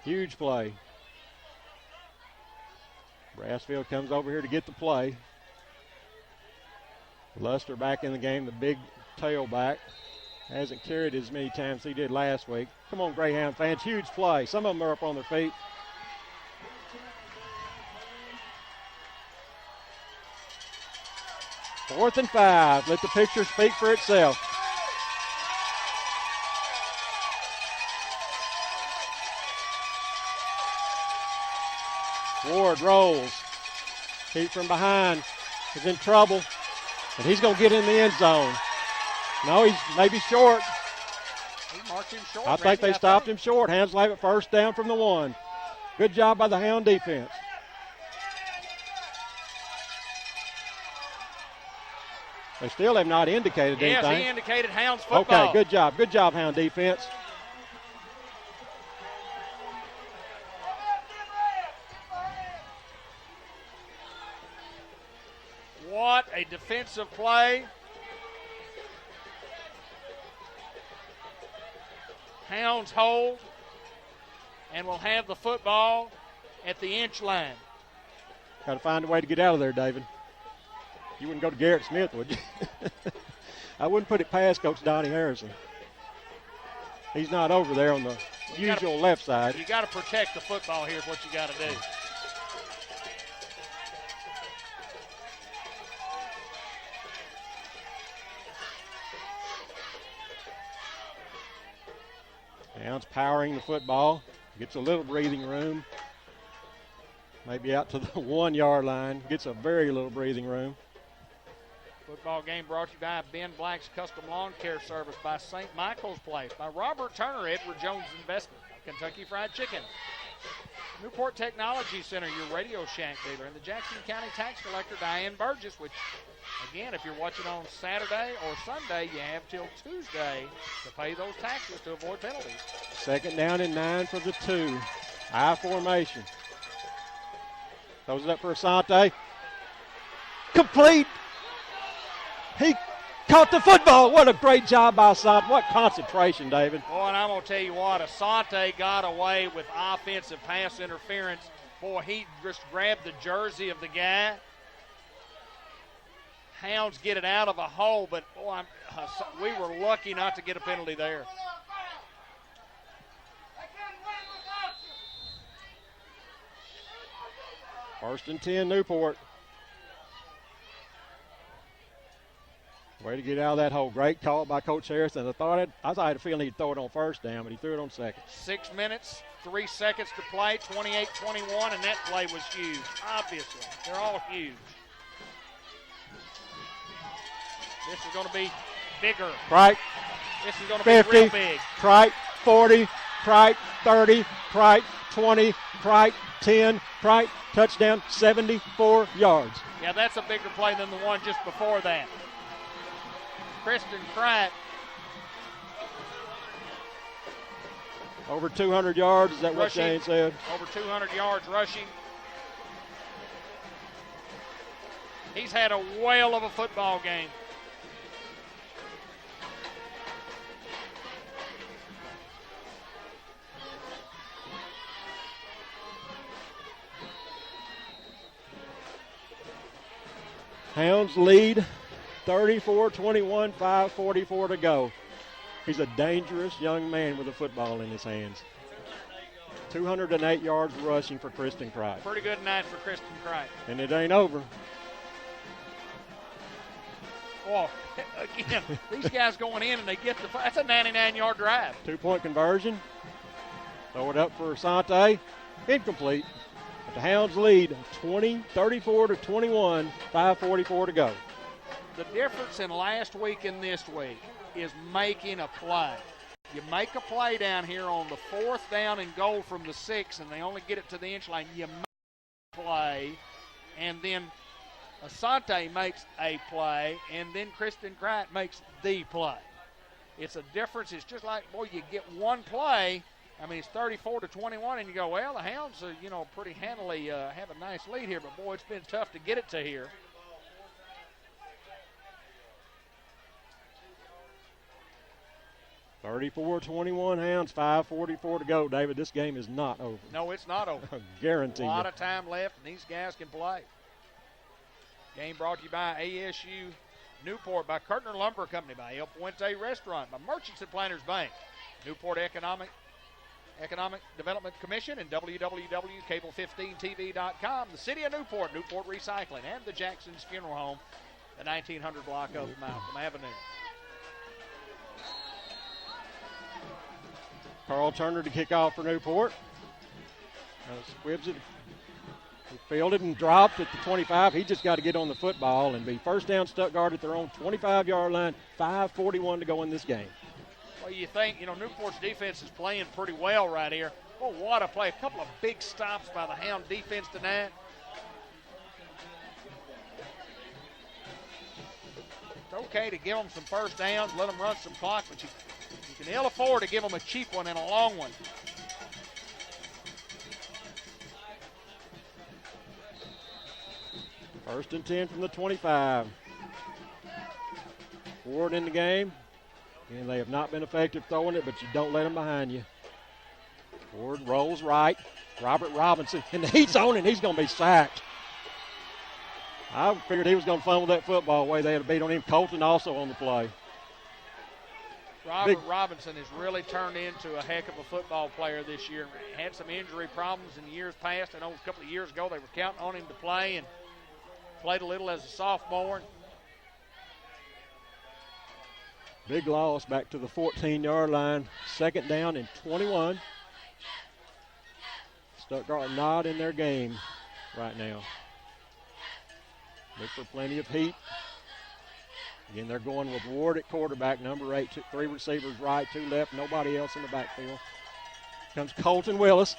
Huge play. Brassfield comes over here to get the play. Luster back in the game, the big tailback. Hasn't carried as many times as he did last week. Come on, Greyhound fans. Huge play. Some of them are up on their feet. Fourth and 5. Let the picture speak for itself. Ward rolls. Heat from behind is in trouble, and he's going to get in the end zone. No, he's maybe short. He marked him short. I think they stopped him short. Hands have it first down from the 1. Good job by the Hound defense. They still have not indicated anything. Yes, he indicated Hounds football. Okay, good job. Good job, Hound defense. What a defensive play. Hounds hold and will have the football at the inch line. Got to find a way to get out of there, David. You wouldn't go to Garrett Smith, would you? I wouldn't put it past Coach Donnie Harrison. He's not over there on the usual left side. You got to protect the football here is what you got to do. Hounds powering the football. Gets a little breathing room. Maybe out to the 1 yard line. Gets a very little breathing room. Football game brought to you by Ben Black's Custom Lawn Care Service, by St. Michael's Place, by Robert Turner, Edward Jones Investment, Kentucky Fried Chicken, Newport Technology Center, your Radio Shack dealer, and the Jackson County Tax Collector, Diane Burgess, which, again, if you're watching on Saturday or Sunday, you have till Tuesday to pay those taxes to avoid penalties. 2nd down and 9 for the 2. I formation. Throws it up for Asante. Complete. He caught the football. What a great job by Asante. What concentration, David. Boy, and I'm going to tell you what, Asante got away with offensive pass interference. Boy, he just grabbed the jersey of the guy. Hounds get it out of a hole, but boy, we were lucky not to get a penalty there. First and 10, Newport. Way to get out of that hole. Great call by Coach Harrison. I had a feeling he'd throw it on 1st down, but he threw it on 2nd. 6 minutes, 3 seconds to play, 28-21, and that play was huge. Obviously, they're all huge. This is going to be bigger. Right. This is going to 50, be real big. Prite, 40, Prite, 30, Prite, 20, Prite, 10, Prite, touchdown, 74 yards. Yeah, that's a bigger play than the one just before that. Kristen Pratt. Over 200 yards, is that what Shane said? Over 200 yards rushing. He's had a whale of a football game. Hounds lead 34-21, 5:44 to go. He's a dangerous young man with a football in his hands. 208 yards rushing for Kristen Cripe. Pretty good night for Kristen Cripe. And it ain't over. Oh, again, these guys going in and they get that's a 99-yard drive. 2-point conversion. Throw it up for Asante. Incomplete. But the Hounds lead 34-21, 5:44 to go. The difference in last week and this week is making a play. You make a play down here on the 4th down and goal from the 6, and they only get it to the inch line. You make a play, and then Asante makes a play, and then Kristen Cripe makes the play. It's a difference. It's just like, boy, you get one play. I mean, it's 34-21, and you go, well, the Hounds, pretty handily have a nice lead here, but, boy, it's been tough to get it to here. (34-21) Hounds, 5:44 to go. David, this game is not over. No, it's not over. Guarantee. A lot of time left, and these guys can play. Game brought to you by ASU Newport, by Kirtner Lumber Company, by El Puente Restaurant, by Merchants and Planters Bank, Newport Economic Development Commission, and www.cable15tv.com, the City of Newport, Newport Recycling, and the Jackson's Funeral Home, the 1900 block of Malcolm Avenue. Carl Turner to kick off for Newport. Squibs it. He fielded and dropped at the 25. He just got to get on the football and be first down Stuttgart at their own 25-yard line. 5:41 to go in this game. Well, you think, Newport's defense is playing pretty well right here. Well, what a play. A couple of big stops by the Hound defense tonight. It's okay to give them some first downs, let them run some clock, but you can ill afford to give them a cheap one and a long one. First and 10 from the 25. Ward in the game. And they have not been effective throwing it, but you don't let them behind you. Ward rolls right. Robert Robinson, and the heat's on, and he's going to be sacked. I figured he was going to fumble that football the way they had a beat on him. Colton also on the play. Robert Robinson has really turned into a heck of a football player this year. Had some injury problems in years past. I know a couple of years ago they were counting on him to play, and played a little as a sophomore. Big loss back to the 14-yard line. Second down and 21. Stuttgart not in their game right now. Look for plenty of heat. Again, they're going with Ward at quarterback, number 8, 3 receivers right, 2 left, nobody else in the backfield. Comes Colton Willis,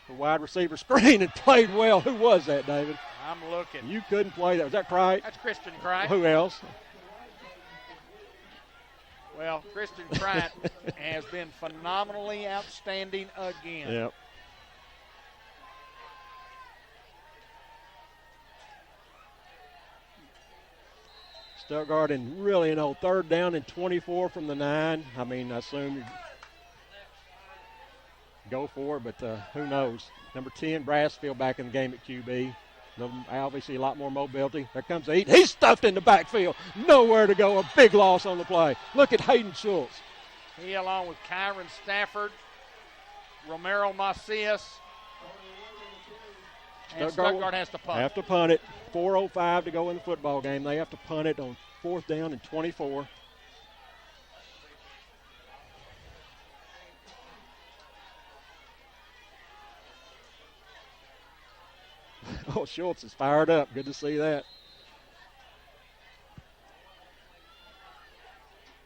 the wide receiver screen, and played well. Who was that, David? I'm looking. You couldn't play that. Was that Cricht? That's Kristen Cricht. Who else? Well, Kristen Cricht has been phenomenally outstanding again. Yep. Stuttgart in really an old third down and 24 from the 9. I mean, I assume you go for it, but who knows. Number 10, Brassfield back in the game at QB. Obviously a lot more mobility. There comes Eaton. He's stuffed in the backfield. Nowhere to go. A big loss on the play. Look at Hayden Schultz. He, along with Kyron Stafford, Romero Macias, and Stuttgart has to punt. Have to punt it. 4:05 to go in the football game. They have to punt it on 4th down and 24. Oh, Schultz is fired up. Good to see that.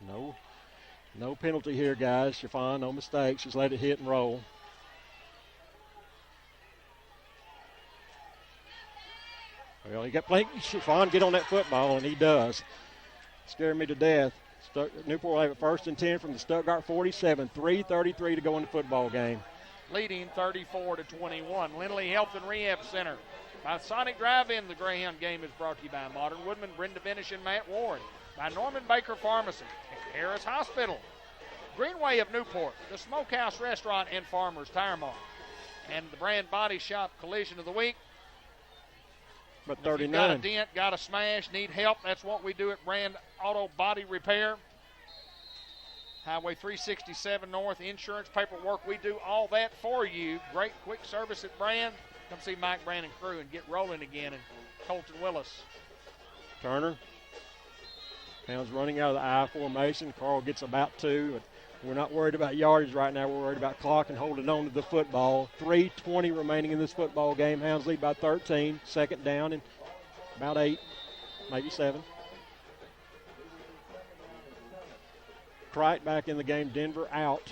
No penalty here, guys. Chiffon, no mistakes. Just let it hit and roll. Well, he got plenty. Chiffon get on that football, and he does. Scared me to death. Newport will have it 1st and 10 from the Stuttgart 47. 3:33 to go in the football game. Leading 34-21. Lindley Health and Rehab Center. By Sonic Drive-In, the Greyhound game is brought to you by Modern Woodman, Brenda Benish, and Matt Ward. By Norman Baker Pharmacy, Harris Hospital. Greenway of Newport, the Smokehouse Restaurant and Farmers Tire Mart. And the Brand Body Shop Collision of the Week. But if 39. you've got a dent, got a smash, need help, that's what we do at Brand Auto Body Repair. Highway 367 North, insurance, paperwork, we do all that for you. Great quick service at Brand. Come see Mike Brand and crew and get rolling again. And Colton Willis. Turner. Hounds running out of the I formation. Carl gets about 2. We're not worried about yardage right now. We're worried about clock and holding on to the football. 3:20 remaining in this football game. Hounds lead by 13. Second down and about 8, maybe 7. Cricht back in the game. Denver out.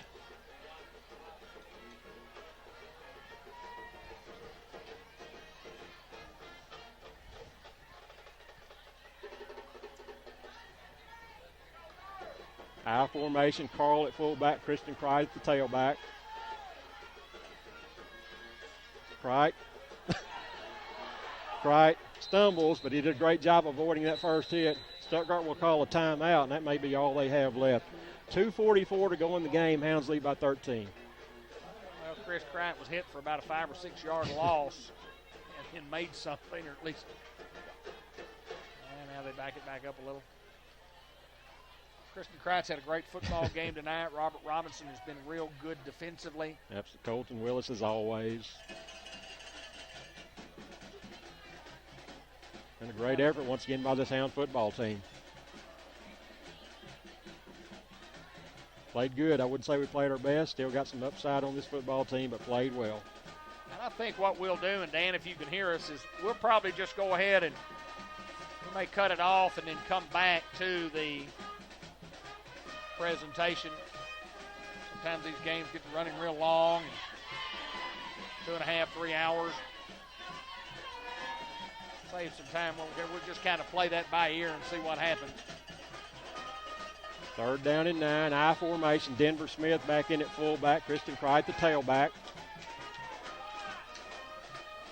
I formation, Carl at fullback, Christian Cricht at the tailback. Cricht stumbles, but he did a great job avoiding that first hit. Stuttgart will call a timeout, and that may be all they have left. 2:44 to go in the game. Hounds lead by 13. Well, Chris Cricht was hit for about a 5 or 6 yard loss and then made something, or at least. And now they back it back up a little. Kristen Cricht's had a great football game tonight. Robert Robinson has been real good defensively. Absolutely. Colton Willis as always. And a great effort once again by this Hound football team. Played good. I wouldn't say we played our best. Still got some upside on this football team, but played well. And I think what we'll do, and Dan, if you can hear us, is we'll probably just go ahead and we may cut it off and then come back to the presentation. Sometimes these games get to running real long, 2.5, 3 hours. Save some time. We'll just kind of play that by ear and see what happens. 3rd down and 9. I formation. Denver Smith back in at fullback. Kristen Cricht the tailback.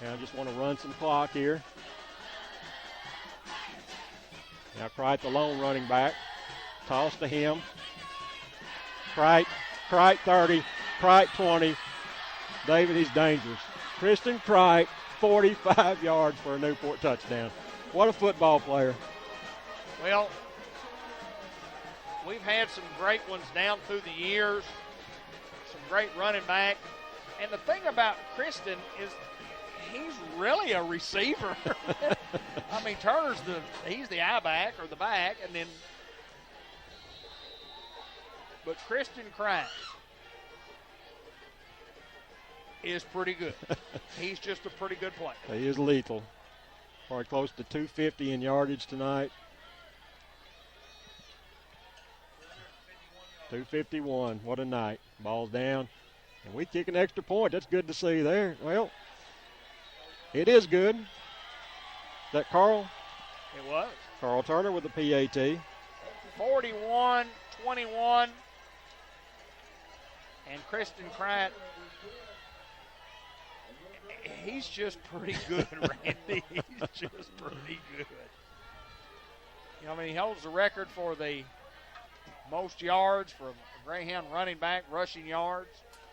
And I just want to run some clock here. Now Cricht the lone running back. Toss to him. Cricht 30, Cricht 20. David, he's dangerous. Kristen Cricht, 45 yards for a Newport touchdown. What a football player. Well, we've had some great ones down through the years, some great running back. And the thing about Kristen is he's really a receiver. I mean, he's the I back or the back, and then but Kristen Kraft is pretty good. He's just a pretty good player. He is lethal. Probably close to 250 in yardage tonight. 251. What a night. Ball's down. And we kick an extra point. That's good to see there. Well, it is good. Is that Carl? It was. Carl Turner with the PAT. 41-21. And Kristen Pratt, he's just pretty good, Randy. He's just pretty good. You know, I mean, he holds the record for the most yards for a Greyhound running back, rushing yards.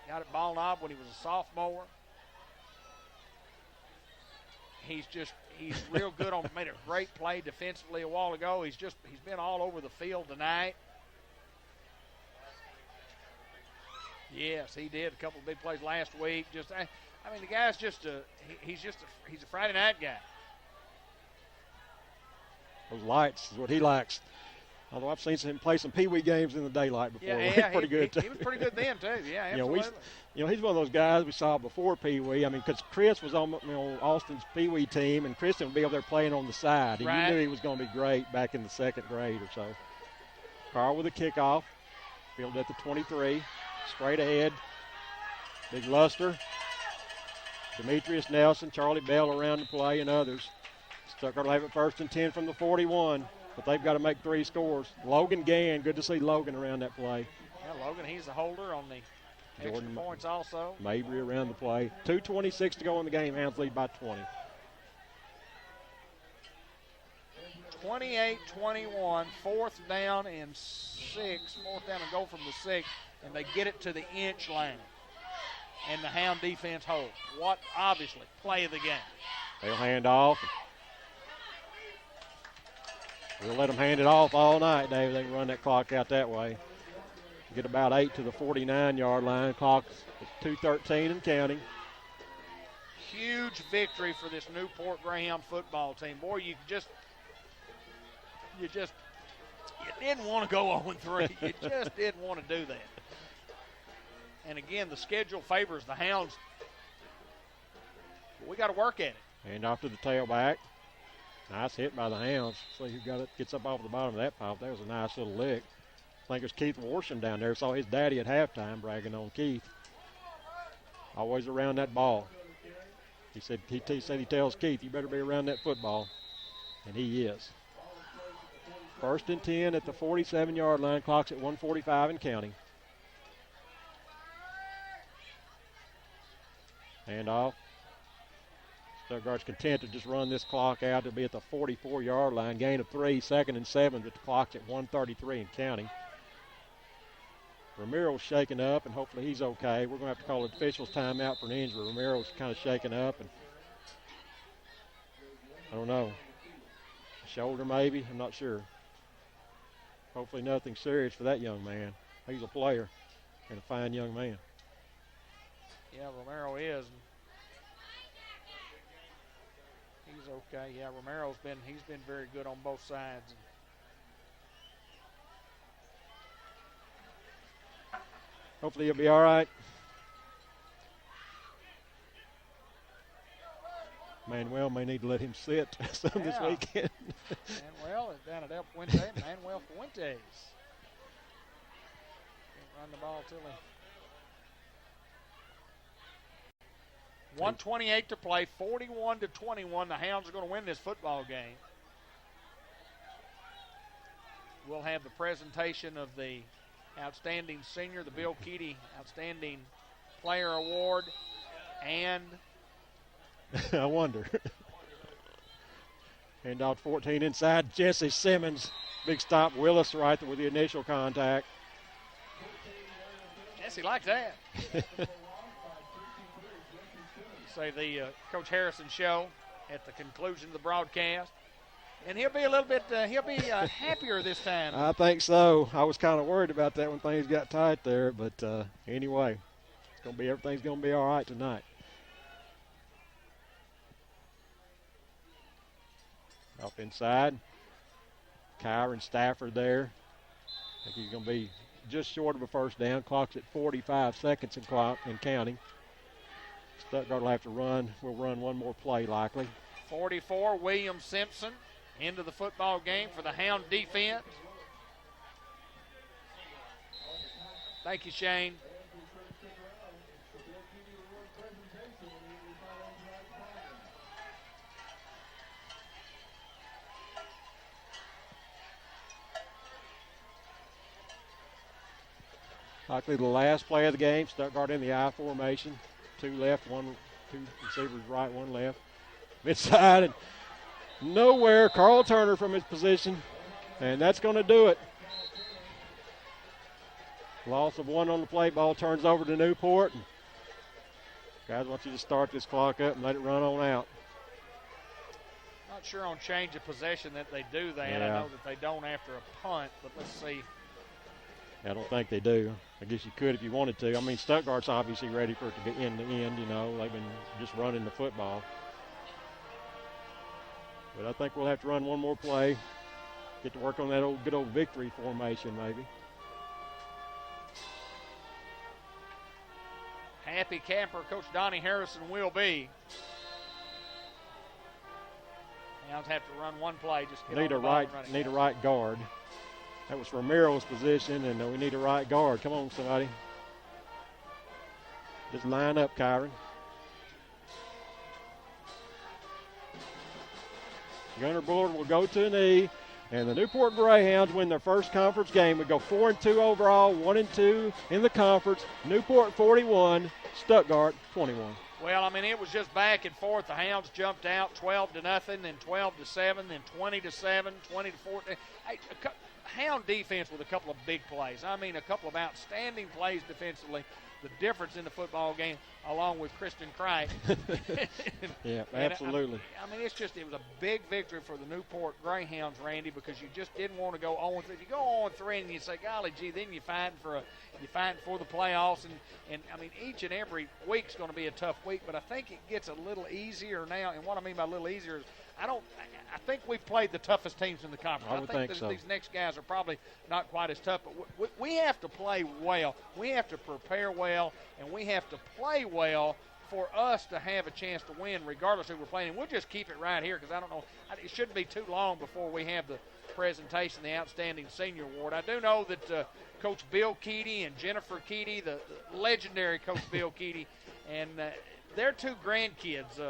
Got at Ball Knob when he was a sophomore. He's real good on, made a great play defensively a while ago. He's been all over the field tonight. Yes, he did a couple of big plays last week. I mean, the guy's he's a Friday night guy. Those lights is what he likes. Although I've seen him play some Pee-wee games in the daylight before. Yeah, he's pretty good too. He was pretty good then too. Yeah, absolutely. He's one of those guys we saw before Pee-wee. I mean, because Chris was on Austin's Pee-wee team, and Kristen would be over there playing on the side. And right. You knew he was going to be great back in the second grade or so. Carl with a kickoff, fielded at the 23, straight ahead. Big Luster, Demetrius Nelson, Charlie Bell around the play, and others. Stuttgart will have it 1st and 10 from the 41. But they've got to make 3 scores. Logan Gann, good to see Logan around that play. Yeah, Logan, he's the holder on the extra points also. Mabry around the play. 2:26 to go in the game. Hounds lead by 20. 28-21, 4th down and 6. 4th down and goal from the 6, and they get it to the inch line. And the Hound defense holds. What, obviously, play of the game. They'll hand off. We'll let them hand it off all night, Dave. They can run that clock out that way. Get about 8 to the 49-yard line. Clock's at 2:13 and counting. Huge victory for this Newport Greyhound football team. Boy, you didn't want to go 0-3. You just didn't want to do that. And again, the schedule favors the Hounds. But we got to work at it. Hand off to the tailback. Nice hit by the Hounds. See who got it, gets up off the bottom of that pile. That was a nice little lick. I think it was Keith Warsham down there. Saw his daddy at halftime bragging on Keith. Always around that ball. He said he tells Keith, you better be around that football. And he is. 1st and 10 at the 47-yard line. Clock's at 1:45 and counting. Hand off. Stuttgart's content to just run this clock out. It'll be at the 44-yard line. Gain of 3, 2nd and 7, but the clock's at 1:33 and counting. Ramiro's shaking up, and hopefully he's okay. We're going to have to call the officials timeout for an injury. Ramiro's kind of shaking up, and I don't know. Shoulder maybe, I'm not sure. Hopefully nothing serious for that young man. He's a player and a fine young man. Yeah, Romero is. He's okay. Yeah, Romero's been very good on both sides. Hopefully he'll be all right. Manuel may need to let him sit some this weekend. Manuel is down at El Puente. Manuel Fuentes. Can't run the ball till he. 1:28 to play, 41-21. The Hounds are going to win this football game. We'll have the presentation of the outstanding senior, the Bill Keady Outstanding Player Award, and I wonder. Handoff 14 inside. Jesse Simmons. Big stop. Willis right there with the initial contact. Jesse likes that. Say the Coach Harrison show at the conclusion of the broadcast. And he'll be a little bit, happier this time. I think so. I was kind of worried about that when things got tight there. But anyway, everything's going to be all right tonight. Up inside. Kyron Stafford there. I think he's going to be just short of a first down. Clock's at 45 seconds and counting. Stuttgart will have to run. We'll run one more play likely. 44, William Simpson into the football game for the Hound defense. Thank you, Shane. Likely the last play of the game. Stuttgart in the I formation. Two receivers right, one left. Midside and nowhere. Carl Turner from his position. And that's going to do it. Loss of one on the play. Ball turns over to Newport. And guys, I want you to start this clock up and let it run on out. Not sure on change of possession that they do that. Yeah. I know that they don't after a punt, but let's see. I don't think they do. I guess you could if you wanted to. I mean, Stuttgart's obviously ready for it to get in the end, you know. They've been just running the football. But I think we'll have to run one more play. Get to work on that good old victory formation maybe. Happy camper, Coach Donnie Harrison will be. Hounds have to run one play. Just get Need a right guard. That was Romero's position, and we need a right guard. Come on, somebody. Just line up, Kyron. Gunner Bullard will go to a knee, and the Newport Greyhounds win their first conference game. We go 4-2 overall, 1-2 in the conference. Newport 41, Stuttgart 21. Well, I mean, it was just back and forth. The Hounds jumped out 12-0, then 12-7, then 20-7, 20-14. Hey, Hound defense with a couple of big plays. I mean, a couple of outstanding plays defensively. The difference in the football game, along with Kristen Cright. Yeah, absolutely. I mean, it was a big victory for the Newport Greyhounds, Randy, because you just didn't want to go 0-3. If you go 0-3 and you say, golly gee, then you're fighting for the playoffs. And I mean, each and every week's going to be a tough week, but I think it gets a little easier now. And what I mean by a little easier is I think we've played the toughest teams in the conference. I would think that so. These next guys are probably not quite as tough, but we have to play well. We have to prepare well, and we have to play well for us to have a chance to win regardless of who we're playing. And we'll just keep it right here because I don't know. It shouldn't be too long before we have the presentation, the Outstanding Senior Award. I do know that Coach Bill Keaty and Jennifer Keaty, the legendary Coach Bill Keaty, and their two grandkids,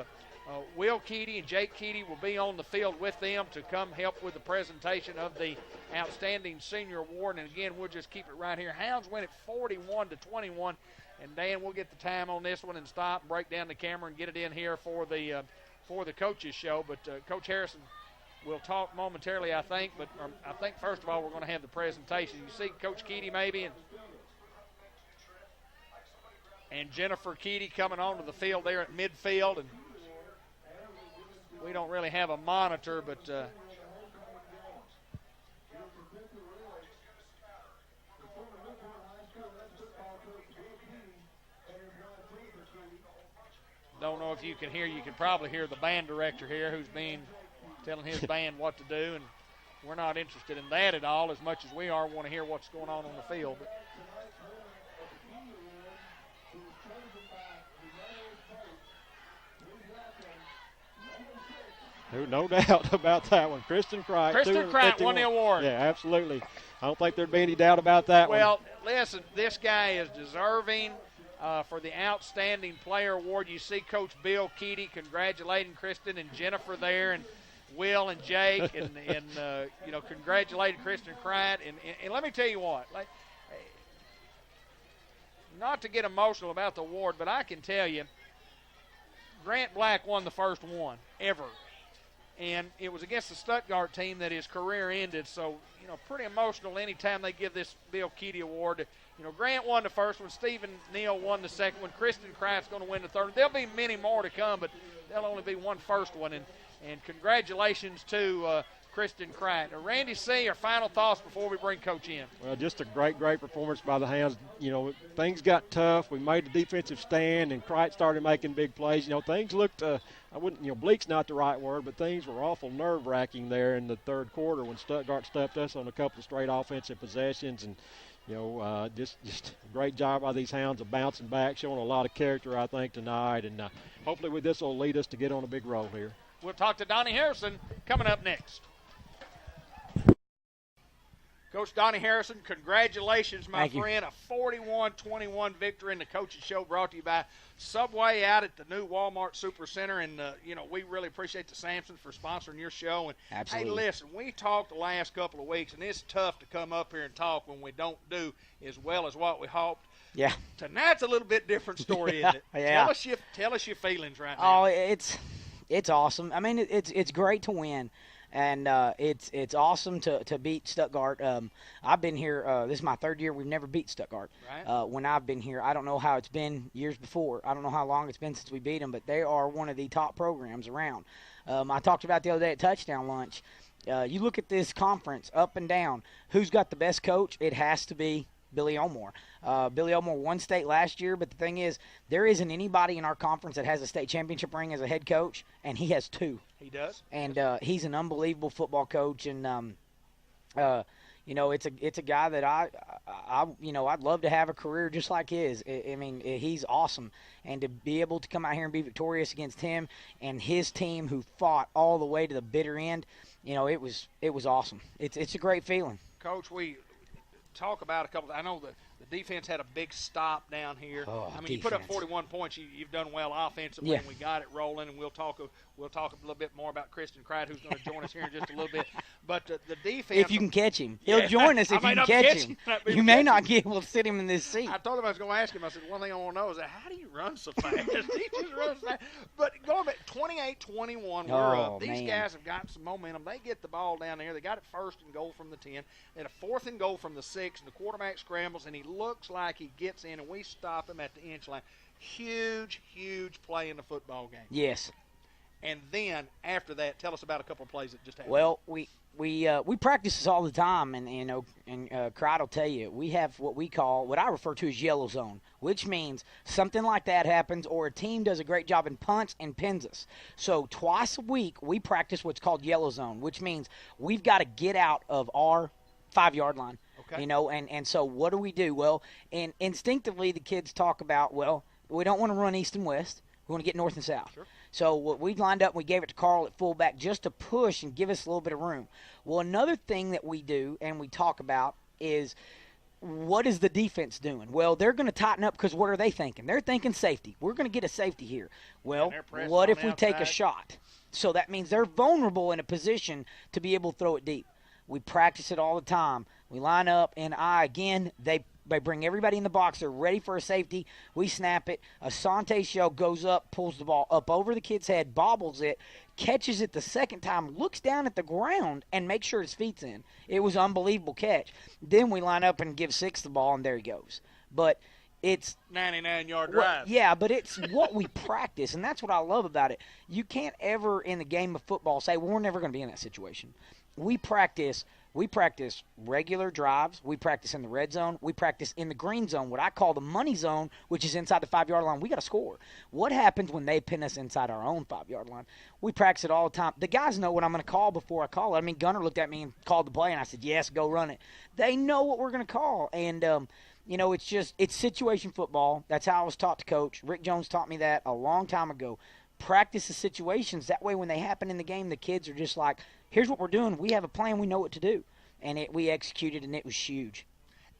Will Keaty and Jake Keaty, will be on the field with them to come help with the presentation of the Outstanding Senior Award. And again, we'll just keep it right here. Hounds win it 41-21. And Dan, we'll get the time on this one and stop and break down the camera and get it in here for the coaches show. But Coach Harrison will talk momentarily, I think. But I think first of all we're going to have the presentation. You see Coach Keaty maybe and Jennifer Keaty coming onto the field there at midfield, and we don't really have a monitor, but don't know if you can hear. You can probably hear the band director here who's telling his band what to do, and we're not interested in that at all as much as we want to hear what's going on the field. But no doubt about that one. Kristen Cright won the award. Yeah, absolutely. I don't think there'd be any doubt about that one. Well, listen, this guy is deserving for the Outstanding Player Award. You see Coach Bill Keaty congratulating Kristen and Jennifer there, and Will and Jake, and congratulating Kristen Cright. And let me tell you what, not to get emotional about the award, but I can tell you, Grant Black won the first one ever. And it was against the Stuttgart team that his career ended. So, pretty emotional anytime they give this Bill Keaty award. Grant won the first one. Stephen Neal won the second one. Kristen Cright's going to win the third one. There'll be many more to come, but there'll only be one first one. And congratulations to Kristen Cright. Randy C., our final thoughts before we bring Coach in. Well, just a great performance by the Hounds. Things got tough. We made the defensive stand, and Cright started making big plays. Things looked bleak's not the right word, but things were awful nerve-wracking there in the third quarter when Stuttgart stuffed us on a couple of straight offensive possessions. And, Just a great job by these Hounds of bouncing back, showing a lot of character, I think, tonight. And hopefully with this will lead us to get on a big roll here. We'll talk to Donnie Harrison coming up next. Coach Donnie Harrison, congratulations, my friend. A 41-21 victory in the Coach's Show brought to you by Subway out at the new Walmart Supercenter. And, we really appreciate the Sampsons for sponsoring your show. And Absolutely. Hey, listen, we talked the last couple of weeks, and it's tough to come up here and talk when we don't do as well as what we hoped. Yeah. Tonight's a little bit different story, isn't it? Yeah. Tell us your feelings right now. Oh, it's awesome. I mean, it's great to win. And it's awesome to beat Stuttgart. I've been here. This is my third year. We've never beat Stuttgart. Right. When I've been here, I don't know how it's been years before. I don't know how long it's been since we beat them, but they are one of the top programs around. I talked about the other day at Touchdown Lunch. You look at this conference up and down. Who's got the best coach? It has to be Billy Elmore. Billy Elmore won state last year, but the thing is, there isn't anybody in our conference that has a state championship ring as a head coach, and he has two. He does. And he's an unbelievable football coach, and it's a guy that I'd love to have a career just like his. I mean, he's awesome, and to be able to come out here and be victorious against him and his team, who fought all the way to the bitter end, it was awesome. It's a great feeling. Coach, we talk about a couple. I know the defense had a big stop down here. You put up 41 points. You've done well offensively, Yeah. and we got it rolling. And we'll talk a little bit more about Christian Cried, who's going to join us here in just a little bit. But the defense, if you can catch him, he'll join us. If you can catch him, you may not be able to sit him in this seat. I told him I was going to ask him. I said, one thing I want to know is how do you run so fast? He just runs fast. But going back 28-21, we're up. These guys have got some momentum. They get the ball down there. They got it first and goal from the 10. They had a 4th and goal from the 6, and the quarterback scrambles, and he looks like he gets in, and we stop him at the inch line. Huge, huge play in the football game. Yes. And then after that, tell us about a couple of plays that just happened. Well, we practice this all the time, and Cried will tell you, we have what I refer to as yellow zone, which means something like that happens, or a team does a great job in punts and pins us. So twice a week we practice what's called yellow zone, which means we've got to get out of our 5-yard line. Okay. And so what do we do? Well, and instinctively the kids talk about, we don't want to run east and west. We want to get north and south. Sure. So what we lined up, we gave it to Carl at fullback just to push and give us a little bit of room. Well, another thing that we do and we talk about is, what is the defense doing? Well, they're going to tighten up because what are they thinking? They're thinking safety. We're going to get a safety here. Well, what if we take a shot? So that means they're vulnerable in a position to be able to throw it deep. We practice it all the time. We line up, and they bring everybody in the box. They're ready for a safety. We snap it. Asante Shell goes up, pulls the ball up over the kid's head, bobbles it, catches it the second time, looks down at the ground, and makes sure his feet's in. It was an unbelievable catch. Then we line up and give Six the ball, and there he goes. But it's 99-yard drive. Yeah, but it's what we practice, and that's what I love about it. You can't ever in the game of football say, well, we're never going to be in that situation. We practice regular drives. We practice in the red zone. We practice in the green zone, what I call the money zone, which is inside the 5-yard line. We got to score. What happens when they pin us inside our own 5-yard line? We practice it all the time. The guys know what I'm going to call before I call it. I mean, Gunner looked at me and called the play, and I said, yes, go run it. They know what we're going to call. And, it's situation football. That's how I was taught to coach. Rick Jones taught me that a long time ago. Practice the situations. That way when they happen in the game, the kids are just like, here's what we're doing. We have a plan. We know what to do. And we executed, and it was huge.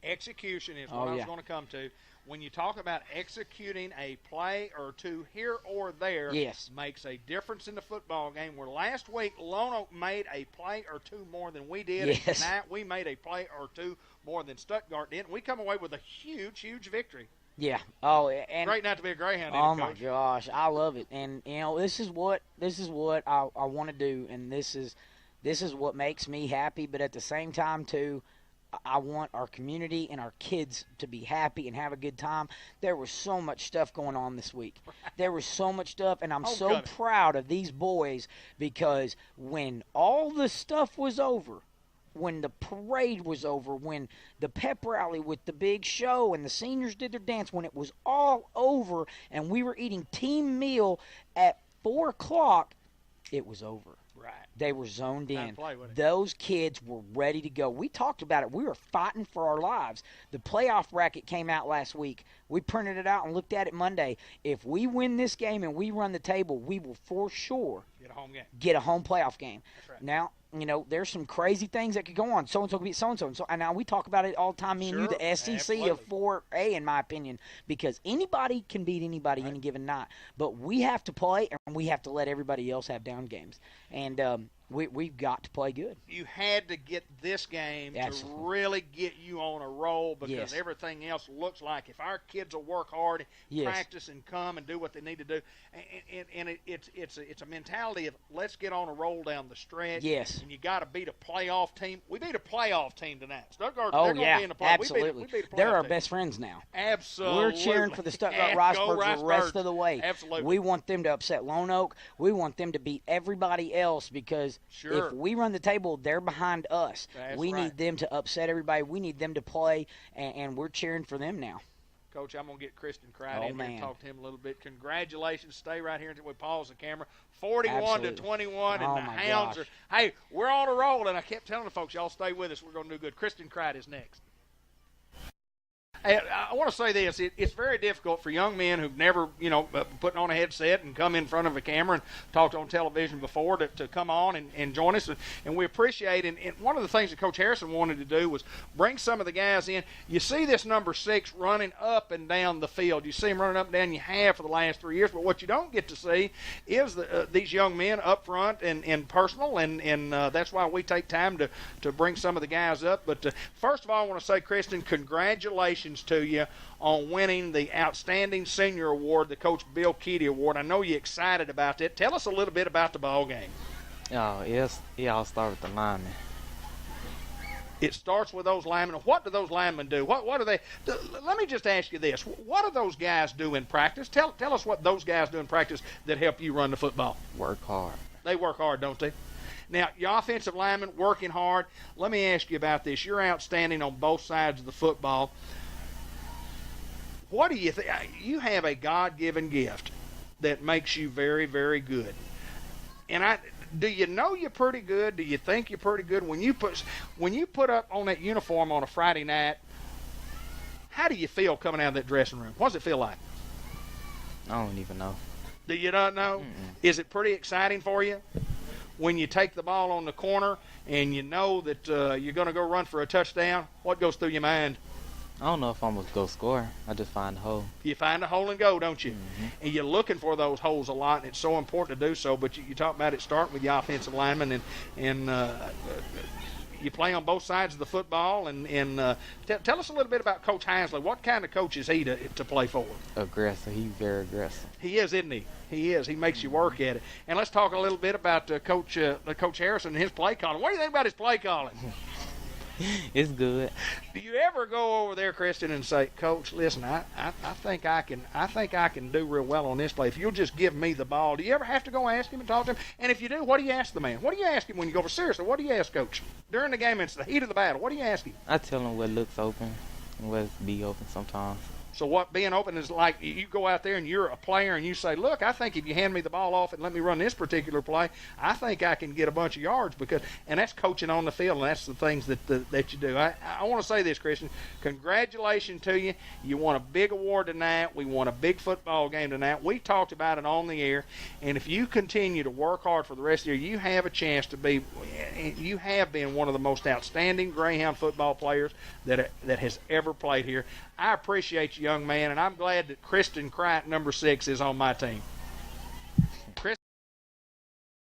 Execution is what I was going to come to. When you talk about executing a play or two here or there, makes a difference in the football game. Where last week, Lono made a play or two more than we did. Yes. And tonight we made a play or two more than Stuttgart did. We come away with a huge, huge victory. Yeah. Oh, and great not to be a Greyhound. Oh my gosh, I love it. And this is what I want to do, and this is what makes me happy. But at the same time, too, I want our community and our kids to be happy and have a good time. There was so much stuff going on this week. There was so much stuff, and I'm so proud of these boys, because when all the stuff was over, when the parade was over, when the pep rally with the big show and the seniors did their dance, when it was all over and we were eating team meal at 4 o'clock, it was over. Right. They were zoned Time in. to play with it. Those kids were ready to go. We talked about it. We were fighting for our lives. The playoff bracket came out last week. We printed it out and looked at it Monday. If we win this game and we run the table, we will for sure Get a home game. get a home playoff game. That's right. Now, there's some crazy things that could go on. So-and-so could beat so-and-so. And now we talk about it all the time, me and you, Sure. the SEC Absolutely. of 4A, in my opinion, because anybody can beat anybody any given night. But we have to play, and we have to let everybody else have down games. And we've got to play good. You had to get this game Absolutely. to really get you on a roll because Yes. everything else looks like if our kids will work hard, Yes. practice and come and do what they need to do, and it's a mentality of let's get on a roll down the stretch. Yes. And you got to beat a playoff team. We beat a playoff team tonight. Stuttgart, Oh, they're going to yeah, be in the playoff. absolutely. We beat a playoff They're our team. best friends now. Absolutely. We're cheering for the Stuttgart Yeah, Rice go Birds the rest Birds. of the way. Absolutely. We want them to upset Lone Oak. We want them to beat everybody else because Sure. if we run the table, they're behind us. That's we right. need them to upset everybody. We need them to play, and we're cheering for them now. Coach, I'm going to get Kristen Cried Oh, in here and man. talk to him a little bit. Congratulations. Stay right here until we pause the camera. 41 Absolutely. to 21, and Oh, the my Hounds gosh. are, hey, we're on a roll, and I kept telling the folks, y'all stay with us. We're going to do good. Kristen Cried is next. Hey, I want to say this. It's very difficult for young men who've never, putting on a headset and come in front of a camera and talked on television before to come on and join us. And we appreciate it. And one of the things that Coach Harrison wanted to do was bring some of the guys in. You see this number 6 running up and down the field. You see him running up and down. You have for the last 3 years. But what you don't get to see is these young men up front and personal. And that's why we take time to bring some of the guys up. But first of all, I want to say, Kristen, congratulations to you on winning the Outstanding Senior Award, the Coach Bill Keedy Award. I know you're excited about that. Tell us a little bit about the ball game. I'll start with the linemen. It starts with those linemen. What do those linemen do? What do they? Let me just ask you this: what do those guys do in practice? Tell us what those guys do in practice that help you run the football. Work hard. They work hard, don't they? Now, your offensive linemen working hard. Let me ask you about this. You're outstanding on both sides of the football. What do you think? You have a God-given gift that makes you very, very good. And do you know you're pretty good? Do you think you're pretty good when you put up on that uniform on a Friday night? How do you feel coming out of that dressing room? What does it feel like? I don't even know. Do you not know? Mm-mm. Is it pretty exciting for you when you take the ball on the corner and you know that you're going to go run for a touchdown? What goes through your mind? I don't know if I'm going to go score. I just find a hole. You find a hole and go, don't you? Mm-hmm. And you're looking for those holes a lot, and it's so important to do so. But you talk about it starting with the offensive lineman, and you play on both sides of the football. And tell us a little bit about Coach Hinesley. What kind of coach is he to play for? Aggressive. He's very aggressive. He is, isn't he? He is. He makes you work at it. And let's talk a little bit about Coach Harrison and his play calling. What do you think about his play calling? It's good. Do you ever go over there, Kristen, and say, Coach, listen, I think I can do real well on this play. If you'll just give me the ball. Do you ever have to go ask him and talk to him? And if you do, what do you ask the man? What do you ask him when you go over? Seriously, what do you ask Coach? During the game, it's the heat of the battle. What do you ask him? I tell him what looks open and what be open sometimes. So what being open is like, you go out there and you're a player and you say, look, I think if you hand me the ball off and let me run this particular play, I think I can get a bunch of yards and that's coaching on the field, and that's the things that you do. I want to say this, Christian. Congratulations to you. You won a big award tonight. We won a big football game tonight. We talked about it on the air, and if you continue to work hard for the rest of the year, you have a chance to be, you have been one of the most outstanding Greyhound football players that has ever played here. I appreciate you, young man, and I'm glad that Kristen Cright, number 6, is on my team.